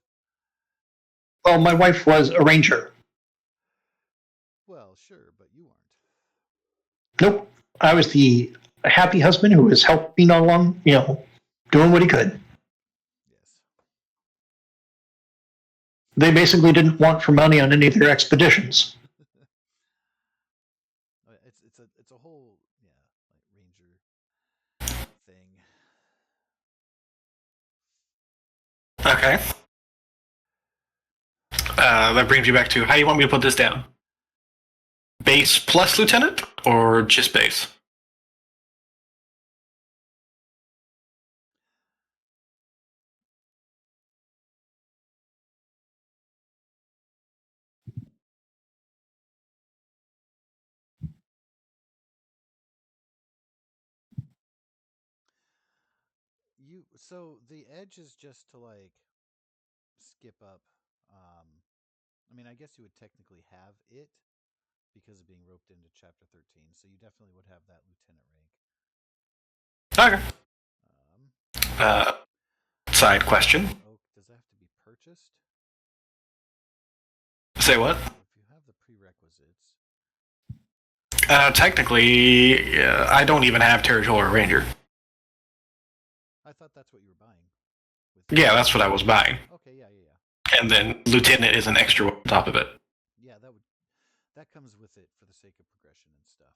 Well, my wife was a ranger. Well, sure, but you aren't. Nope. I was the happy husband who was helping along, doing what he could. Yes. They basically didn't want for money on any of their expeditions. It's a whole like ranger thing. Okay. That brings you back to how do you want me to put this down? Base plus lieutenant or just base? So the edge is just to like skip up. I mean, I guess you would technically have it because of being roped into Chapter 13. So you definitely would have that lieutenant rank. Okay. Side question. Oak, does that have to be purchased? Say what? If you have the prerequisites. Technically, I don't even have Territorial Ranger. I thought that's what you were buying. Yeah, that's what I was buying. Okay, yeah. And then Lieutenant is an extra on top of it. Yeah, that comes with it for the sake of progression and stuff.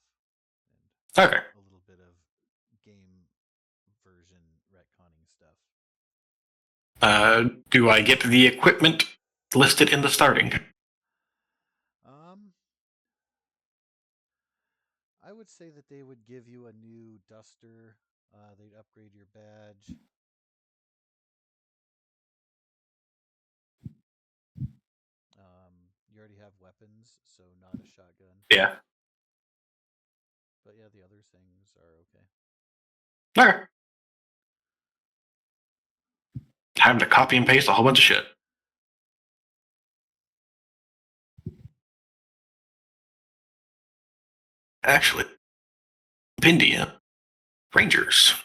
And okay. A little bit of game version retconning stuff. Do I get the equipment listed in the starting? I would say that they would give you a new duster. They'd upgrade your badge. You already have weapons, so not a shotgun. Yeah. But yeah, the other things are okay. Okay. Time to copy and paste a whole bunch of shit. Actually, India Rangers.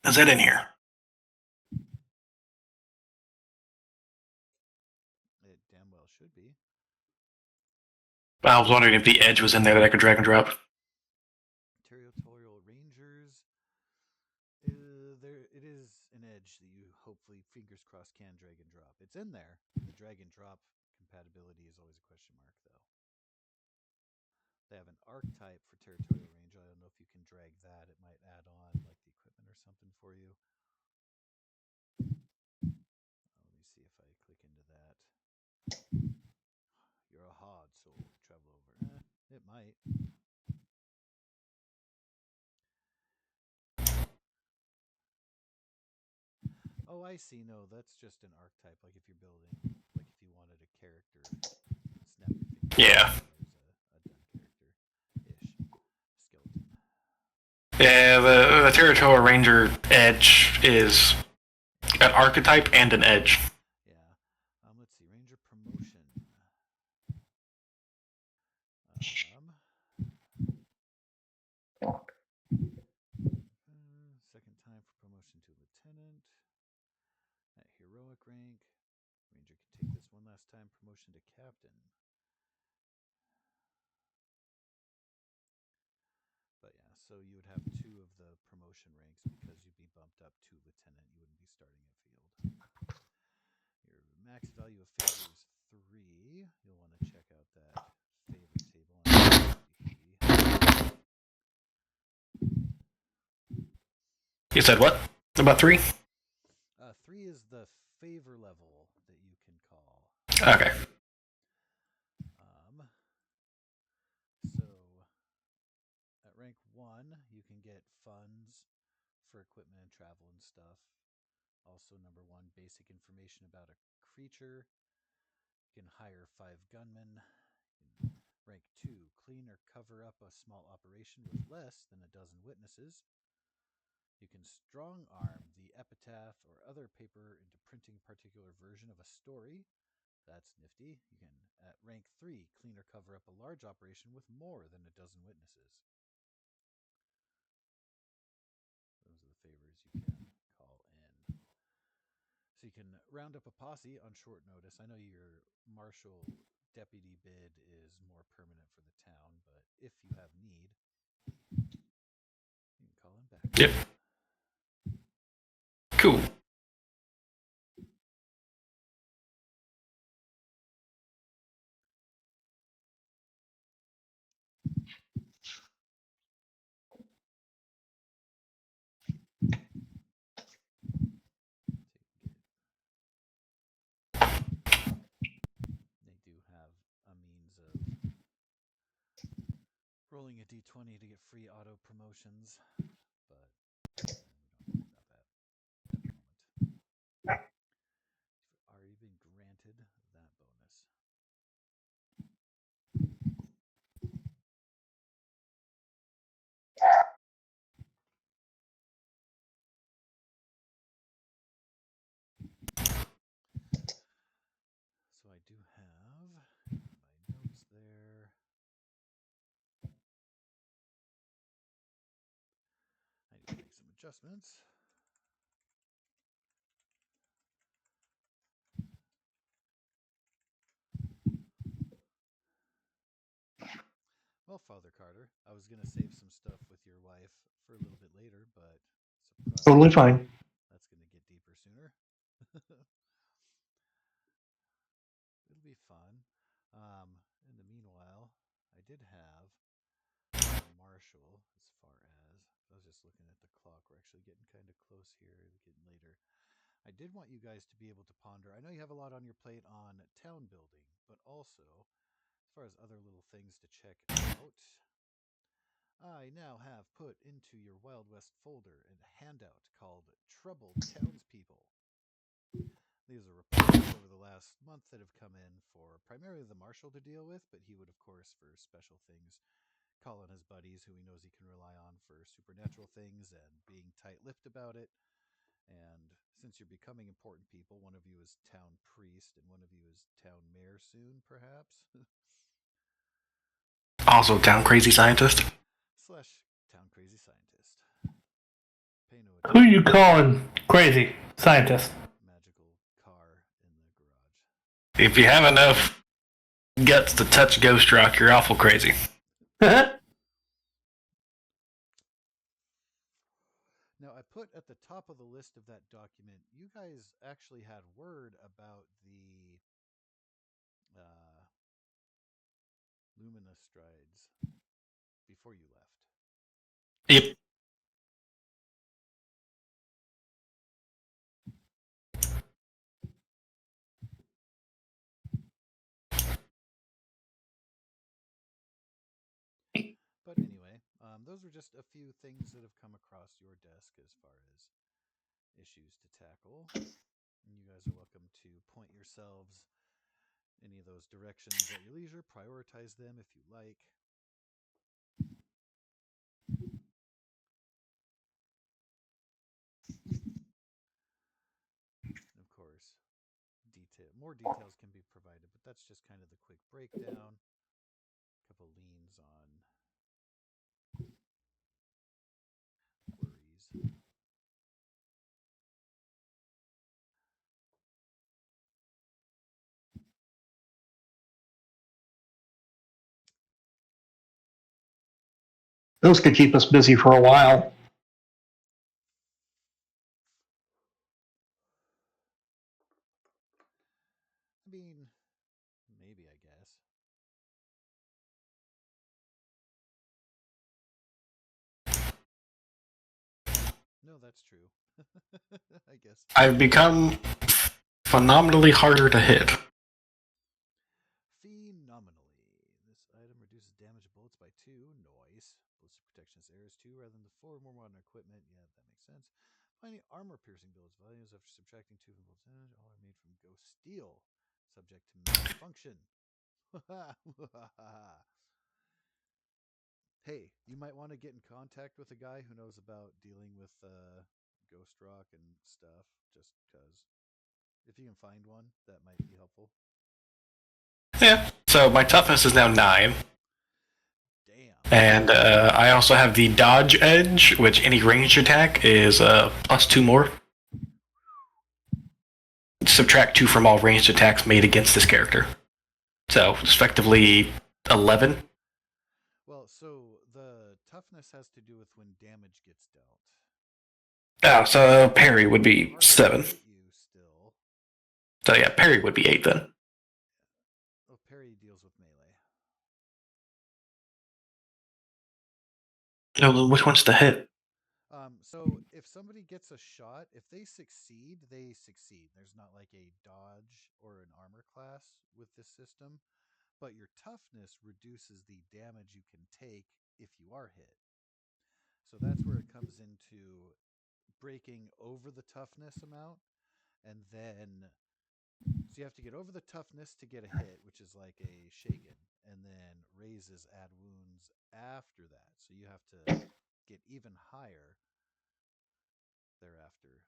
Is that in here? It damn well should be. I was wondering if the edge was in there that I could drag and drop. Territorial Rangers. It is an edge that you hopefully, fingers crossed, can drag and drop. It's in there. The drag and drop compatibility is always a question mark, though. They have an archetype for Territorial Ranger. I don't know if you can drag that. It might add on like the equipment or something for you. Let me see if I click into that. You're a hard soul. Travel over. It might. Oh, I see. No, that's just an archetype. Like if you're building, like if you wanted a character, snap your fingers. Yeah. There's a done character-ish skeleton. Yeah, the Territorial Ranger edge is an archetype and an edge. Yeah. Let's see. Ranger promotion. Second time for promotion to lieutenant. At heroic rank. Ranger can take this one last time. Promotion to captain. But yeah, so you would have two of the promotion ranks because you'd be bumped up to lieutenant. You wouldn't be starting at field. Your max value of favor is 3. You'll want to check out that favor table on PvP. You said what? About 3? 3 is the favor level that you can call. Okay. funds for equipment and travel and stuff. Also, number 1, basic information about a creature. You can hire 5 gunmen. Rank 2, clean or cover up a small operation with less than a dozen witnesses. You can strong arm the epitaph or other paper into printing a particular version of a story. That's nifty. You can, at rank 3, clean or cover up a large operation with more than a dozen witnesses. Those are the favors you can call in. So you can round up a posse on short notice. I know your marshal deputy bid is more permanent for the town, but if you have need, you can call him back. Yep. Cool. They do have a means of rolling a d20 to get free auto promotions, but we don't worry about that at the moment. You've already been granted that bonus. So I do have my notes there. I need to make some adjustments. Well, Father Carter, I was going to save some stuff with your wife for a little bit later, but surprise, Totally fine. that's going to get deeper sooner. It'll be fun. In the meanwhile, I did have Marshall as far as I was just looking at the clock. We're actually getting kind of close here, getting later. I did want you guys to be able to ponder. I know you have a lot on your plate on town building, but also as far as other little things to check out. I now have put into your Wild West folder a handout called Troubled Townspeople. These are reports over the last month that have come in for primarily the marshal to deal with, but he would, of course, for special things, call on his buddies who he knows he can rely on for supernatural things and being tight-lipped about it. And since you're becoming important people, one of you is town priest and one of you is town mayor soon, perhaps. Also, town crazy scientist. / town crazy scientist. Pay no Who attention. you calling crazy scientist? Magical car in the garage. If you have enough guts to touch Ghost Rock, you're awful crazy. Now, I put at the top of the list of that document, you guys actually had word about the Luminous Strides before you left. Yep. But anyway, those are just a few things that have come across your desk as far as issues to tackle. And you guys are welcome to point yourselves any of those directions at your leisure. Prioritize them if you like. And of course, more details can be provided, but that's just kind of the quick breakdown. A couple leans on worries. Those could keep us busy for a while. I mean, maybe, I guess. No, that's true. I guess. I've become phenomenally harder to hit. Phenomenally. This item reduces reduces damage of bullets by 2. Noise. Ballistic protection is arrows 2 rather than the 4. More modern equipment. Yeah, that makes sense. Finding armor-piercing bullets values after subtracting 2 from bullets damage. All are made from ghost steel, subject to malfunction. Hey, you might want to get in contact with a guy who knows about dealing with ghost rock and stuff, just because. If you can find one, that might be helpful. Yeah. So my toughness is now 9. Damn. And I also have the dodge edge, which any ranged attack is plus 2 more. Subtract 2 from all ranged attacks made against this character. So effectively 11. Well, so the toughness has to do with when damage gets dealt. Oh, so parry would be Hard to 7. hit you still. So yeah, parry would be 8 then. Oh, parry deals with melee. No, which one's the hit? So if somebody gets a shot, if they succeed, they succeed. There's not like a dodge or an armor class with this system, but your toughness reduces the damage you can take if you are hit. So that's where it comes into breaking over the toughness amount, and then so you have to get over the toughness to get a hit, which is like a shaken, and then raises add wounds after that. So you have to get even higher thereafter,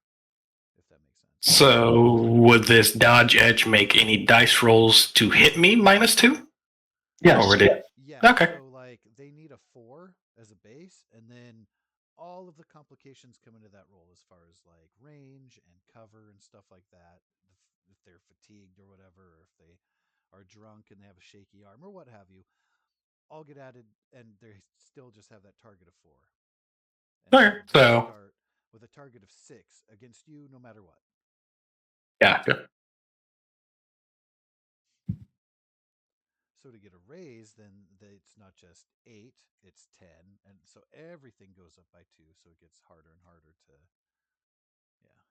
if that makes sense. So would this dodge edge make any dice rolls to hit me -2? Yes. Or would it? Yeah. Okay. So like they need a 4 as a base, and then all of the complications come into that roll as far as like range and cover and stuff like that. If they're fatigued or whatever, or if they are drunk and they have a shaky arm or what have you, all get added, and they still just have that target of 4. And Okay, so they so start with a target of 6 against you, no matter what. gotcha. So to get a raise, then it's not just 8, it's 10. And so everything goes up by 2. So it gets harder and harder to, yeah.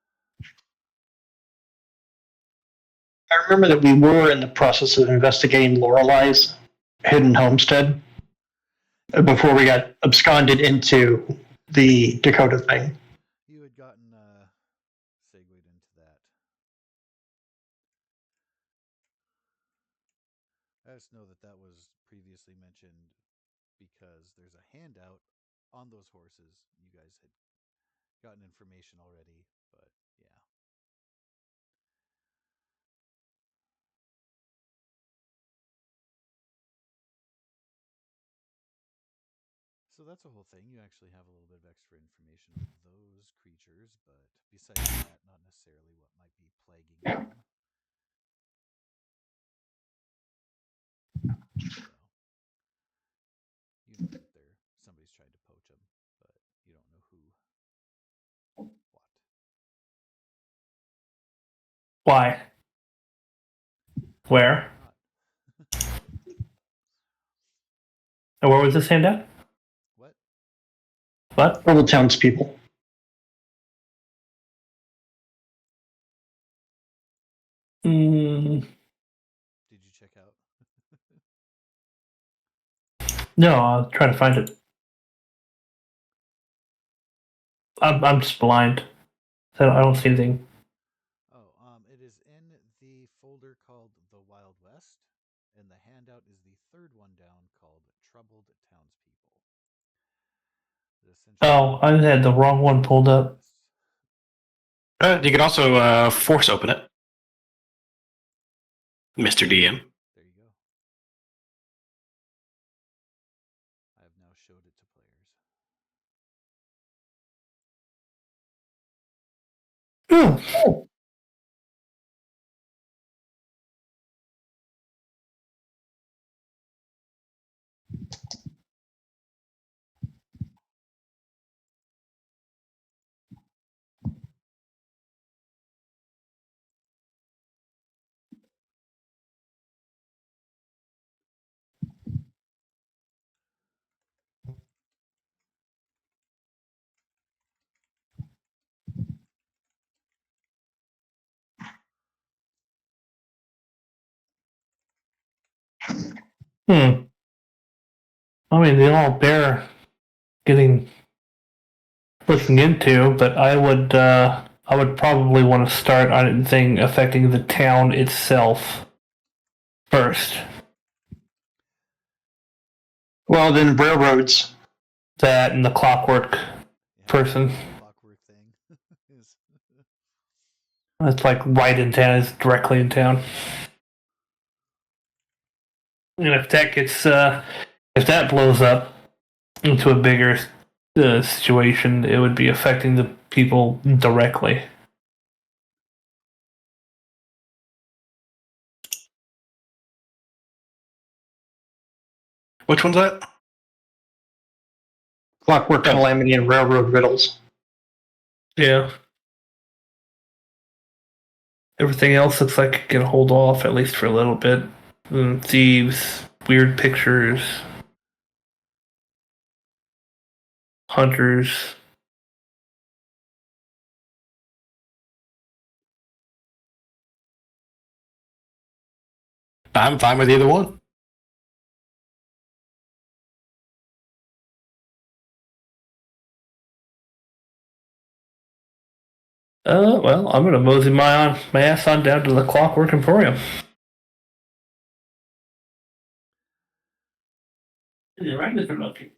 I remember that we were in the process of investigating Lorelei's hidden homestead before we got absconded into the Dakota thing. You had gotten segued into that. I just know that that was previously mentioned because there's a handout on those horses. You guys had gotten information already, but yeah. So that's a whole thing. You actually have a little bit of extra information on those creatures, but besides that, not necessarily what might be plaguing them. So you know that somebody's trying to poach them, but you don't know who, what. Why? Where? Not. And where was this handout? What? What? For the townspeople. Mm, Did you check out? no, I'll try to find it. I'm just blind. So I don't see anything. Oh, it is in the folder called The Wild West, and the handout is the third one down called Troubled Townspeople. Oh, I had the wrong one pulled up. You can also force open it, Mr. DM. There you go. I have now showed it to players. Oh. Hmm. I mean, they all bear getting looking into, but I would probably want to start on anything affecting the town itself first. Well, then railroads. That and the clockwork Yeah, person. Clockwork thing. is It's like right in town, it's directly in town. And if that gets, if that blows up into a bigger situation, it would be affecting the people directly. Which one's that? Clockwork Calamity and railroad riddles. Yeah. Everything else looks like it can hold off at least for a little bit. Thieves, weird pictures, hunters. I'm fine with either one. Well, I'm gonna mosey my ass on down to the Clockwork Emporium. Right, Mr. Lucky.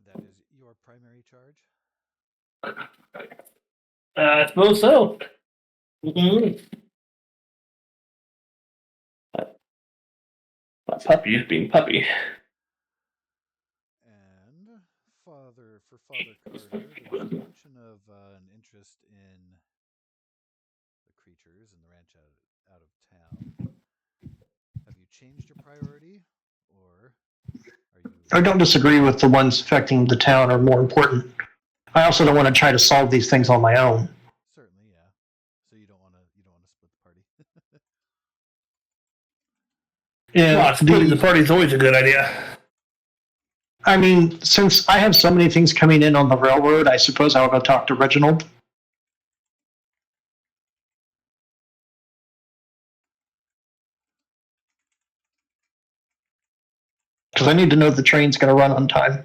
that is your primary charge? I suppose so. Mm-hmm. My puppy is being puppy. And Father Carter, there was a mention of an interest in the creatures in the ranch out of town. Have you changed your priority, or are you? I don't disagree with the ones affecting the town are more important. I also don't want to try to solve these things on my own. Certainly, yeah. So you don't want to split the party. Yeah, Well, splitting the party is always a good idea. I mean, since I have so many things coming in on the railroad, I suppose I'll go talk to Reginald. Because I need to know the train's going to run on time.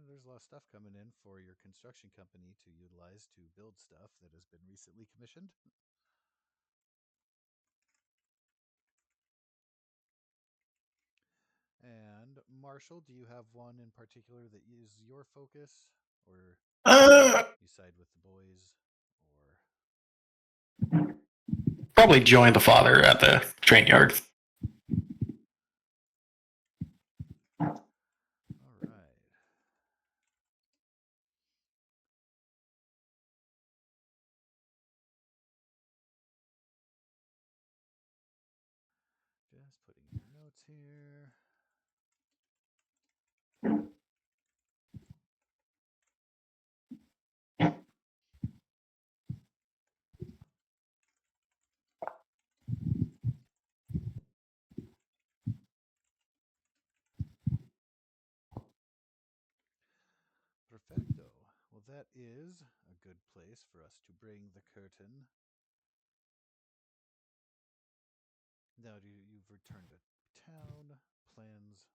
There's a lot of stuff coming in for your construction company to utilize to build stuff that has been recently commissioned. And Marshall, do you have one in particular that is your focus, or you side with the boys, or Probably join the father at the train yard. all right? Just putting in your notes here. Perfecto. Well, that is a good place for us to bring the curtain. Now you've returned to town. Plans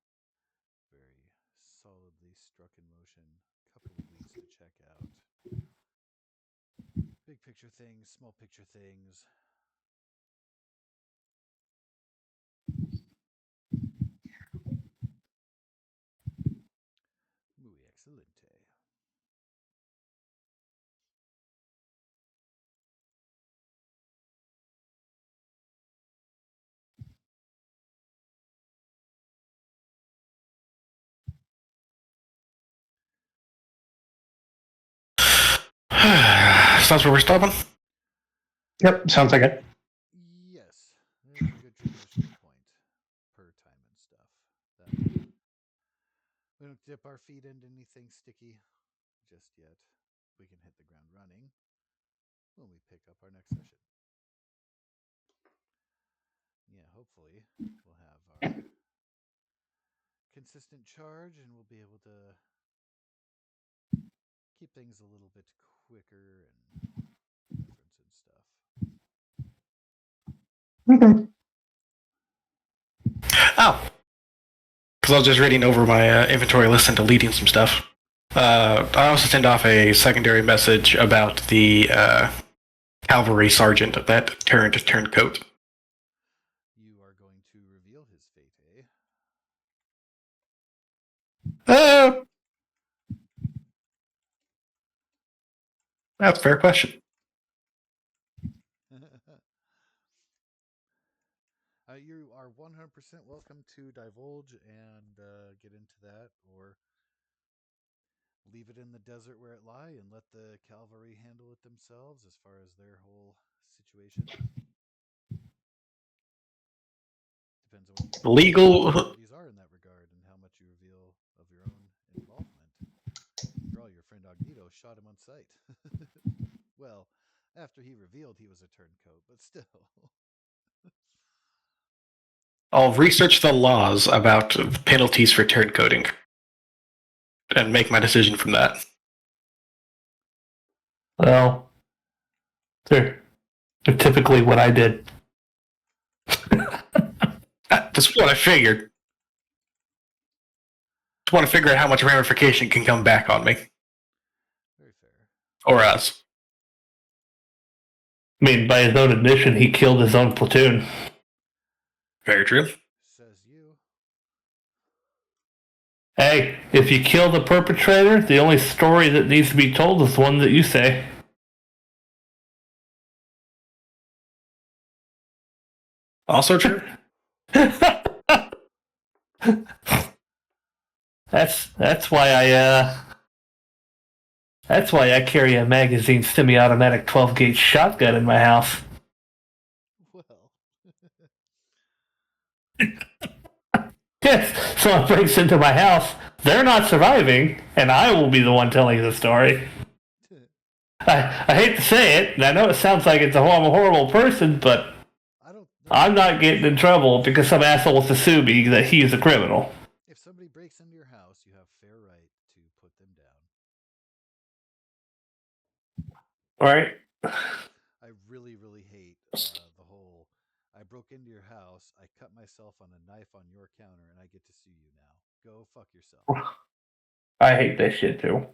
very solidly struck in motion. Couple of weeks to check out. Big picture things, small picture things. Muy excelente. Sounds where we're stopping. Yep, sounds like it. Yes, there's a good transitional point per time and stuff. That way, we don't dip our feet into anything sticky just yet. We can hit the ground running when we pick up our next session. Yeah, hopefully we'll have our consistent charge and we'll be able to keep things a little bit quicker and reference and stuff. Okay. Oh, Because I was just reading over my inventory list and deleting some stuff. I also sent off a secondary message about the cavalry sergeant that turncoat. You are going to reveal his fate, eh? That's a fair question. You are 100% welcome to divulge and get into that, or leave it in the desert where it lie and let the cavalry handle it themselves as far as their whole situation. Depends on what you Legal. priorities are in that regard and how much you reveal of your own involvement. After all, your friend Agnito shot him on sight. Well, after he revealed he was a turncoat, but still. I'll research the laws about penalties for turncoating and make my decision from that. Well, they're typically what I did. That's what I figured. Just want to figure out how much ramification can come back on me. Very fair. Or us. I mean, by his own admission, he killed his own platoon. Very true. Says you. Hey, if you kill the perpetrator, the only story that needs to be told is one that you say. Also true. That's why I carry a magazine semi-automatic 12-gauge shotgun in my house. Well. Yes, someone breaks into my house, they're not surviving, and I will be the one telling the story. I hate to say it, and I know it sounds like I'm a horrible person, but I'm not getting in trouble because some asshole wants to sue me that he is a criminal. If somebody breaks into your house, you have fair right to put them down. Right? I really, really hate the whole, I broke into your house, I cut myself on a knife on your counter, and I get to sue you now. Go fuck yourself. I hate that shit too.